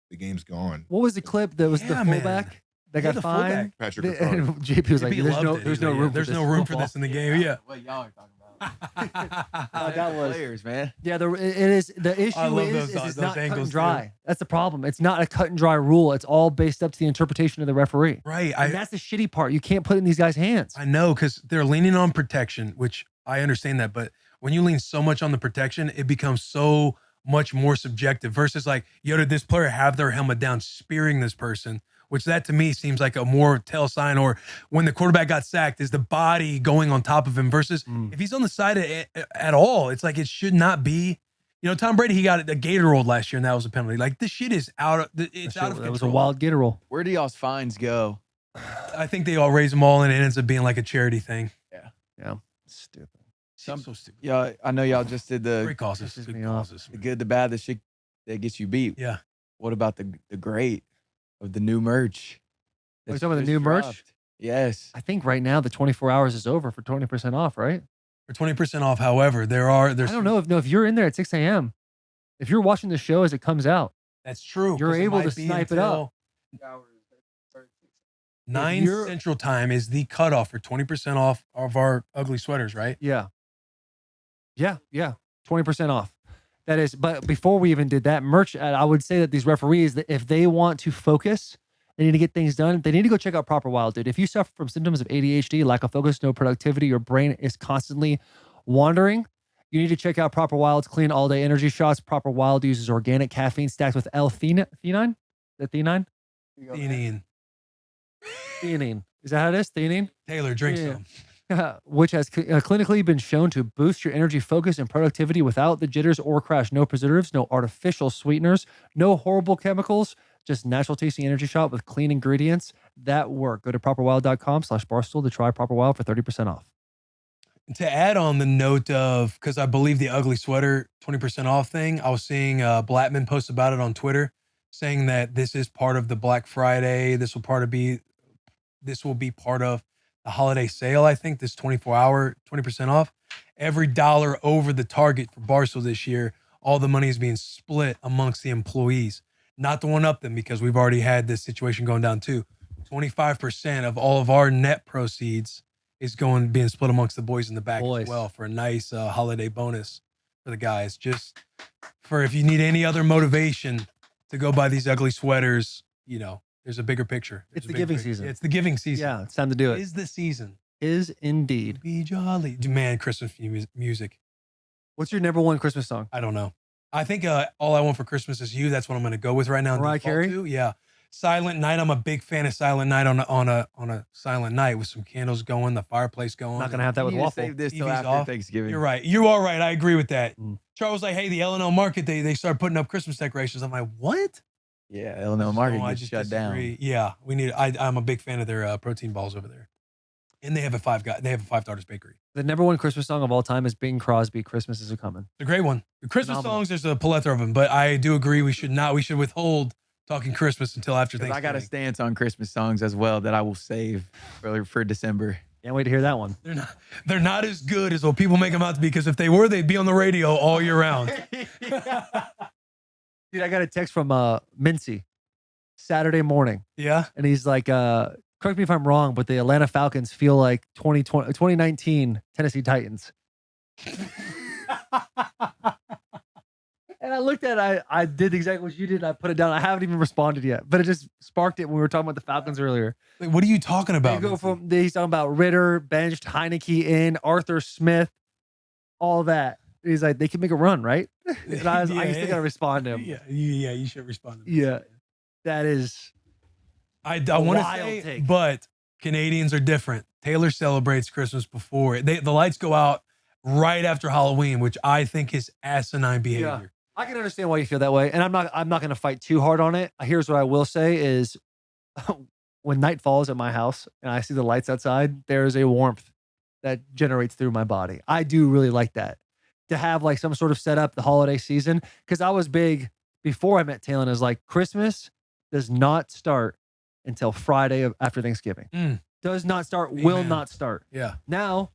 the game's gone. What was the clip that was the fullback that got fined? Patrick Ricard. JP was like, there's no room. There's no room for this in the game. Yeah. What y'all are talking about? That was players, man. Yeah, it is. The issue is it's not cut and dry. That's the problem. It's not a cut and dry rule. It's all based up to the interpretation of the referee. Right. And that's the shitty part. You can't put it in these guys' hands. I know, because they're leaning on protection, which I understand that, but when you lean so much on the protection, it becomes so much more subjective versus like, did this player have their helmet down spearing this person? Which that to me seems like a more tell sign. Or when the quarterback got sacked, is the body going on top of him versus if he's on the side at all, it's like it should not be. Tom Brady, he got a gator rolled last year and that was a penalty. Like this shit is out of control. That was a wild gator roll. Where do y'all's fines go? I think they all raise them all and it ends up being like a charity thing. Yeah. Stupid. So stupid. Yeah, I know y'all just did the Great causes. pisses Good me off. causes. the good, the bad, the shit that gets you beat. Yeah. What about the great of the new merch? Oh, you that talking about the just new merch? dropped? Yes. I think right now the 24 hours is over for 20% off, right? For 20% off, however, there's I don't know if you're in there at 6 a.m. If you're watching the show as it comes out, That's true. You're 'cause able might to be snipe it up. until 9 you're- Central Time is the cutoff for 20% off of our ugly sweaters, right? yeah, 20% off. That is, but before we even did that merch, I would say that these referees, that if they want to focus, they need to get things done. They need to go check out Proper Wild, dude. If you suffer from symptoms of ADHD, lack of focus, no productivity, your brain is constantly wandering, you need to check out Proper Wild's clean all day energy shots. Proper Wild uses organic caffeine stacked with L-theanine. The theanine? Theanine. Is that how it is? Theanine? Taylor, drink Yeah. some. Which has clinically been shown to boost your energy, focus, and productivity without the jitters or crash. No preservatives, no artificial sweeteners, no horrible chemicals, just natural tasting energy shot with clean ingredients that work. Go to properwild.com/barstool to try Proper Wild for 30% off. To add on the note of, because I believe the ugly sweater 20% off thing, I was seeing Blattman post about it on Twitter, saying that this is part of the Black Friday. This will be part of the holiday sale. I think this 24-hour 20% off. Every dollar over the target for Barstool this year, all the money is being split amongst the employees. Not to one up them, because we've already had this situation going down too. 25% of all of our net proceeds is being split amongst the boys in the back Boys. as well, for a nice holiday bonus for the guys. Just for if you need any other motivation to go buy these ugly sweaters, there's a bigger picture. It's There's a the bigger giving picture. season. It's the giving season. Yeah, it's time to do It it. is the season. Is indeed. Be jolly. Man, Christmas music. What's your number one Christmas song? I don't know. I think All I Want for Christmas Is You. That's what I'm going to go with right now. Mariah default Carey? to. Yeah. Silent Night. I'm a big fan of Silent Night on a silent night with some candles going, the fireplace going. Not gonna have that You with need to Waffle. Save this till TV's after off. Thanksgiving. You're right. You are right. I agree with that. Mm. Charles was like, hey, the L&L Market, they started putting up Christmas decorations. I'm like, what? Yeah, Illinois Market No, I gets just shut disagree. down. Yeah, I'm a big fan of their protein balls over there, and they have a Five Daughters Bakery. The number one Christmas song of all time is Bing Crosby. Christmas is a coming. It's a great one. The Christmas Phenomenal. songs, there's a plethora of them, but I do agree we should withhold talking Christmas until after 'Cause Thanksgiving. I got a stance on Christmas songs as well that I will save for December. Can't wait to hear that one. They're not as good as what people make them out to be, because if they were, they'd be on the radio all year round. Dude, I got a text from Mincy Saturday morning, Yeah. and he's like, correct me if I'm wrong, but the Atlanta Falcons feel like 2019 Tennessee Titans. And I looked at it, I did exactly what you did. And I put it down. I haven't even responded yet, but it just sparked it when we were talking about the Falcons earlier. Like, what are you talking about? They go Mincy? he's talking about Ritter, benched, Heineke in, Arthur Smith, all that. He's like, they can make a run, right? And I still Yeah. got to respond to him. Yeah, you should respond to this. Yeah. That is, I want to wild say, take. but Canadians are different. Taylor celebrates Christmas before the lights go out right after Halloween, which I think is asinine behavior. I can understand why you feel that way. And I'm not going to fight too hard on it. Here's what I will say is when night falls at my house and I see the lights outside, there's a warmth that generates through my body. I do really like that. To have like some sort of setup the holiday season. Because I was big before I met Taylor, is like Christmas does not start until Friday after Thanksgiving. Mm. Does not start, will Amen. not start. Yeah. Now,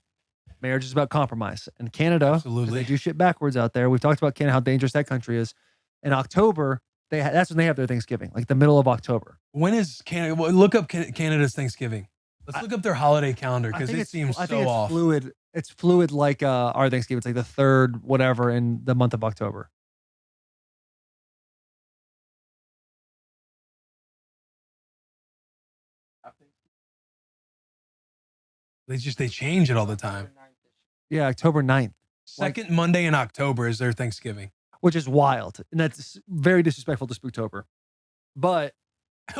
marriage is about compromise. And Canada, 'cause Absolutely. they do shit backwards out there. We've talked about Canada, how dangerous that country is. In October, that's when they have their Thanksgiving, like the middle of October. When is Canada? Well, look up Canada's Thanksgiving. Let's look up their holiday calendar, because it seems I think so it's off. fluid. It's fluid like our Thanksgiving. It's like the third, whatever, in the month of October. They change it all the time. Yeah, October 9th, Second Monday in October is their Thanksgiving. which is wild. And that's very disrespectful to Spooktober. But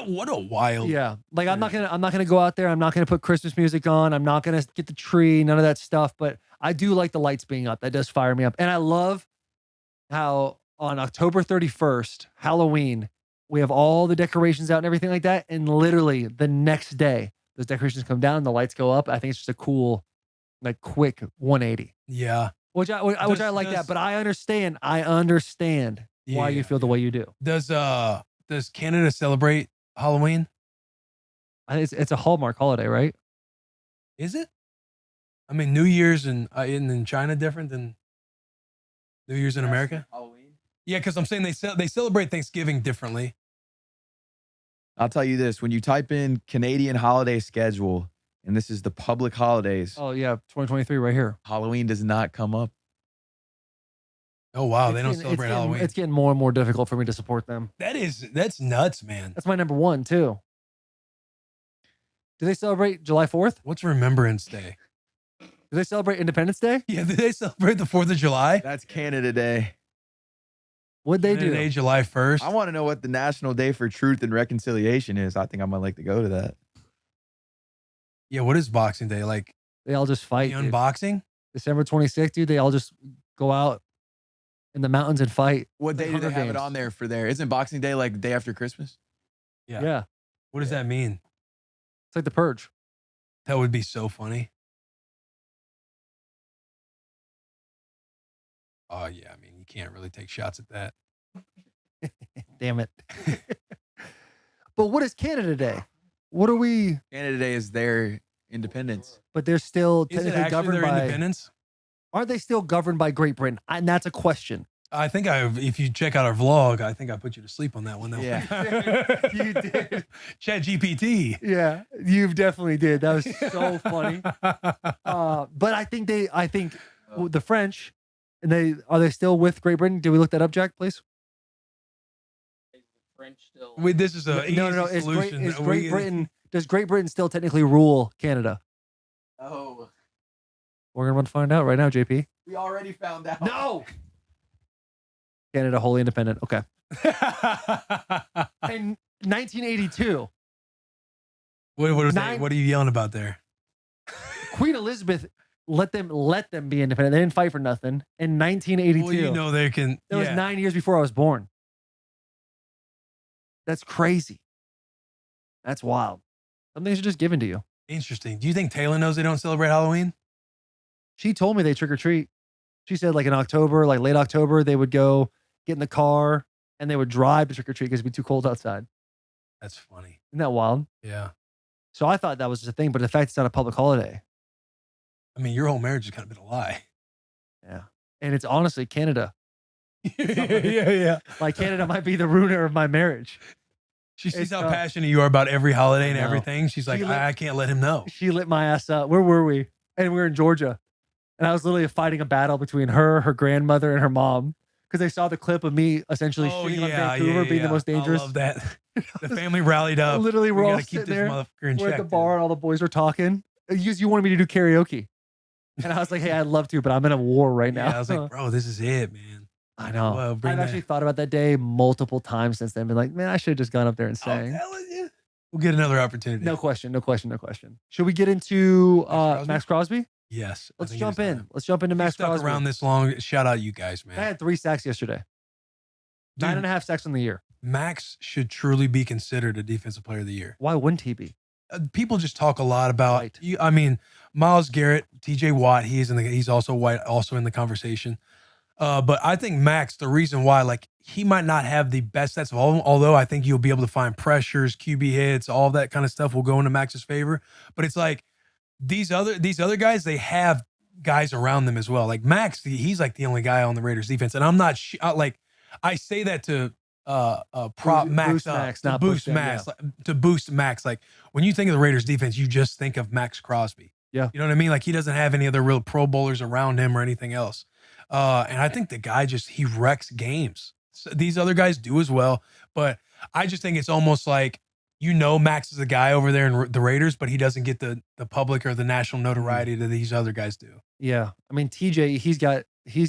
What a wild. yeah, like I'm not gonna go out there. I'm not gonna put Christmas music on. I'm not gonna get the tree, none of that stuff. But I do like the lights being up. That does fire me up. And I love how on October 31st, Halloween, we have all the decorations out and everything like that. And literally the next day, those decorations come down, the lights go up. I think it's just a cool like quick 180. Yeah. Which I like that, but I understand why you feel the way you do. Does Canada celebrate Halloween? It's a Hallmark holiday, right? Is it? I mean, New Year's in China different than New Year's in America? Halloween. Yeah, because I'm saying they celebrate Thanksgiving differently. I'll tell you this: when you type in Canadian holiday schedule, and this is the public holidays, Oh yeah, 2023 right here. Halloween does not come up. Oh wow, It's they don't getting- celebrate it's getting- Halloween. It's getting more and more difficult for me to support them. That's nuts, man. That's my number one too. Do they celebrate July 4th? What's Remembrance Day? Do they celebrate Independence Day? Yeah, do they celebrate the 4th of July? That's Canada Day. What'd they do? Day, July 1st. I want to know what the National Day for Truth and Reconciliation is. I think I might like to go to that. Yeah, what is Boxing Day? Like They all just fight. the dude. unboxing? December 26th, dude. They all just go out in the mountains and fight. What Like day do they Hunger have it Games. on there for there? Isn't Boxing Day like the day after Christmas? Yeah. Yeah. What does that mean? It's like the purge. That would be so funny. Oh yeah, I mean you can't really take shots at that. Damn it. But what is Canada Day? What are we? Canada Day is their independence. But they're still Is it technically actually governed their by. independence? Aren't they still governed by Great Britain? And that's a question. I think if you check out our vlog, I think I put you to sleep on that one. Yeah. You did. Chat GPT. Yeah, you definitely did. That was so funny. But I think the French, and are they still with Great Britain? Did we look that up, Jack, please? French still. This is a No. easy solution. Is Great Britain? Does Great Britain still technically rule Canada? Oh, We're gonna want to find out right now, JP. we already found out. No. Canada wholly independent. Okay. In 1982, What are you yelling about there? Queen Elizabeth let them be independent. They didn't fight for nothing. In 1982, Well, you know they can. that was 9 years before I was born. That's crazy. That's wild. Some things are just given to you. Interesting. Do you think Taylor knows they don't celebrate Halloween? She told me they trick or treat. She said like in October, like late October, they would go get in the car and they would drive to trick or treat because it'd be too cold outside. That's funny. Isn't that wild? Yeah. So I thought that was just a thing, but the fact it's not a public holiday. I mean, your whole marriage has kind of been a lie. Yeah. And it's honestly Canada. yeah. Like Canada might be the ruiner of my marriage. She sees It's, how passionate you are about every holiday and I know. everything. She's like, She lit- I can't let him know. She lit my ass up. Where were we? And we were in Georgia. And I was literally fighting a battle between her grandmother, and her mom. Because they saw the clip of me essentially shooting on Vancouver being the most dangerous. I love that. The family rallied up. Literally, we're we all gotta keep sitting this there. motherfucker in We're check. at the dude. bar and all the boys were talking. You wanted me to do karaoke. And I was like, hey, I'd love to, but I'm in a war right now. Yeah, I was like, bro, this is it, man. I know. Well, bring I've that. actually thought about that day multiple times since then. Been like, man, I should have just gone up there and I'm sang. telling you. We'll get another opportunity. No question. Should we get into Crosby? Max Crosby? Yes. I Let's think it jump is in. time. Let's jump into If you Max stuck Crosby. around this long. Shout out you guys, man. I had 3 sacks yesterday. Dude, 9.5 sacks in the year. Max should truly be considered a defensive player of the year. Why wouldn't he be? People just talk a lot about. Right. I mean, Myles Garrett, TJ Watt. He's also white, also in the conversation. But I think Max, the reason why, like, he might not have the best stats of all of them, although I think you'll be able to find pressures, QB hits, all that kind of stuff will go into Max's favor. But it's like these other guys, they have guys around them as well. Like Max, he's like the only guy on the Raiders defense, and I'm not like I say that to prop Max Boost up, Max, to not boost push them, Max, to boost Max. Like when you think of the Raiders defense, you just think of Maxx Crosby. Yeah. You know what I mean? Like he doesn't have any other real Pro Bowlers around him or anything else. And I think the guy he wrecks games. So these other guys do as well, but I just think it's almost like, Max is a guy over there in the Raiders, but he doesn't get the public or the national notoriety that these other guys do. Yeah. I mean, TJ, he's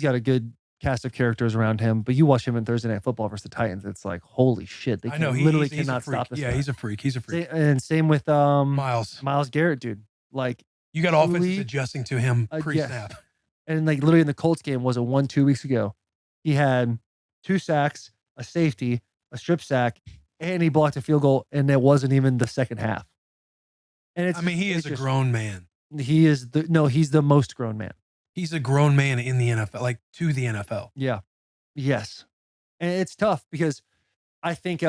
got a good cast of characters around him, but you watch him in Thursday Night Football versus the Titans, it's like, holy shit. They I know literally he's a cannot freak. stop this Yeah, guy. he's a freak. He's a freak. And same with Myles Garrett, dude. Like, You got offenses truly, adjusting to him yes. pre-snap. and like literally in the Colts game, was it 2 weeks ago? He had 2 sacks, a safety, a strip sack, and he blocked a field goal, and it wasn't even the second half. And I mean, he is a grown man. He's the most grown man. He's a grown man in the NFL, like to the NFL. Yeah. Yes. And it's tough because I think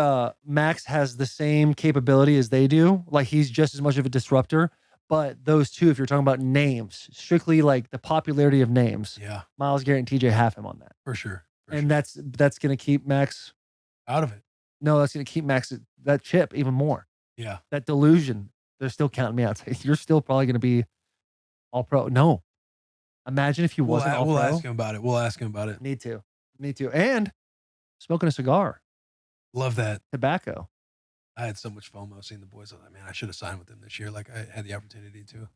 Max has the same capability as they do. Like he's just as much of a disruptor. But those two, if you're talking about names, strictly like the popularity of names, Yeah, Myles Garrett and TJ have him on that. for sure. And that's going to keep Max. Out of it. No, that's going to keep Max that chip even more. Yeah. That delusion. They're still counting me out. You're still probably going to be all pro. No. Imagine if you wasn't all pro. We'll ask him about it. We'll ask him about it. Need to. And smoking a cigar. Love that. Tobacco. I had so much FOMO seeing the boys. I was like, man, I should have signed with them this year. Like I had the opportunity to.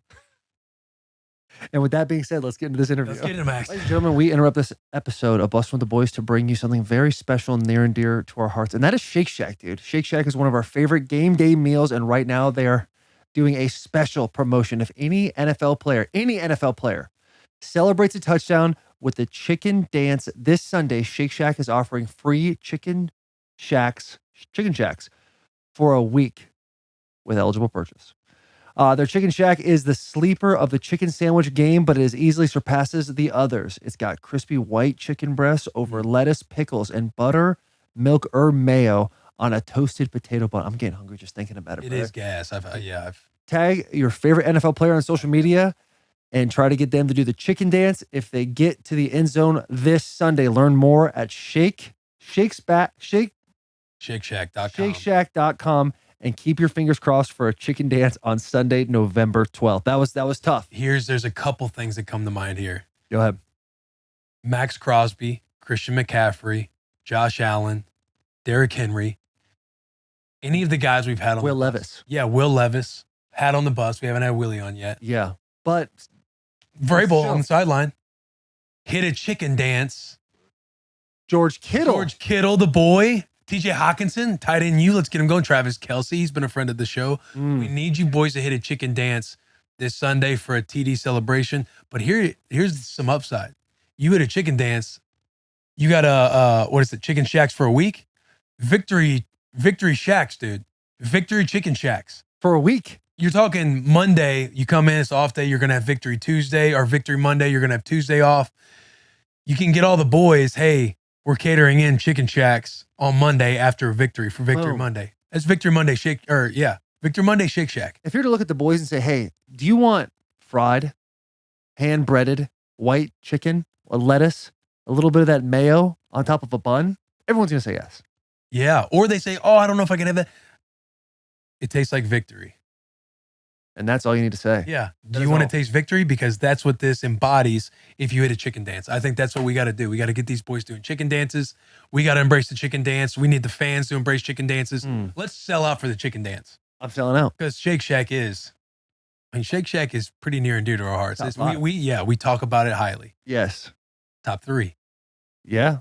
And with that being said, let's get into this interview. Let's get into Max. Ladies and gentlemen, we interrupt this episode of Bussin' with the Boys to bring you something very special and near and dear to our hearts. And that is Shake Shack, dude. Shake Shack is one of our favorite game day meals. And right now they are doing a special promotion. If any NFL player celebrates a touchdown with the chicken dance this Sunday, Shake Shack is offering free chicken shacks for a week with eligible purchase. Their chicken shack is the sleeper of the chicken sandwich game, but it easily surpasses the others. It's got crispy white chicken breasts over lettuce, pickles, and butter, milk, or mayo on a toasted potato bun. I'm getting hungry just thinking about it. It is gas. I've Tag your favorite NFL player on social media and try to get them to do the chicken dance. If they get to the end zone this Sunday, learn more at ShakeShack.com and keep your fingers crossed for a chicken dance on Sunday, November 12th. That was tough. There's a couple things that come to mind here. Go ahead. Maxx Crosby, Christian McCaffrey, Josh Allen, Derrick Henry. Any of the guys we've had on Will the bus. Levis. Yeah, Will Levis. Had on the bus. We haven't had Willie on yet. Yeah. But Vrabel on the sideline. Hit a chicken dance. George Kittle, the boy. TJ Hawkinson, tight end you. Let's get him going. Travis Kelce, he's been a friend of the show. We need you boys to hit a chicken dance this Sunday for a TD celebration. But here's some upside. You hit a chicken dance. You got chicken shacks for a week? Victory shacks, dude. Victory chicken shacks. For a week. You're talking Monday, you come in, it's off day, you're going to have Victory Tuesday, or Victory Monday, you're going to have Tuesday off. You can get all the boys, hey, we're catering in chicken shacks on Monday after Victory for Victory Monday. That's Victory Monday Victory Monday Shake Shack. If you're to look at the boys and say, hey, do you want fried, hand-breaded, white chicken, a lettuce, a little bit of that mayo on top of a bun? Everyone's going to say yes. Yeah. Or they say, oh, I don't know if I can have that. It tastes like victory. And that's all you need to say. Yeah. Do you want to taste victory? Because that's what this embodies if you hit a chicken dance. I think that's what we got to do. We got to get these boys doing chicken dances. We got to embrace the chicken dance. We need the fans to embrace chicken dances. Let's sell out for the chicken dance. I'm selling out. Because Shake Shack is pretty near and dear to our hearts. We talk about it highly. Yes. Top 3. Yeah.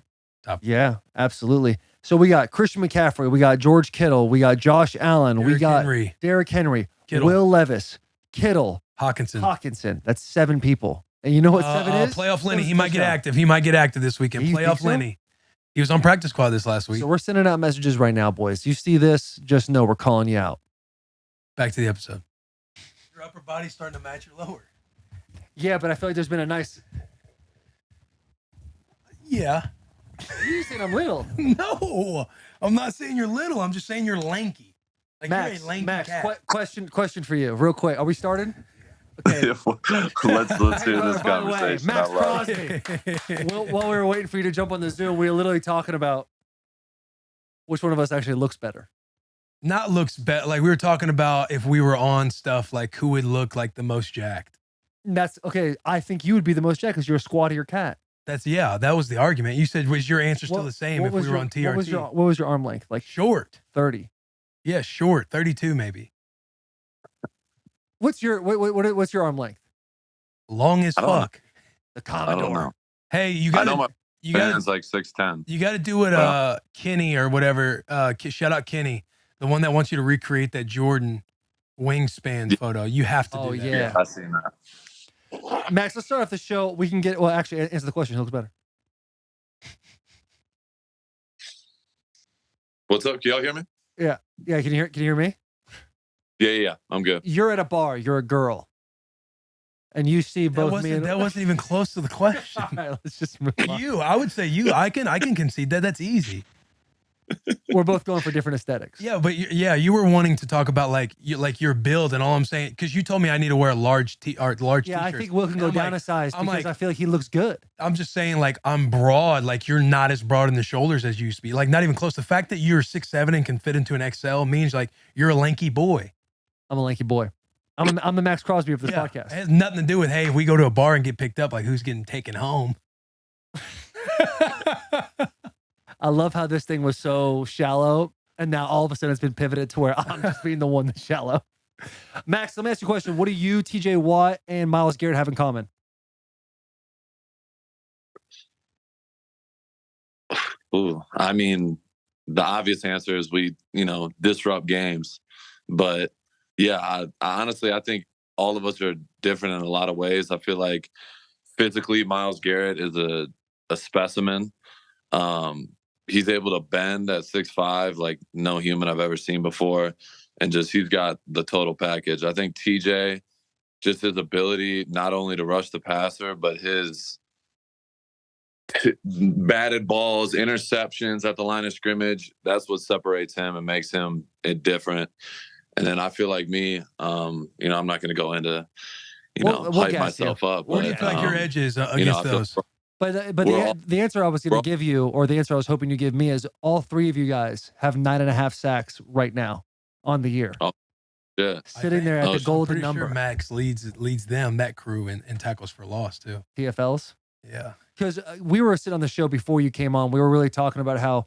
Yeah, absolutely. So we got Christian McCaffrey, we got George Kittle, we got Josh Allen, we got Derrick Henry, Kittle. Will Levis, Kittle, Hawkinson. That's 7 people. And you know what 7 is? Playoff Lenny. He might get active. He might get active this weekend. Playoff Lenny. He was on practice squad this last week. So we're sending out messages right now, boys. You see this, just know we're calling you out. Back to the episode. Your upper body's starting to match your lower. Yeah, but I feel like there's been a nice... Yeah. You saying I'm little. No, I'm not saying you're little. I'm just saying you're lanky. Like Max, you're a lanky Max, cat. question for you, real quick. Are we started? Okay. let's hear this conversation. Max Crosby. While we were waiting for you to jump on the Zoom, we were literally talking about which one of us actually looks better. Not looks better. Like we were talking about if we were on stuff, like who would look like the most jacked. That's okay. I think you would be the most jacked because you're a squattier cat. That was the argument. You said, was your answer still the same if we were on TRT? What was your arm length? Like short. 30. Yeah, short. 32 maybe. What's your arm length? Long as fuck. The Commodore. I don't know. Hey, you I know got my is like 6'10". You got to do what Kenny or whatever. Shout out Kenny, the one that wants you to recreate that Jordan wingspan photo. You have to do that. Yeah, I've seen that. Max, let's start off the show. We can get actually answer the question. Who looks better? What's up? Can y'all hear me? Yeah. Can you hear me? Yeah. I'm good. You're at a bar. You're a girl. and you see That both me and wasn't even close to the question. All right, let's just move on. I would say you. I can concede that. That's easy. We're both going for different aesthetics. Yeah, but you were wanting to talk about like your build, and all I'm saying, because you told me I need to wear large Yeah, t-shirts. I think Will can go I'm down like- a size I'm because like- I feel like he looks good. I'm just saying, like, I'm broad. Like, you're not as broad in the shoulders as you used to be. Like, not even close. The fact that you're 6'7" and can fit into an XL means like you're a lanky boy. I'm a lanky boy. I'm the Maxx Crosby of this It podcast. has nothing to do with, hey, if we go to a bar and get picked up, like who's getting taken home. I love how this thing was so shallow, and now all of a sudden it's been pivoted to where I'm just being the one that's shallow. Max, let me ask you a question. What do you, TJ Watt, and Myles Garrett have in common? Ooh, I mean, the obvious answer is we, disrupt games. But yeah, I honestly, I think all of us are different in a lot of ways. I feel like physically, Myles Garrett is a specimen. He's able to bend at 6'5", like no human I've ever seen before. And just, he's got the total package. I think TJ, just his ability not only to rush the passer, but his batted balls, interceptions at the line of scrimmage, that's what separates him and makes him different. And then I feel like me, I'm not going to go into, We'll hype gas myself up. Where do you but, feel like your edge is I against feel those? But We're all- the answer I was going to give you, or the answer I was hoping you give me, is all three of you guys have 9.5 sacks right now on the year. Yeah. Sitting there at the I'm golden Pretty number. sure Max leads them, that crew, in tackles for loss too. TFLs. Yeah. Because we were sitting on the show before you came on. We were really talking about how,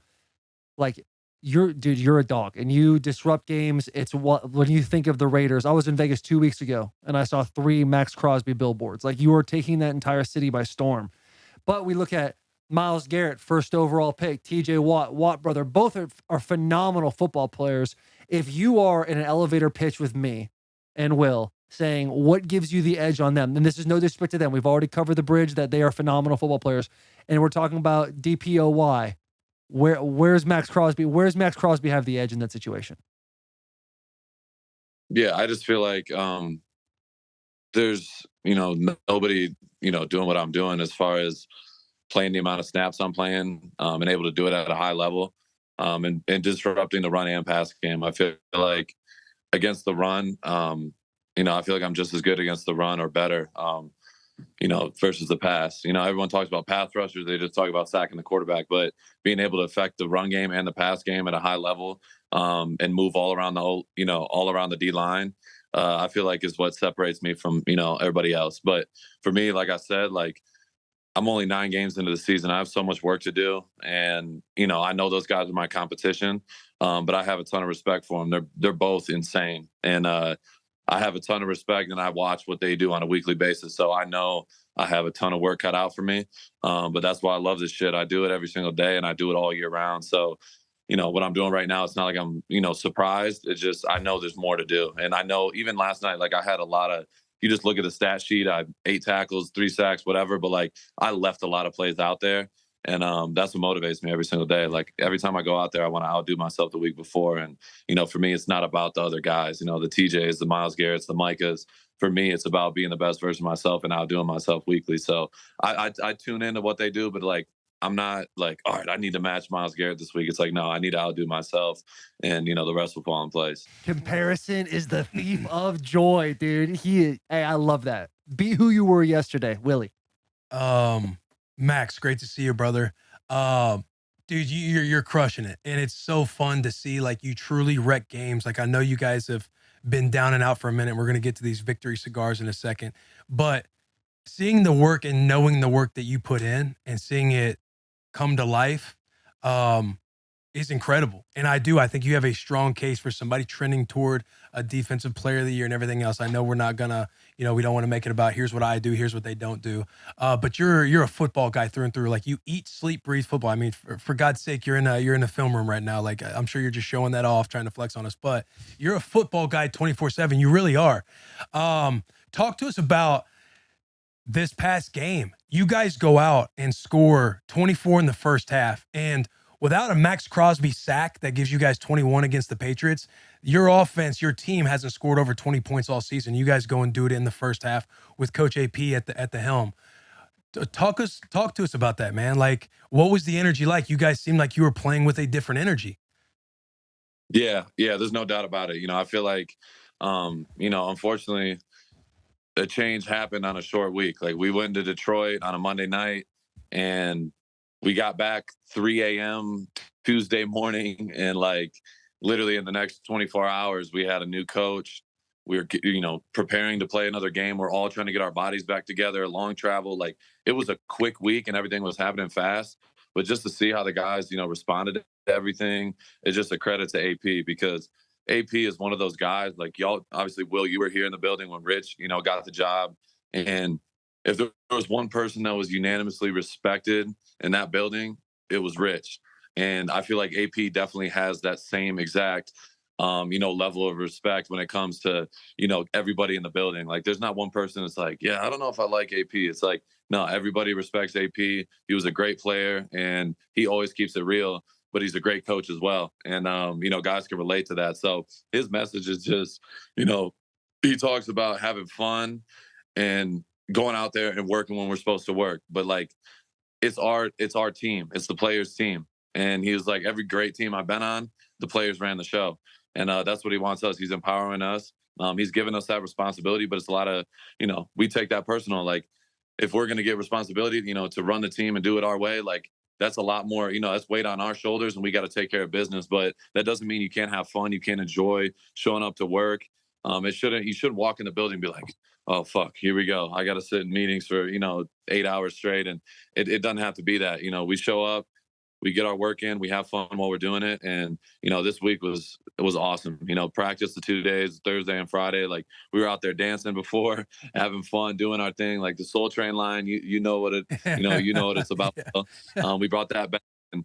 like, you're a dog and you disrupt games. It's when you think of the Raiders. I was in Vegas 2 weeks ago and I saw 3 Maxx Crosby billboards. Like, you are taking that entire city by storm. But we look at Myles Garrett, first overall pick, TJ Watt brother. Both are phenomenal football players. If you are in an elevator pitch with me and Will saying what gives you the edge on them, and this is no disrespect to them. We've already covered the bridge that they are phenomenal football players. And we're talking about DPOY. Where's Maxx Crosby? Where's Maxx Crosby have the edge in that situation? Yeah, I just feel like there's, nobody, doing what I'm doing as far as playing the amount of snaps I'm playing and able to do it at a high level and disrupting the run and pass game. I feel like against the run, I feel like I'm just as good against the run or better, versus the pass. Everyone talks about pass rushers. They just talk about sacking the quarterback, but being able to affect the run game and the pass game at a high level and move all around all around the D line, I feel like is what separates me from, everybody else. But for me, like I said, like I'm only 9 games into the season. I have so much work to do. And, I know those guys are my competition, but I have a ton of respect for them. They're both insane. And, I have a ton of respect and I watch what they do on a weekly basis. So I know I have a ton of work cut out for me. But that's why I love this shit. I do it every single day and I do it all year round. So, what I'm doing right now, it's not like I'm, surprised. It's just, I know there's more to do. And I know even last night, like I had a lot of, you just look at the stat sheet, I 8 tackles, 3 sacks, whatever. But like I left a lot of plays out there. And that's what motivates me every single day. Like every time I go out there, I want to outdo myself the week before. And, for me, it's not about the other guys, the TJs, the Myles Garretts, the Micahs. For me, it's about being the best version of myself and outdoing myself weekly. So I tune into what they do, but like, I'm not like, all right, I need to match Myles Garrett this week. It's like, no, I need to outdo myself and, the rest will fall in place. Comparison is the thief of joy, dude. Hey, I love that. Be who you were yesterday, Willie. Max, great to see you, brother. Dude, you're crushing it. And it's so fun to see, like, you truly wreck games. Like, I know you guys have been down and out for a minute. We're going to get to these victory cigars in a second. But seeing the work and knowing the work that you put in and seeing it come to life is incredible. And I think you have a strong case for somebody trending toward a defensive player of the year and everything else. I know we're not gonna, we don't want to make it about here's what I do, here's what they don't do. But you're a football guy through and through. Like you eat, sleep, breathe football. I mean, for God's sake, you're in a film room right now. Like I'm sure you're just showing that off, trying to flex on us. But you're a football guy 24/7. You really are. Talk to us about this past game. You guys go out and score 24 in the first half. And without a Maxx Crosby sack that gives you guys 21 against the Patriots, your offense, your team hasn't scored over 20 points all season. You guys go and do it in the first half with Coach AP at the helm. Talk to us about that, man. Like, what was the energy like? You guys seemed like you were playing with a different energy. Yeah, there's no doubt about it. I feel like, unfortunately, a change happened on a short week. Like, we went to Detroit on a Monday night, and we got back 3 a.m. Tuesday morning, and like literally in the next 24 hours, we had a new coach. We were, preparing to play another game. We're all trying to get our bodies back together. Long travel, like it was a quick week, and everything was happening fast. But just to see how the guys, responded to everything, is just a credit to AP, because AP is one of those guys. Like, y'all, obviously, Will, you were here in the building when Rich, got the job, and if there was one person that was unanimously respected in that building, it was Rich. And I feel like AP definitely has that same exact, level of respect when it comes to, everybody in the building. Like, there's not one person that's like, yeah, I don't know if I like AP. It's like, no, everybody respects AP. He was a great player, and he always keeps it real, but he's a great coach as well. And, guys can relate to that. So his message is just, he talks about having fun and going out there and working when we're supposed to work. But like, it's our team. It's the players' team. And he was like, every great team I've been on, the players ran the show. And that's what he wants us. He's empowering us. He's given us that responsibility, but it's a lot of, we take that personal. Like, if we're going to get responsibility, to run the team and do it our way, like, that's a lot more, that's weight on our shoulders, and we got to take care of business. But that doesn't mean you can't have fun. You can't enjoy showing up to work. You shouldn't walk in the building and be like, oh, fuck, here we go. I got to sit in meetings for, 8 hours straight. And it doesn't have to be that. We show up, we get our work in, we have fun while we're doing it. And, this week was awesome. Practice the 2 days, Thursday and Friday. Like, we were out there dancing before, having fun, doing our thing. Like the Soul Train line, you know what it, you know what it's about. Yeah. We brought that back, and,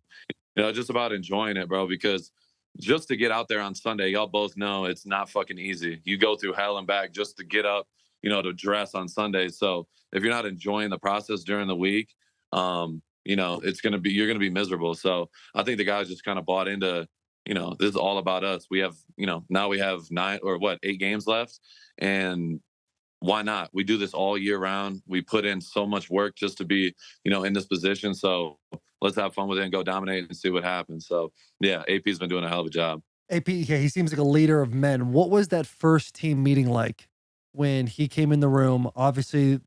just about enjoying it, bro, because just to get out there on Sunday, y'all both know it's not fucking easy. You go through hell and back just to get up, to dress on Sunday. So if you're not enjoying the process during the week, you're going to be miserable. So I think the guys just kind of bought into, this is all about us. We have, now we have 8 games left, and why not? We do this all year round. We put in so much work just to be, in this position. So let's have fun with it and go dominate and see what happens. So yeah, AP's been doing a hell of a job. AP, yeah, he seems like a leader of men. What was that first team meeting like when he came in the room? Obviously,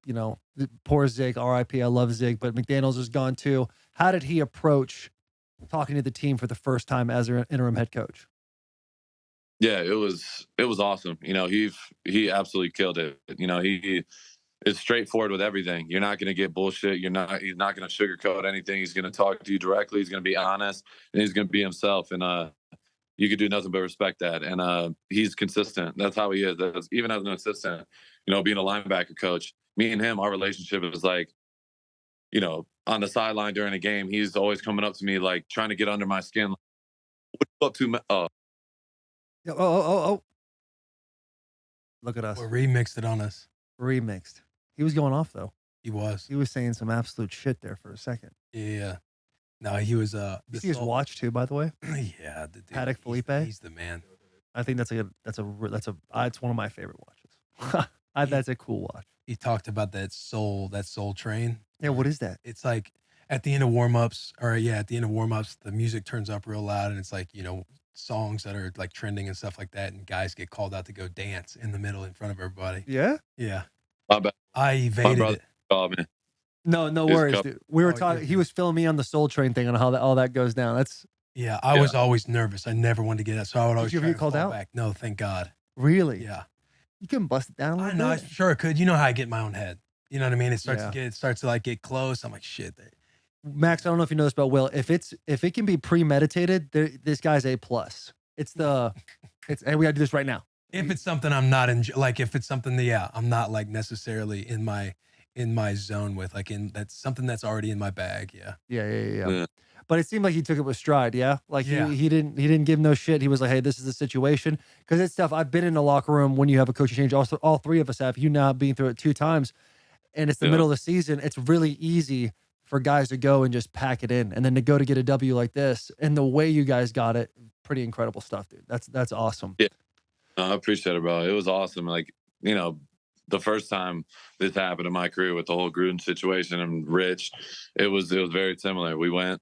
poor Zig, RIP, I love Zig, but McDaniels is gone too. How did he approach talking to the team for the first time as their interim head coach? Yeah, it was awesome. He absolutely killed it. He is straightforward with everything. You're not going to get bullshit. He's not going to sugarcoat anything. He's going to talk to you directly. He's going to be honest, and he's going to be himself. And you could do nothing but respect that. And he's consistent. That's how he is. Even as an assistant, being a linebacker coach, me and him, our relationship is like, on the sideline during a game, he's always coming up to me, like trying to get under my skin. What you up to? Oh. Look at us. Well, remixed it on us. Remixed. He was going off though. He was saying some absolute shit there for a second. Yeah. No, he was. You see his watch too, by the way. Yeah, the dude, Patek Philippe. He's the man. I think it's one of my favorite watches. That's a cool watch. He talked about that soul train. Yeah, what is that? It's like at the end of warm-ups, the music turns up real loud, and it's like, songs that are like trending and stuff like that, and guys get called out to go dance in the middle in front of everybody. Yeah? Yeah. I evaded it. Oh, man. No worries, dude. We were talking. He was filling me on the Soul Train thing on how all that goes down. I was always nervous. I never wanted to get it, so I would always. Did you ever get called out? Back. No, thank God. Really? Yeah. You couldn't bust it down a little bit? I sure I could. You know how I get in my own head. You know what I mean? It starts to like get close. I'm like, shit. Max, I don't know if you know this about Will. If it can be premeditated, this guy's A+. And we gotta do this right now. If it's something I'm not if it's something that I'm not like necessarily in my zone with, that's something that's already in my bag. Yeah. But it seemed like he took it with stride. Yeah. Like he didn't give no shit. He was like, hey, this is the situation. Cause it's stuff. I've been in a locker room when you have a coaching change. Also, all three of us have, now being through it 2 times, and it's the middle of the season. It's really easy for guys to go and just pack it in, and then to go to get a W like this, and the way you guys got it, pretty incredible stuff, dude. That's awesome. Yeah. I appreciate it, bro. It was awesome. Like, you know, the first time this happened in my career with the whole Gruden situation and Rich, it was very similar. We went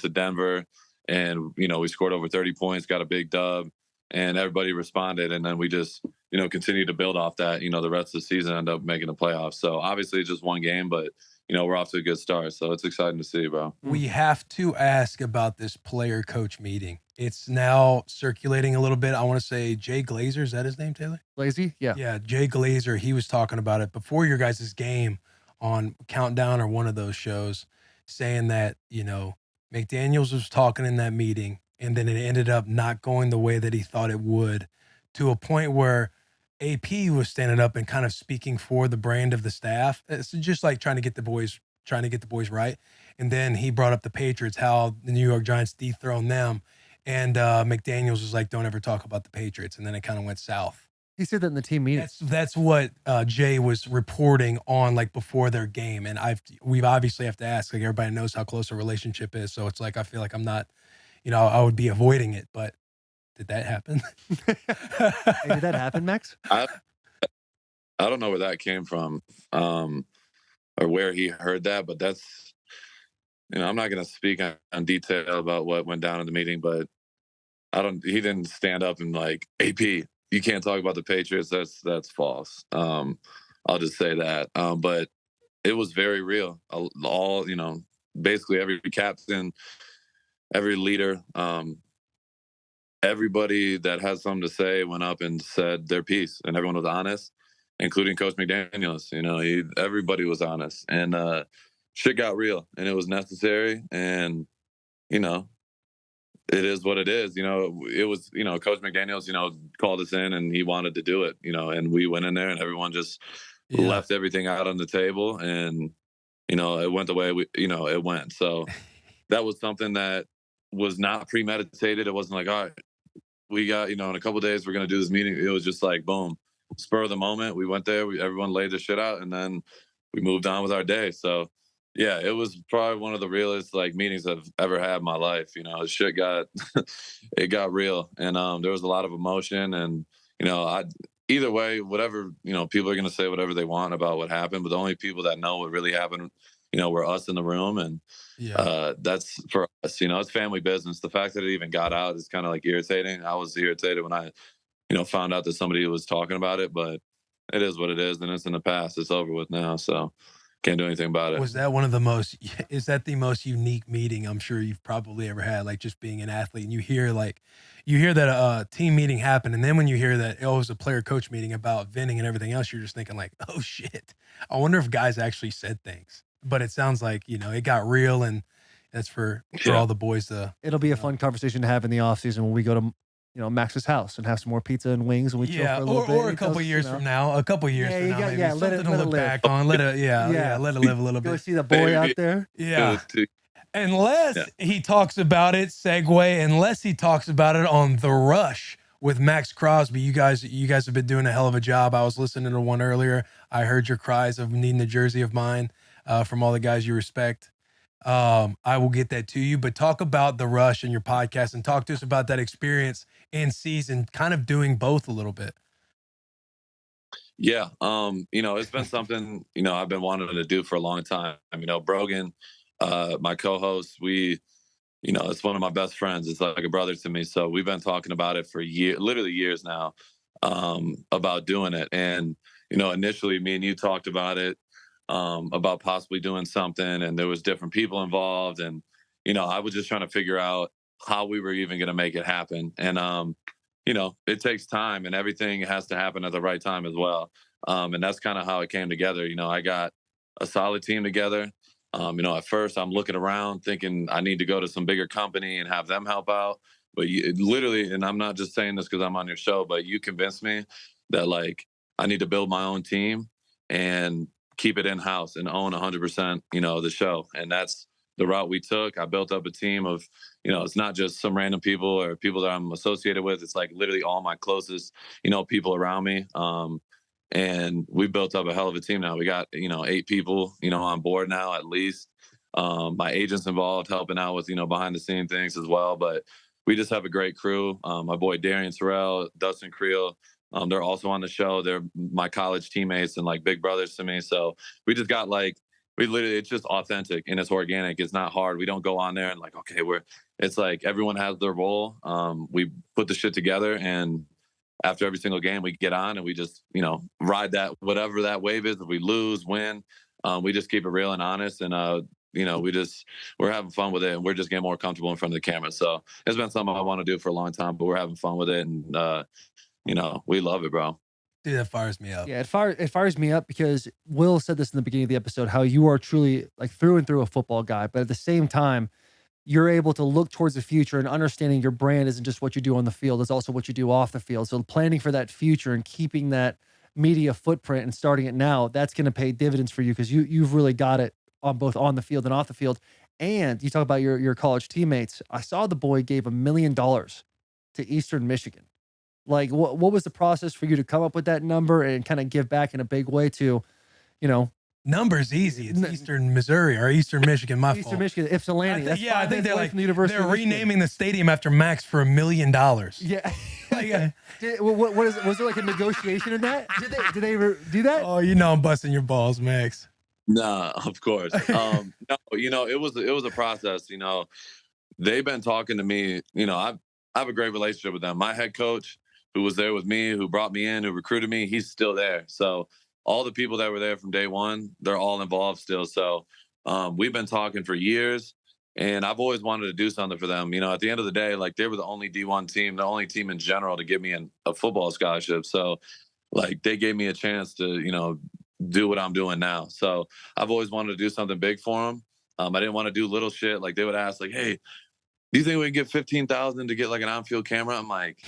to Denver, and you know, we scored over 30 points, got a big dub, and everybody responded, and then we just, you know, continued to build off that. You know, the rest of the season ended up making the playoffs. So obviously just one game, but you know, we're off to a good start. So it's exciting to see, bro. We have to ask about this player coach meeting. It's now circulating a little bit. I want to say Jay Glazer. Is that his name, Taylor? Lazy? Yeah. Yeah, Jay Glazer. He was talking about it before your guys' game on Countdown or one of those shows, saying that, you know, McDaniels was talking in that meeting, and then it ended up not going the way that he thought it would, to a point where AP was standing up and kind of speaking for the brand of the staff. It's just like trying to get the boys right. And then he brought up the Patriots, how the New York Giants dethroned them. And McDaniels was like, don't ever talk about the Patriots. And then it kind of went south. He said that in the team meeting. That's what Jay was reporting on, like, before their game. And we obviously have to ask, like, everybody knows how close a relationship is. So it's like, I feel like I'm not, you know, I would be avoiding it, but did that happen? Hey, did that happen, Max? I don't know where that came from, or where he heard that, but that's, you know, I'm not going to speak on detail about what went down in the meeting, but he didn't stand up and like, AP, you can't talk about the Patriots. That's false. I'll just say that. But it was very real. All, you know, basically every captain, every leader, everybody that has something to say went up and said their piece, and everyone was honest, including Coach McDaniels. You know, everybody was honest, and shit got real, and it was necessary. And you know, it is what it is. You know, it was, you know, Coach McDaniels, you know, called us in, and he wanted to do it. You know, and we went in there, and everyone just left everything out on the table, and you know, it went the way it went. So that was something that was not premeditated. It wasn't like, all right, we got, you know, in a couple of days we're going to do this meeting. It was just like, boom, spur of the moment. We went there, everyone laid their shit out, and then we moved on with our day. So yeah, it was probably one of the realest like meetings I've ever had in my life. You know, shit got it got real, and there was a lot of emotion. And you know, either way, whatever, you know, people are going to say whatever they want about what happened, but the only people that know what really happened, you know, were us in the room. And that's for us. You know, it's family business. The fact that it even got out is kind of like irritating. I was irritated when I, you know, found out that somebody was talking about it, but it is what it is, and it's in the past. It's over with now, so can't do anything about it. Was that is that the most unique meeting I'm sure you've probably ever had? Like, just being an athlete, and you hear that team meeting happen, and then when you hear that it was a player coach meeting about venting and everything else, you're just thinking like, oh shit. I wonder if guys actually said things. But it sounds like, you know, it got real, and that's for all the boys to. It'll be a fun conversation to have in the off season when we go to, you know, Max's house and have some more pizza and wings, and we chill for a little bit. Or a couple years from now, maybe let it look live. back on. Let it live a little bit. Go see the boy out there. Yeah. Unless he talks about it, unless he talks about it on The Rush with Maxx Crosby. You guys have been doing a hell of a job. I was listening to one earlier. I heard your cries of needing a jersey of mine from all the guys you respect. I will get that to you, but talk about The Rush and your podcast, and talk to us about that experience in season, kind of doing both a little bit. Yeah. You know, it's been something, you know, I've been wanting to do for a long time. You know, Brogan, my co-host, you know, it's one of my best friends. It's like a brother to me. So we've been talking about it for literally years now, about doing it. And, you know, initially me and you talked about it, about possibly doing something, and there was different people involved. And, you know, I was just trying to figure out how we were even going to make it happen. And, you know, it takes time, and everything has to happen at the right time as well. And that's kind of how it came together. You know, I got a solid team together. You know, at first I'm looking around thinking I need to go to some bigger company and have them help out. But literally, and I'm not just saying this because I'm on your show, but you convinced me that like I need to build my own team and keep it in-house and own 100%, you know, the show. And that's the route we took. I built up a team of, you know, it's not just some random people or people that I'm associated with. It's like literally all my closest, you know, people around me. And we built up a hell of a team now. We got, you know, 8 people, you know, on board now at least. My agent's involved, helping out with, behind the scene things as well. But we just have a great crew. My boy Darian Terrell, Dustin Creel, they're also on the show. They're my college teammates and like big brothers to me. So we just got it's just authentic and it's organic. It's not hard. We don't go on there and like, okay, it's like everyone has their role. We put the shit together, and after every single game we get on and we just, ride that, whatever that wave is. If we lose, win, we just keep it real and honest. And, we're having fun with it, and we're just getting more comfortable in front of the camera. So it's been something I want to do for a long time, but we're having fun with it. And, we love it, bro. Dude, that fires me up. Yeah, it fires me up because Will said this in the beginning of the episode, how you are truly like through and through a football guy, but at the same time, you're able to look towards the future and understanding your brand isn't just what you do on the field, it's also what you do off the field. So planning for that future and keeping that media footprint and starting it now, that's going to pay dividends for you because you've really got it on both on the field and off the field. And you talk about your college teammates. I saw the boy gave $1 million to Eastern Michigan. Like, what was the process for you to come up with that number and kind of give back in a big way to, Number's easy. It's Eastern Missouri or Eastern Michigan. My Eastern fault. Michigan, Ypsilanti. I think they're from the University they're of Michigan. renaming the stadium after Maxx for $1 million. Yeah. Like, Was there like a negotiation in that? Did they ever do that? oh, I'm busting your balls, Maxx. Nah, of course. No, it was a process. They've been talking to me. I have a great relationship with them. My head coach, who was there with me, who brought me in, who recruited me, he's still there. So all the people that were there from day one, they're all involved still. So we've been talking for years, and I've always wanted to do something for them. At the end of the day, like they were the only D1 team, the only team in general to give me a football scholarship. So like they gave me a chance to, do what I'm doing now. So I've always wanted to do something big for them. I didn't want to do little shit. Like they would ask like, hey, do you think we can get 15,000 to get like an on-field camera? I'm like,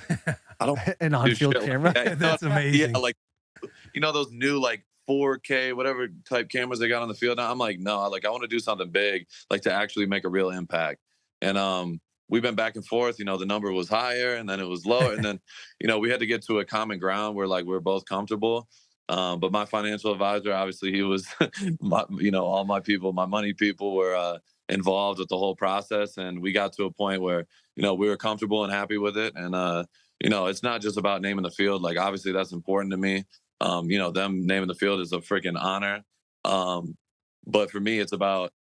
I don't An on-field camera. Like that's amazing. Yeah, like those new like 4K whatever type cameras they got on the field now. I'm like, no, like I want to do something big, like to actually make a real impact. And we've been back and forth. The number was higher and then it was lower, and then we had to get to a common ground where like we're both comfortable. But my financial advisor, obviously, he was, all my people, my money people were involved with the whole process. And we got to a point where, we were comfortable and happy with it. And, it's not just about naming the field. Like, obviously, that's important to me. Them naming the field is a freaking honor. But for me, it's about,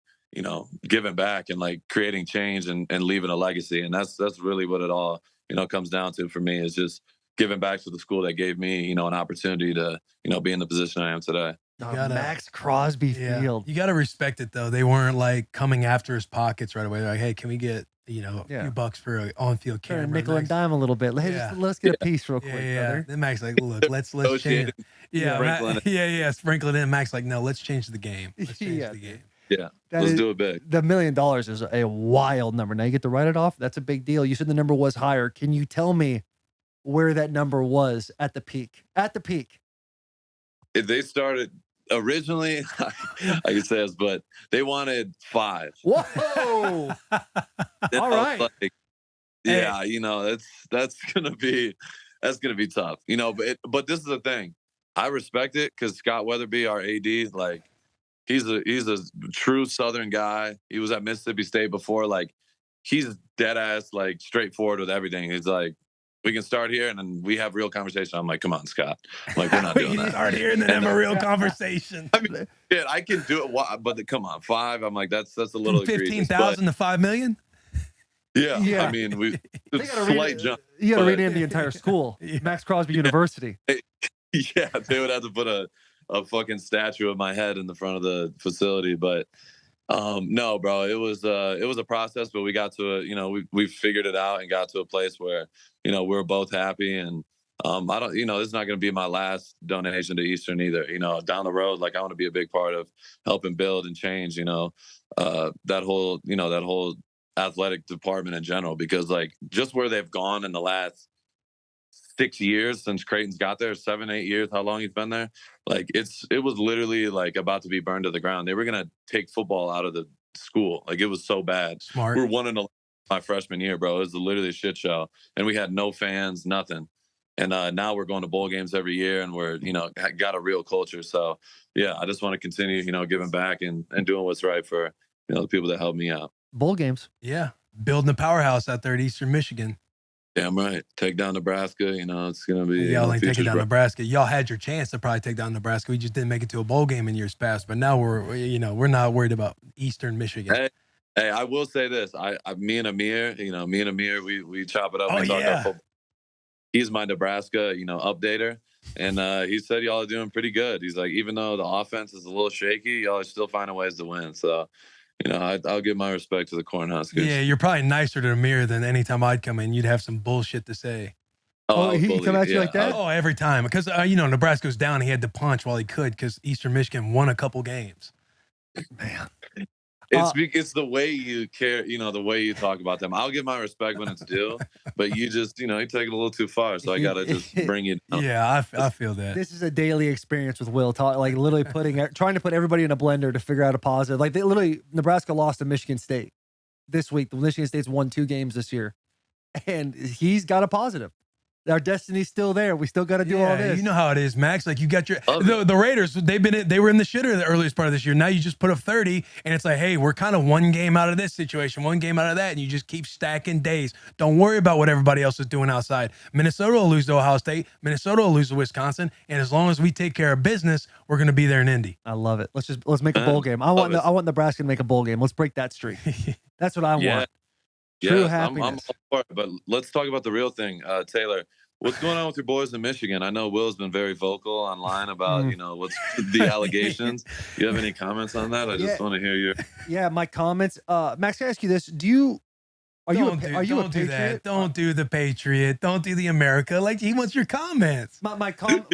giving back and like creating change and leaving a legacy. And that's really what it all, comes down to for me, is just giving back to the school that gave me, an opportunity to, be in the position I am today. Maxx Crosby Field. You got to respect it though. They weren't like coming after his pockets right away. They're like, hey, can we get, a few bucks for an on-field camera? Nickel and dime a little bit. Let's get a piece real quick. Yeah. Then Maxx like, look, let's change. Sprinkle it in. Maxx like, no, let's change the game. Let's change the game. Yeah, let's do it big. The $1 million is a wild number. Now you get to write it off. That's a big deal. You said the number was higher. Can you tell me where that number was at the peak? At the peak. If they started originally, I can say this, but they wanted 5. Whoa! All right. Like, yeah, that's gonna be tough. But this is the thing. I respect it because Scott Weatherby, our AD, like he's a true Southern guy. He was at Mississippi State before. Like he's dead ass, like straightforward with everything. He's like, we can start here and then we have real conversation. I'm like, come on, Scott. I'm like, we're not doing that. Start here and then have a real conversation. I mean, yeah, I can do it, but come on, 5. I'm like, that's a little egregious. 15,000 to 5 million. Yeah. I mean, it's a slight jump. You got to rename the entire school, Maxx Crosby University. Yeah, they would have to put a fucking statue of my head in the front of the facility, but. No, bro, it was a process, but we got to we figured it out and got to a place where, we're both happy. And, I don't, this is not going to be my last donation to Eastern either, down the road. Like I want to be a big part of helping build and change, that whole athletic department in general, because like just where they've gone in the last 6 years since Creighton's got there, 7, 8 years, how long he's been there. Like it was literally like about to be burned to the ground. They were going to take football out of the school. Like it was so bad. Smart. We were 1-11 my freshman year, bro. It was literally a shit show. And we had no fans, nothing. And now we're going to bowl games every year and we're, got a real culture. So yeah, I just want to continue, giving back and doing what's right for, the people that helped me out. Bowl games. Yeah. Building a powerhouse out there at Eastern Michigan. Damn right. Take down Nebraska. It's gonna be. Y'all ain't taking future's down bright. Nebraska. Y'all had your chance to probably take down Nebraska. We just didn't make it to a bowl game in years past. But now we're not worried about Eastern Michigan. Hey, I will say this. Me and Amir, we chop it up. Oh, we talk yeah. about football. He's my Nebraska, updater. And he said y'all are doing pretty good. He's like, even though the offense is a little shaky, y'all are still finding ways to win. So, I'll give my respect to the Cornhuskers. Yeah, you're probably nicer to Amir than anytime I'd come in. You'd have some bullshit to say. He come at you like that? Oh, every time. Because, Nebraska was down. He had to punch while he could because Eastern Michigan won a couple games. Man. It's the way you care, the way you talk about them. I'll give my respect when it's due, but you just, you take it a little too far. So I got to just bring it down. Yeah, I feel that. This is a daily experience with Will, like literally trying to put everybody in a blender to figure out a positive. Like Nebraska lost to Michigan State this week. The Michigan State's won 2 games this year, and he's got a positive. Our destiny's still there. We still got to do all this. You know how it is, Max. Like you got the Raiders. They were in the shitter the earliest part of this year. Now you just put up 30, and it's like, hey, we're kind of one game out of this situation, one game out of that, and you just keep stacking days. Don't worry about what everybody else is doing outside. Minnesota will lose to Ohio State. Minnesota will lose to Wisconsin, and as long as we take care of business, we're going to be there in Indy. I love it. Let's make a bowl game. I want Nebraska to make a bowl game. Let's break that streak. That's what I want. True happiness. I'm all for it, but let's talk about the real thing, Taylor. What's going on with your boys in Michigan? I know Will's been very vocal online about, what's the allegations. Do you have any comments on that? I just want to hear your. Yeah, my comments. Max, can I ask you this? Are you a patriot? Don't do the patriot. Don't do the America. Like he wants your comments. My comment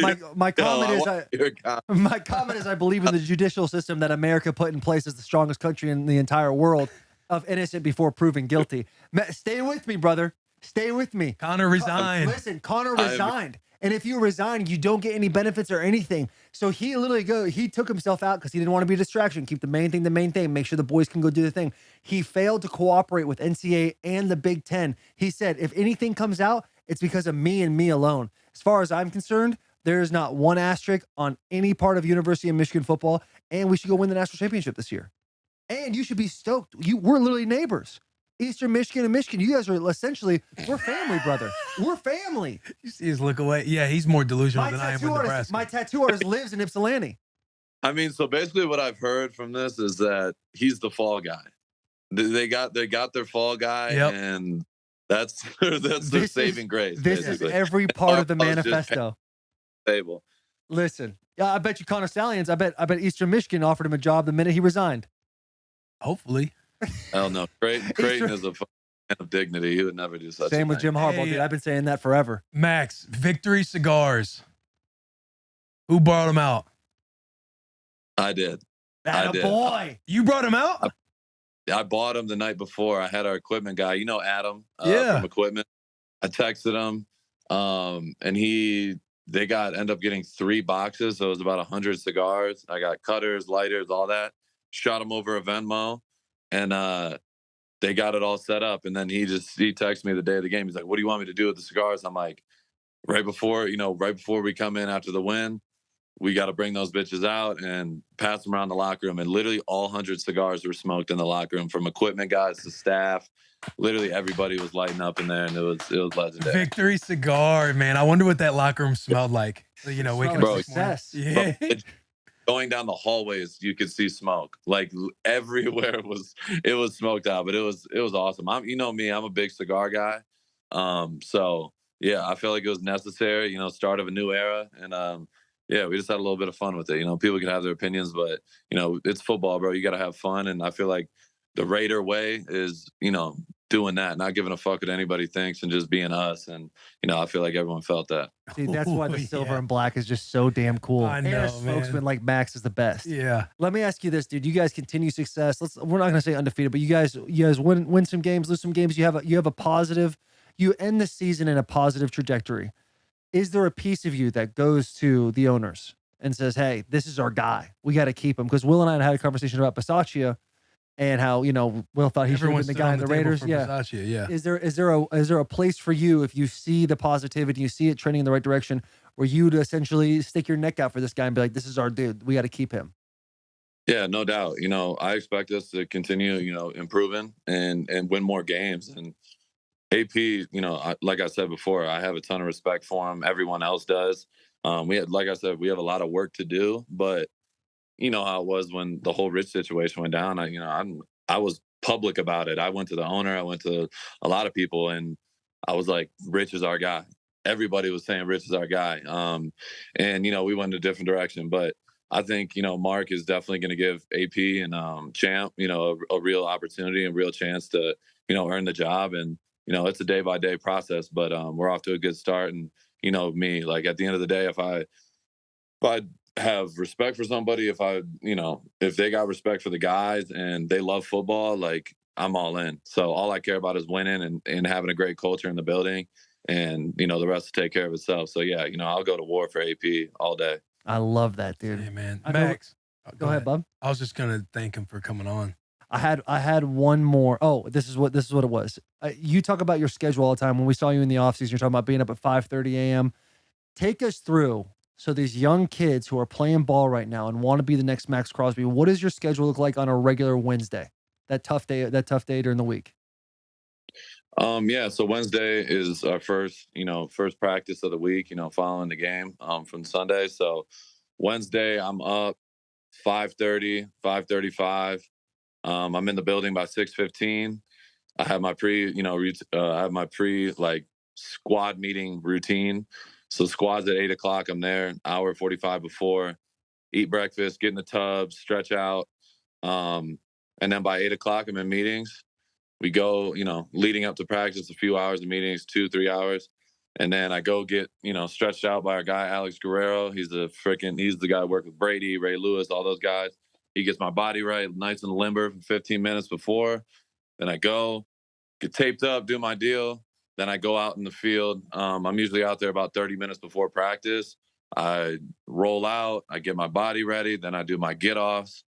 is I believe in the judicial system that America put in place as the strongest country in the entire world of innocent before proven guilty. Stay with me, brother. Stay with me. Connor resigned. Listen, Connor resigned. And if you resign, you don't get any benefits or anything. So he literally he took himself out because he didn't want to be a distraction. Keep the main thing. Make sure the boys can go do the thing. He failed to cooperate with NCAA and the Big Ten. He said, if anything comes out, it's because of me and me alone. As far as I'm concerned, there is not one asterisk on any part of University of Michigan football, and we should go win the national championship this year. And you should be stoked. We're literally neighbors. Eastern Michigan and Michigan, you guys are essentially, we're family, brother. We're family. You see his look away. Yeah, he's more delusional than I am with Nebraska. My tattoo artist lives in Ypsilanti. I mean, so basically what I've heard from this is that he's the fall guy. They got their fall guy, and that's their saving grace. This is every part of the manifesto. Stable. Listen, I bet you Connor Stallions, I bet Eastern Michigan offered him a job the minute he resigned. Hopefully. Hell no. Creighton is a man of dignity. He would never do such Same a with thing. Jim Harbaugh, dude. I've been saying that forever. Max, Victory Cigars. Who brought them out? I did. Boy. You brought him out? I bought him the night before. I had our equipment guy, Adam from equipment. I texted him, and they ended up getting 3 boxes. So it was about 100 cigars. I got cutters, lighters, all that. Shot him over a Venmo, and they got it all set up. And then he texted me the day of the game. He's like, "What do you want me to do with the cigars?" I'm like, right before we come in after the win, we got to bring those bitches out and pass them around the locker room. And literally all 100 cigars were smoked in the locker room, from equipment guys to staff. Literally everybody was lighting up in there, and it was legendary. Victory Cigar, man. I wonder what that locker room smelled like. Waking up success. Yeah. Going down the hallways, you could see smoke. Like everywhere it was smoked out, but it was awesome. I'm a big cigar guy. So yeah, I feel like it was necessary, start of a new era. And we just had a little bit of fun with it. People can have their opinions, but it's football, bro. You got to have fun. And I feel like the Raider way is, doing that, not giving a fuck what anybody thinks and just being us. And, I feel like everyone felt that. See, that's why the silver and black is just so damn cool. I know, and a spokesman like Max is the best. Yeah. Let me ask you this, dude. You guys continue success. We're not going to say undefeated, but you guys win some games, lose some games. You have a positive, you end the season in a positive trajectory. Is there a piece of you that goes to the owners and says, hey, this is our guy. We got to keep him? Because Will and I had a conversation about Bisaccia and how, Will thought he should have been the guy in the Raiders. Yeah. Bisaccia, yeah. Is there a place for you, if you see the positivity, you see it trending in the right direction, where you'd essentially stick your neck out for this guy and be like, this is our dude. We got to keep him? Yeah, no doubt. I expect us to continue, improving and win more games. And AP, like I said before, I have a ton of respect for him. Everyone else does. Like I said, we have a lot of work to do, but you know how it was when the whole Rich situation went down. I was public about it. I went to the owner. I went to a lot of people, and I was like, "Rich is our guy." Everybody was saying Rich is our guy. And we went in a different direction, but I think Mark is definitely going to give AP and Champ a real opportunity and real chance to earn the job. And it's a day by day process, but we're off to a good start. And me, like at the end of the day, if I have respect for somebody, if they got respect for the guys and they love football, like I'm all in. So all I care about is winning and having a great culture in the building, and the rest will take care of itself. So yeah, I'll go to war for AP all day. I love that, dude. Hey, man. I know- Max. Go ahead, bub. I was just going to thank him for coming on. I had one more. Oh, this is what it was. You talk about your schedule all the time. When we saw you in the offseason, you're talking about being up at 5:30 a.m. Take us through. So these young kids who are playing ball right now and want to be the next Maxx Crosby, what does your schedule look like on a regular Wednesday? That tough day during the week. Yeah, so Wednesday is our first practice of the week, following the game from Sunday. So Wednesday I'm up 5:30, 5:35. I'm in the building by 6:15. I have my pre like squad meeting routine. So squad's at 8:00. I'm there, hour 45 before. Eat breakfast, get in the tub, stretch out, and then by 8:00 I'm in meetings. We go, leading up to practice, a few hours of meetings, 2-3 hours, and then I go get stretched out by our guy Alex Guerrero. He's the guy who worked with Brady, Ray Lewis, all those guys. He gets my body right, nice and limber for 15 minutes before. Then I go, get taped up, do my deal. Then I go out in the field. I'm usually out there about 30 minutes before practice. I roll out, I get my body ready. Then I do my get-offs.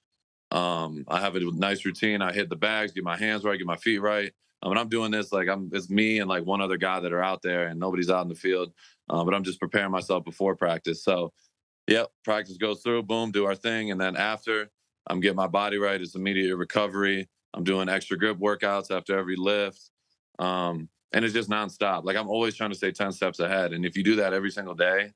I have a nice routine. I hit the bags, get my hands right, get my feet right. When I'm doing this, it's me and like one other guy that are out there, and nobody's out in the field. But I'm just preparing myself before practice. So, yep, practice goes through, boom, do our thing. And then after, I'm getting my body right. It's immediate recovery. I'm doing extra grip workouts after every lift. And it's just nonstop. Like I'm always trying to stay 10 steps ahead. And if you do that every single day,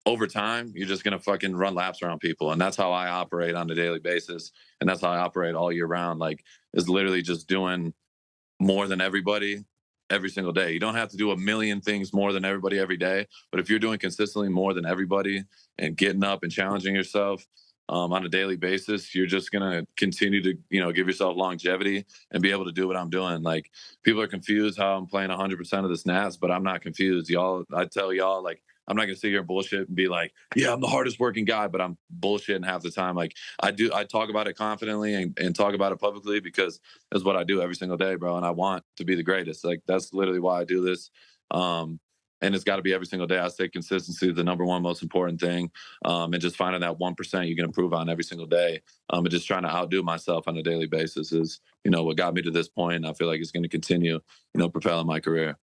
over time, you're just going to fucking run laps around people. And that's how I operate on a daily basis. And that's how I operate all year round. Like is literally just doing more than everybody every single day. You don't have to do a million things more than everybody every day. But if you're doing consistently more than everybody and getting up and challenging yourself on a daily basis, you're just going to continue to, give yourself longevity and be able to do what I'm doing. Like people are confused how I'm playing 100% of the snaps, but I'm not confused. I tell y'all, like, I'm not going to sit here and bullshit and be like, yeah, I'm the hardest working guy, but I'm bullshitting half the time. Like I talk about it confidently and talk about it publicly because that's what I do every single day, bro. And I want to be the greatest. Like that's literally why I do this. And it's got to be every single day. I say consistency is the number one most important thing. And just finding that 1% you can improve on every single day. And just trying to outdo myself on a daily basis is, what got me to this point. And I feel like it's going to continue, propelling my career.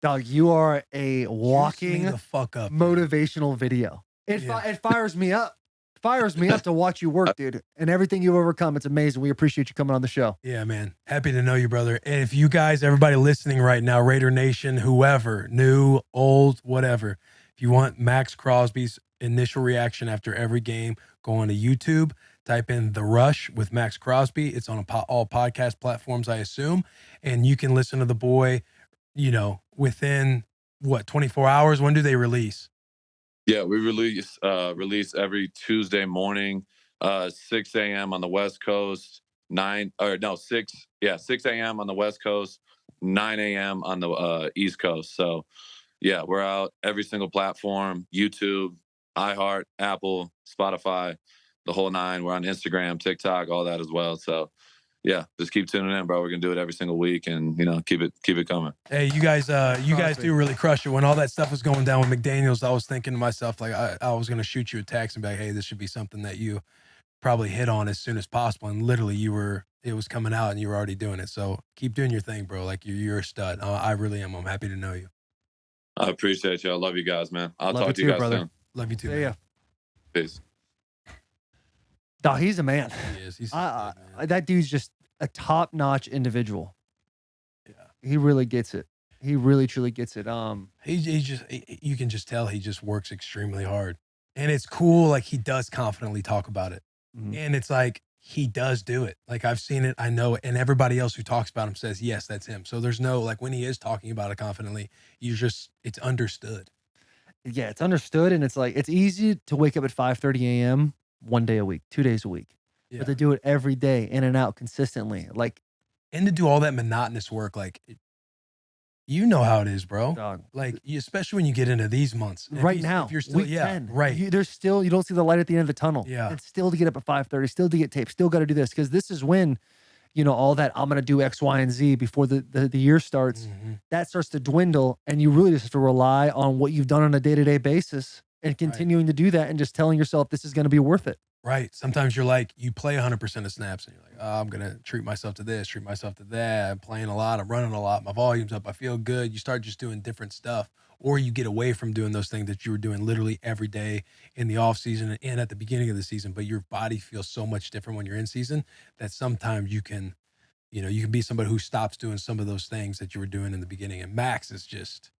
Dog, you are a walking the fuck up, motivational video. It fires me up. Fires me up to watch you work, dude. And everything you've overcome, it's amazing. We appreciate you coming on the show. Yeah, man. Happy to know you, brother. And if you guys, everybody listening right now, Raider Nation, whoever, new, old, whatever, if you want Maxx Crosby's initial reaction after every game, go on to YouTube, type in The Rush with Maxx Crosby. It's on all podcast platforms, I assume. And you can listen to the boy, within 24 hours? When do they release? Yeah, we release every Tuesday morning, 6 a.m. on the West Coast, 6 a.m. on the West Coast, 9 a.m. on the East Coast. So, yeah, we're out every single platform, YouTube, iHeart, Apple, Spotify, the whole nine. We're on Instagram, TikTok, all that as well. So, yeah, just keep tuning in, bro. We're gonna do it every single week, and keep it coming. Hey, you guys do really crush it. When all that stuff was going down with McDaniels, I was thinking to myself, like, I was gonna shoot you a text and be like, hey, this should be something that you probably hit on as soon as possible. And literally, it was coming out, and you were already doing it. So keep doing your thing, bro. Like you're a stud. I really am. I'm happy to know you. I appreciate you. I love you guys, man. I'll Love talk to you you too, guys brother. soon. Love you too. Yeah. Peace. Dog, he's a man. He is. He's a big man. That dude's just a top-notch individual. Yeah. He really gets it. He really truly gets it. You can just tell he just works extremely hard. And it's cool, like he does confidently talk about it. Mhm. And it's like he does do it. Like I've seen it, I know it, and everybody else who talks about him says, yes, that's him. So there's no, like, when he is talking about it confidently, it's understood. Yeah, it's understood, and it's like it's easy to wake up at 5:30 a.m. 1 day a week, 2 days a week, Yeah. but to do it every day, in and out, consistently, like, And to do all that monotonous work, like you know how it is, bro. dog. Like especially when you get into these months. If Right you- now, if you're still, week yeah, 10, right. you don't see the light at the end of the tunnel. Yeah. And still to get up at 5:30, still to get tape, still got to do this because this is when, all that I'm gonna do X, Y, and Z before the year starts. Mhm. That starts to dwindle, and you really just have to rely on what you've done on a day-to-day basis and continuing to do that, and just telling yourself this is going to be worth it. Right. Sometimes you're like, you play 100% of snaps and you're like, oh, I'm going to treat myself to this, treat myself to that. I'm playing a lot. I'm running a lot. My volume's up. I feel good. You start just doing different stuff, or you get away from doing those things that you were doing literally every day in the off season and at the beginning of the season. But your body feels so much different when you're in season that sometimes you can be somebody who stops doing some of those things that you were doing in the beginning. And Maxx is just,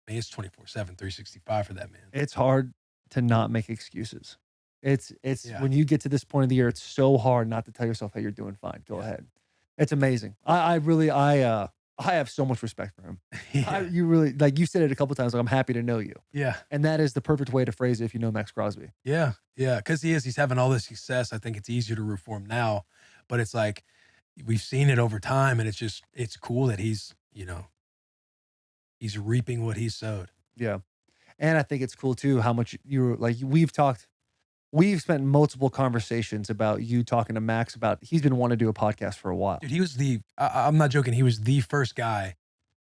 man, it's 24/7, 365 for that man. It's hard to not make excuses. It's Yeah. when you get to this point of the year, it's so hard not to tell yourself, hey, you're doing fine. Go ahead. It's amazing. I have so much respect for him. Yeah. You really, like you said it a couple times, like, I'm happy to know you. Yeah. And that is the perfect way to phrase it if you know Maxx Crosby. Yeah. Yeah. Because he's having all this success. I think it's easier to root for him now. But it's like we've seen it over time, and it's cool that he's reaping what he's sowed. Yeah. And I think it's cool too how much we've spent multiple conversations about you talking to Maxx about he's been wanting to do a podcast for a while. Dude, he was I'm not joking, he was the first guy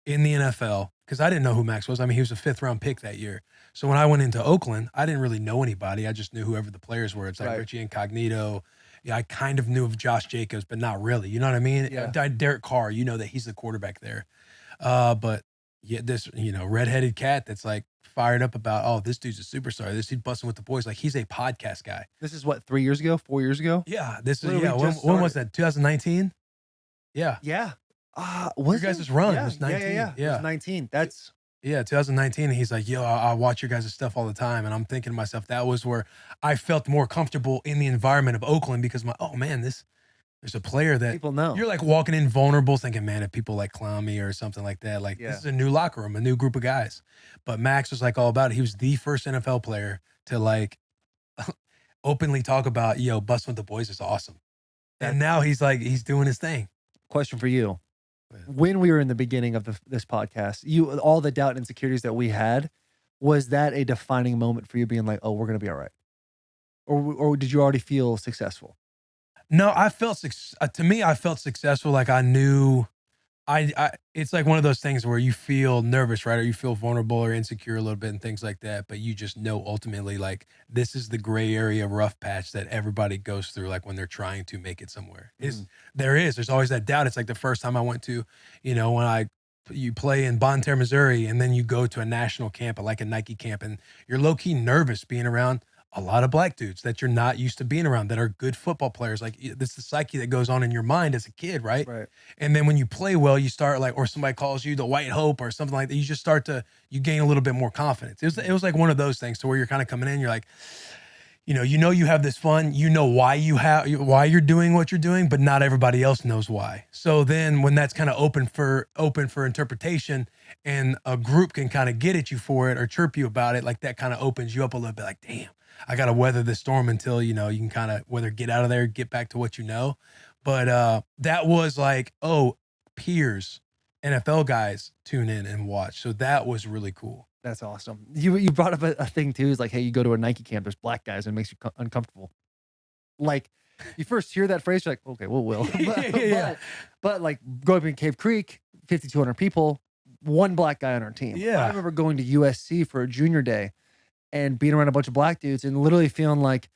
in the NFL, because I didn't know who Maxx was. I mean, he was a 5th round pick that year. So when I went into Oakland, I didn't really know anybody. I just knew whoever the players were. It's like Right. Richie Incognito. Yeah, I kind of knew of Josh Jacobs, but not really. You know what I mean? Yeah. Derek Carr, you know that he's the quarterback there. But yeah, this, redheaded cat that's like fired up about, oh, this dude's a superstar. This dude busting with the boys. Like, he's a podcast guy. This is what, 3 years ago, 4 years ago? Yeah. This is, Literally yeah. just When was started. that? 2019? Yeah. Yeah. Your guys' run Yeah, was 19. Yeah. It was 19. That's Yeah, 2019. And he's like, yo, I watch your guys' stuff all the time. And I'm thinking to myself, that was where I felt more comfortable in the environment of Oakland, because there's a player that people know. you're like walking in vulnerable thinking, man, if people like clown me or something like that, like this is a new locker room, a new group of guys. But Maxx was like all about it. He was the first NFL player to like openly talk about, busting with the boys is awesome. And now he's doing his thing. Question for you. When we were in the beginning of this podcast, all the doubt and insecurities that we had, was that a defining moment for you being like, oh, we're going to be all right? Or did you already feel successful? No, I felt successful. Like I knew it's like one of those things where you feel nervous, right? Or you feel vulnerable or insecure a little bit and things like that. But you just know ultimately, like, this is the gray area rough patch that everybody goes through, like when they're trying to make it somewhere. There's always that doubt. It's like the first time I went to, when you play in Bonne Terre, Missouri, and then you go to a national camp, like a Nike camp, and you're low-key nervous being around a lot of black dudes that you're not used to being around that are good football players. Like, this is the psyche that goes on in your mind as a kid, right? Right. And then when you play well, you start like, or somebody calls you the White Hope or something like that, you just you gain a little bit more confidence. It was like one of those things to where you're kind of coming in, you're like, you have this fun, why you're doing what you're doing, but not everybody else knows why. So then when that's kind of open for interpretation and a group can kind of get at you for it or chirp you about it, like that kind of opens you up a little bit, like, damn, I got to weather the storm until, you can kind of whether get out of there, get back to what you know. But that was like, oh, peers, NFL guys tune in and watch. So that was really cool. That's awesome. You brought up a thing too, is like, hey, you go to a Nike camp, there's black guys, and it makes you uncomfortable. Like, you first hear that phrase, you're like, okay, well, will. But like growing up in Cave Creek, 5,200 people, one black guy on our team. Yeah. I remember going to USC for a junior day and being around a bunch of black dudes and literally feeling like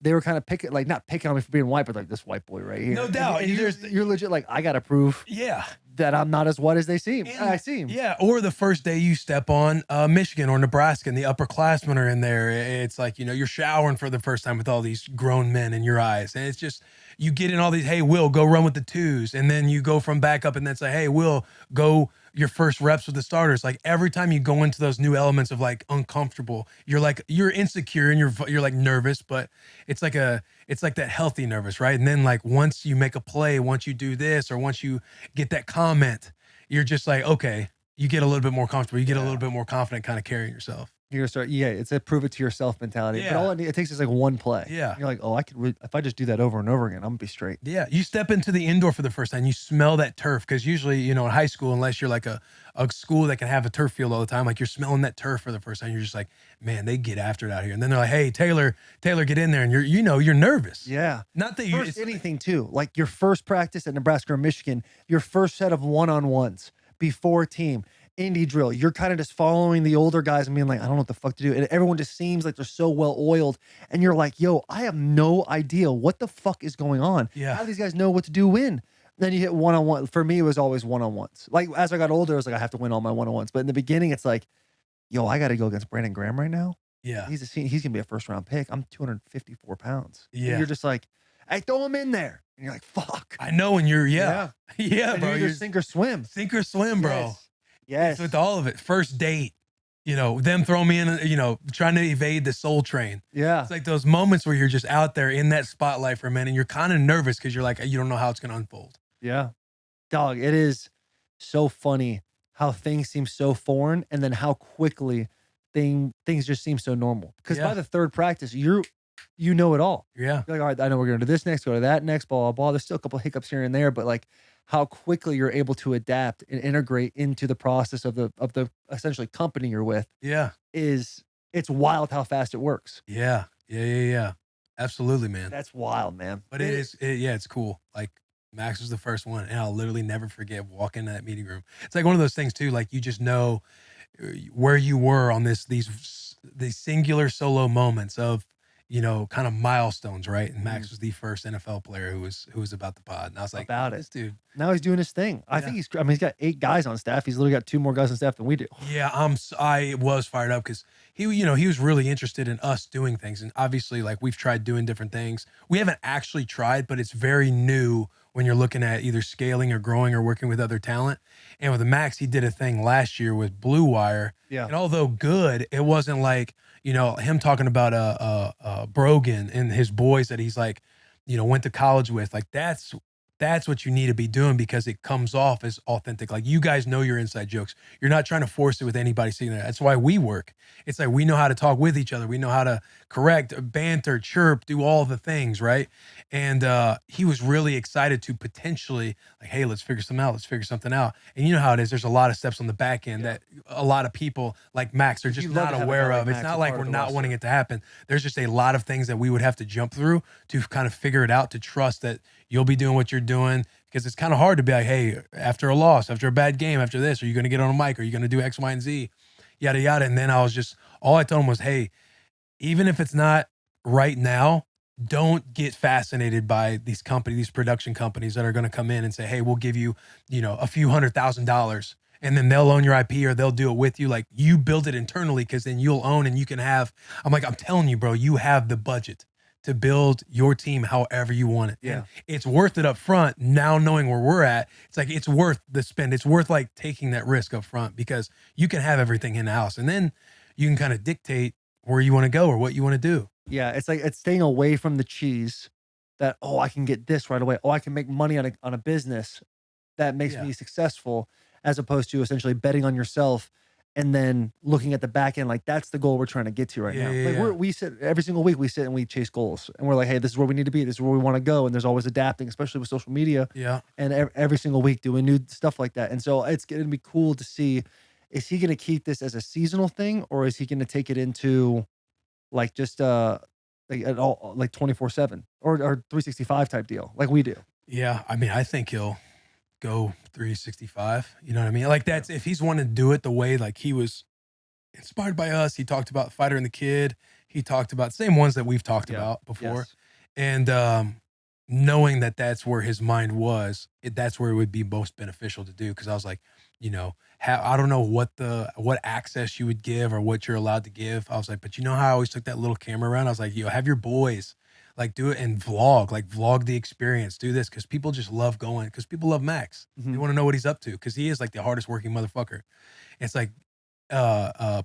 they were kind of not picking on me for being white, but like, this white boy right here. No doubt. And you're legit like, I got to prove Yeah. that I'm not as what as they seem. And- I seem. Yeah, or the first day you step on Michigan or Nebraska and the upperclassmen are in there. It's like, you're showering for the first time with all these grown men in your eyes. And it's just, you get in all these, hey, Will, go run with the twos. And then you go from backup and then say, hey, Will, go your first reps with the starters. Like every time you go into those new elements of like uncomfortable, you're insecure and you're like nervous, but it's like that healthy nervous, right? And then like once you make a play, once you do this, or once you get that comment, you're just like, okay, you get a little bit more comfortable. You get a little bit more confident kind of carrying yourself. You're gonna start, it's a prove it to yourself mentality. But Yeah. all it takes is like one play. Yeah. You're like, oh, I could if I just do that over and over again, I'm gonna be straight. Yeah. You step into the indoor for the first time, you smell that turf. Because usually, in high school, unless you're like a school that can have a turf field all the time, like you're smelling that turf for the first time. You're just like, man, they get after it out here. And then they're like, hey, Taylor, get in there. And you're nervous. Yeah. Not that First anything too, like your first practice at Nebraska or Michigan, your first set of one-on-ones before team, indie drill, you're kind of just following the older guys and being like, I don't know what the fuck to do. And everyone just seems like they're so well oiled. And you're like, yo, I have no idea what the fuck is going on. Yeah. How do these guys know what to do when? Then you hit one-on-one. For me, it was always one-on-ones. Like as I got older, I was like, I have to win all my one-on-ones. But in the beginning, it's like, yo, I got to go against Brandon Graham right now. Yeah. He's going to be a first-round pick. I'm 254 pounds. Yeah. And you're just like, hey, throw him in there. And you're like, fuck. I know when you're, Yeah. Yeah, And bro. you're You're either sink or swim. sink or swim, bro. Yes. It's with all of it. First date, them throwing me in, trying to evade the soul train. Yeah. It's like those moments where you're just out there in that spotlight for a minute and you're kind of nervous because you're like, you don't know how it's going to unfold. Yeah. Dog, it is so funny how things seem so foreign and then how quickly things just seem so normal. Because Yeah. by the third practice, you know it all. Yeah. You're like, all right, I know we're going to do this next, go to that next, blah, blah, blah. There's still a couple hiccups here and there, but like how quickly you're able to adapt and integrate into the process of the essentially company you're with Yeah. it's wild how fast it works. Yeah. Absolutely, man. That's wild, man. But it's cool. Like Max was the first one, and I'll literally never forget walking in that meeting room. It's like one of those things too. Like you just know where you were on these singular solo moments of kind of milestones, right? And Max was the first NFL player who was about the pod, and I was like, About this dude. Now he's doing his thing. I think he's got 8 guys on staff. He's literally got 2 more guys on staff than we do. Yeah, I was fired up because he was really interested in us doing things, and obviously, like we've tried doing different things. We haven't actually tried, but it's very new when you're looking at either scaling or growing or working with other talent. And with Max, he did a thing last year with Blue Wire. Yeah. And although good, it wasn't like, him talking about Brogan and his boys that he's like, went to college with. Like that's what you need to be doing because it comes off as authentic. Like you guys know your inside jokes. You're not trying to force it with anybody sitting there. That's why we work. It's like we know how to talk with each other. We know how to correct, banter, chirp, do all the things, right? And he was really excited to potentially like, hey, let's figure something out. Let's figure something out. And you know how it is. There's a lot of steps on the back end that a lot of people like Max are just You'd love not to have a aware guy like of. It's Max not a like part we're of the not roster. wanting it to happen. There's just a lot of things that we would have to jump through to kind of figure it out, to trust that you'll be doing what you're doing. Because it's kind of hard to be like, hey, after a loss, after a bad game, after this, are you going to get on a mic? Are you going to do X, Y, and Z? Yada, yada. And then all I told him was, hey, even if it's not right now, don't get fascinated by these production companies that are going to come in and say, hey, we'll give you, a few $100,000 and then they'll own your IP or they'll do it with you. Like you build it internally because then you'll own and you can have, I'm telling you, bro, you have the budget to build your team however you want it. Yeah. And it's worth it up front. Now knowing where we're at, it's like, it's worth the spend. It's worth like taking that risk up front because you can have everything in house and then you can kind of dictate where you want to go or what you want to do. Yeah, it's like it's staying away from the cheese that, oh, I can get this right away. Oh, I can make money on a business that makes me successful, as opposed to essentially betting on yourself and then looking at the back end, like that's the goal we're trying to get to right now. Like we sit every single week, we sit and we chase goals and we're like, hey, this is where we need to be. This is where we want to go. And there's always adapting, especially with social media. Yeah. And every single week doing new stuff like that. And so it's going to be cool to see, is he going to keep this as a seasonal thing or is he going to take it into like just like at all, like 24/7 or 365 type deal like we do? Yeah. I think he'll go 365. You know what I mean? Like that's, if he's wanting to do it the way like he was inspired by us. He talked about Fighter and the Kid. He talked about same ones that we've talked about before. Yes. And knowing that that's where his mind was, that's where it would be most beneficial to do. Cause I was like, I don't know what access you would give or what you're allowed to give. I was like, but you know how I always took that little camera around? I was like, have your boys like do it and vlog the experience, do this. Cause people just love going, cause people love Max. They want to know what he's up to. Cause he is like the hardest working motherfucker. It's like,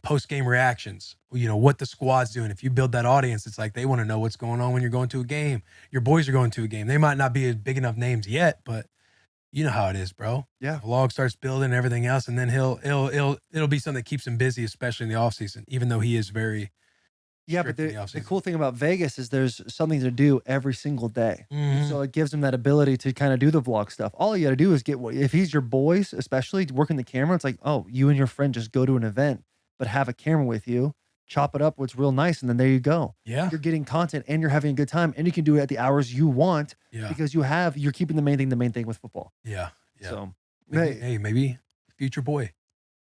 post-game reactions, what the squad's doing. If you build that audience, it's like they want to know what's going on when you're going to a game. Your boys are going to a game. They might not be big enough names yet, but you know how it is, bro. Yeah. The vlog starts building and everything else, and then it'll be something that keeps him busy, especially in the off season, even though he is very Yeah, but strict in the the off-season. cool thing about Vegas is there's something to do every single day. Mhm. So it gives him that ability to kind of do the vlog stuff. All you got to do is if he's your boys, especially working the camera, it's like, oh, you and your friend just go to an event, but have a camera with you, chop it up what's real nice, and then there you go. Yeah. You're getting content and you're having a good time, and you can do it at the hours you want Yeah. because you're keeping the main thing with football. Yeah. Yeah. So Maybe future boy.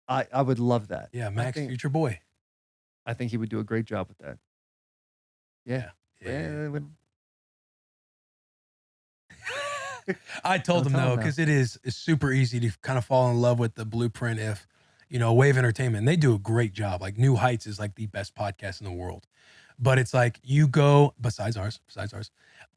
I would love that. Yeah. Max, future boy. I think he would do a great job with that. Yeah. Yeah. Yeah. I told Don't him tell though, him now. because it's super easy to kind of fall in love with the blueprint. If Wave Entertainment, they do a great job. Like New Heights is like the best podcast in the world, but it's like you go besides ours,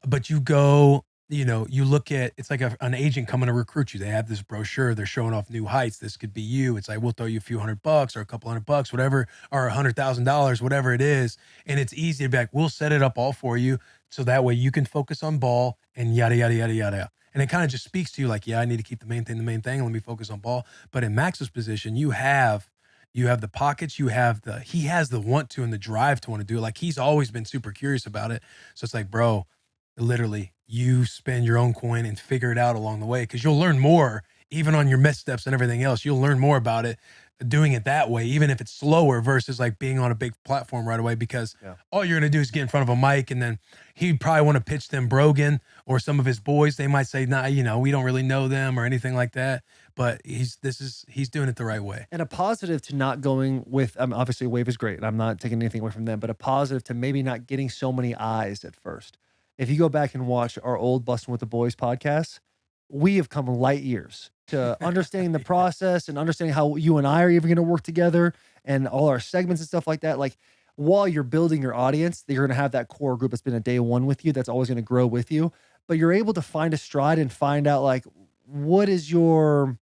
but you go. You look at, it's like an agent coming to recruit you. They have this brochure. They're showing off New Heights. This could be you. It's like, we'll throw you a few $100 or a couple $100, whatever, or $100,000, whatever it is. And it's easy to be like, we'll set it up all for you. So that way you can focus on ball and yada, yada, yada, yada. And it kind of just speaks to you like, yeah, I need to keep the main thing. Let me focus on ball. But in Max's position, you have the pockets, he has the want to and the drive to want to do it. Like he's always been super curious about it. So it's like, bro, literally you spend your own coin and figure it out along the way, because you'll learn more even on your missteps and everything else. You'll learn more about it doing it that way, even if it's slower versus like being on a big platform right away, because all you're going to do is get in front of a mic, and then he'd probably want to pitch them Brogan or some of his boys. They might say, nah, we don't really know them or anything like that, but he's doing it the right way. And a positive to not going with, obviously Wave is great, and I'm not taking anything away from them, but a positive to maybe not getting so many eyes at first. If you go back and watch our old Bussin' with the Boys podcast, we have come light years to understanding the process and understanding how you and I are even going to work together and all our segments and stuff like that. Like while you're building your audience, you're going to have that core group that's been a day one with you, that's always going to grow with you, but you're able to find a stride and find out like, what is your,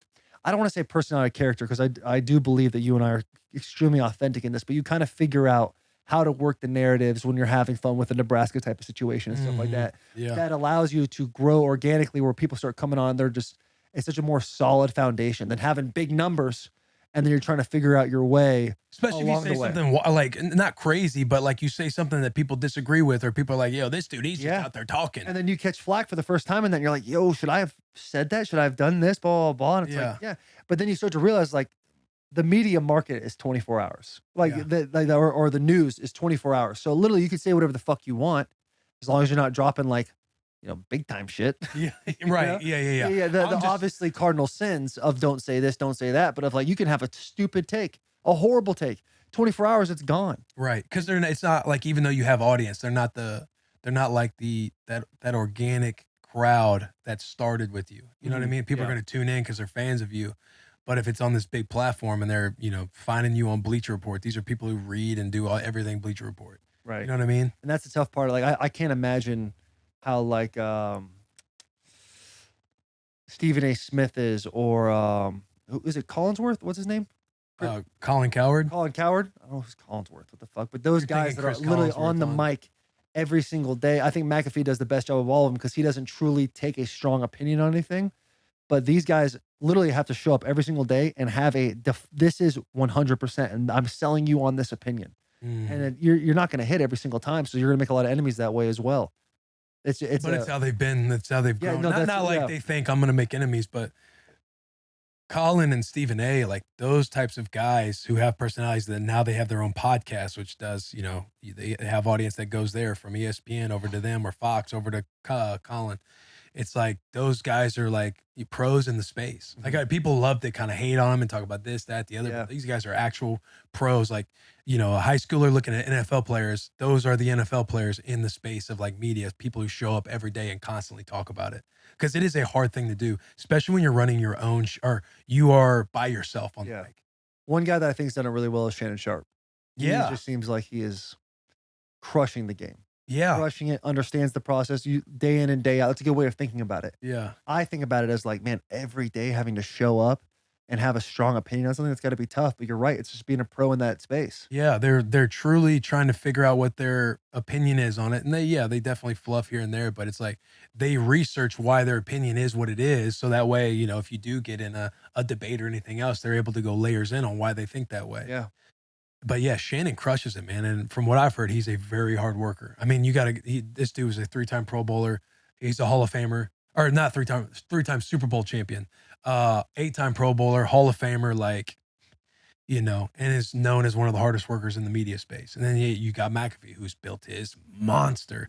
I don't want to say personality character, because I do believe that you and I are extremely authentic in this, but you kind of figure out how to work the narratives when you're having fun with a Nebraska type of situation and stuff like that. Yeah. That allows you to grow organically, where people start coming on. It's such a more solid foundation than having big numbers and then you're trying to figure out your way. Especially if you say something like, not crazy, but like you say something that people disagree with, or people are like, yo, this dude, he's just out there talking. And then you catch flack for the first time, and then you're like, yo, should I have said that? Should I have done this? Blah, blah, blah. And it's like, yeah. But then you start to realize like the media market is 24 hours. Like or the news is 24 hours. So literally you can say whatever the fuck you want, as long as you're not dropping like, big time shit. Yeah. Right. Yeah. The obviously cardinal sins of don't say this, don't say that. But of like, you can have a stupid take, a horrible take. 24 hours, it's gone. Right. Because it's not like, even though you have audience, they're not like that organic crowd that started with you. You know what I mean? People are going to tune in because they're fans of you. But if it's on this big platform and they're, finding you on Bleacher Report, these are people who read and do everything Bleacher Report. Right. You know what I mean? And that's the tough part. Like, I can't imagine how like Stephen A. Smith is, or who is it? Collinsworth? What's his name? Colin Cowherd. Colin Cowherd? I don't know who's Collinsworth. What the fuck? But those guys that are literally on the mic every single day. I think McAfee does the best job of all of them because he doesn't truly take a strong opinion on anything. But these guys literally have to show up every single day and have this is 100%, and I'm selling you on this opinion. And you're not going to hit every single time, so you're going to make a lot of enemies that way as well. It's how they've been. That's how they've grown. Not like they think I'm going to make enemies, but Colin and Stephen A, like those types of guys who have personalities that now they have their own podcast, which does, they have audience that goes there from ESPN over to them, or Fox over to Colin. it's like those guys are like pros in the space. Like people love to kind of hate on them and talk about this, that, the other. Yeah. But these guys are actual pros. Like, you know, a high schooler looking at NFL players, those are the NFL players in the space of like media, people who show up every day and constantly talk about it. Because it is a hard thing to do, especially when you're running your own or you are by yourself on the mic. One guy that I think has done it really well is Shannon Sharp. Yeah. He just seems like he is crushing the game. Yeah. Crushing it, understands the process you day in and day out. That's a good way of thinking about it. Yeah. I think about it as like, man, every day having to show up and have a strong opinion on something that's got to be tough. But you're right. It's just being a pro in that space. Yeah. They're truly trying to figure out what their opinion is on it. And they definitely fluff here and there, but it's like they research why their opinion is what it is. So that way, you know, if you do get in a debate or anything else, they're able to go layers in on why they think that way. Yeah. But yeah, Shannon crushes it, man. And from what I've heard, he's a very hard worker. I mean, this dude was a 3-time Pro Bowler. He's a Hall of Famer, or not 3-time Super Bowl champion, 8-time Pro Bowler, Hall of Famer, like, you know, and is known as one of the hardest workers in the media space. And then you got McAfee, who's built his monster,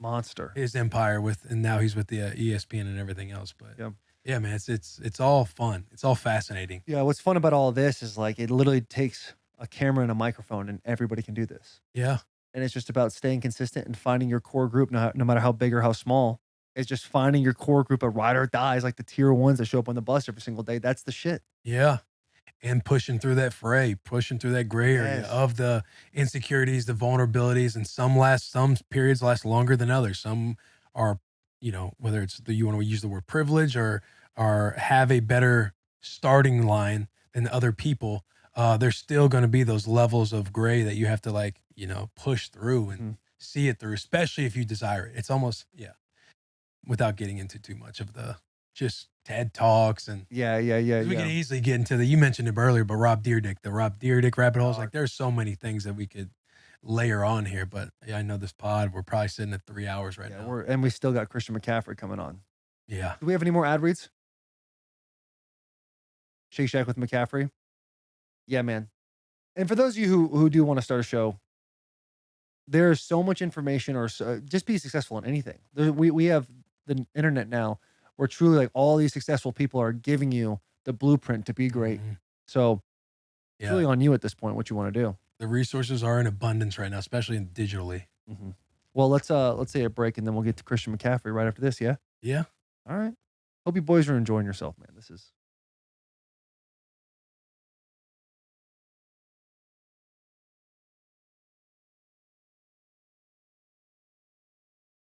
his empire and now he's with the ESPN and everything else. But yeah, man, it's all fun. It's all fascinating. Yeah. What's fun about all this is like, it literally takes a camera and a microphone and everybody can do this. Yeah. And it's just about staying consistent and finding your core group, no matter how big or how small. It's just finding your core group of ride or dies, like the tier ones that show up on the bus every single day. That's the shit. Yeah. And pushing through that fray, pushing through that gray area of the insecurities, the vulnerabilities, and some periods last longer than others. Some are, you know, whether it's you want to use the word privilege or have a better starting line than other people. There's still going to be those levels of gray that you have to, like, you know, push through and see it through, especially if you desire it. It's almost, without getting into too much of the just TED Talks and we can easily get into you mentioned him earlier, but the Rob Dyrdek rabbit holes. Like, there's so many things that we could layer on here, but I know this pod, we're probably sitting at 3 hours right now. And we still got Christian McCaffrey coming on. Yeah. Do we have any more ad reads? Shake Shack with McCaffrey. Yeah, man. And for those of you who do want to start a show, there's so much information, or just be successful in anything. We have the internet now where truly like all these successful people are giving you the blueprint to be great. So it's really on you at this point what you want to do. The resources are in abundance right now, especially digitally. Well, let's take a break and then we'll get to Christian McCaffrey right after this. Yeah. Yeah. All right. Hope you boys are enjoying yourself, man. This is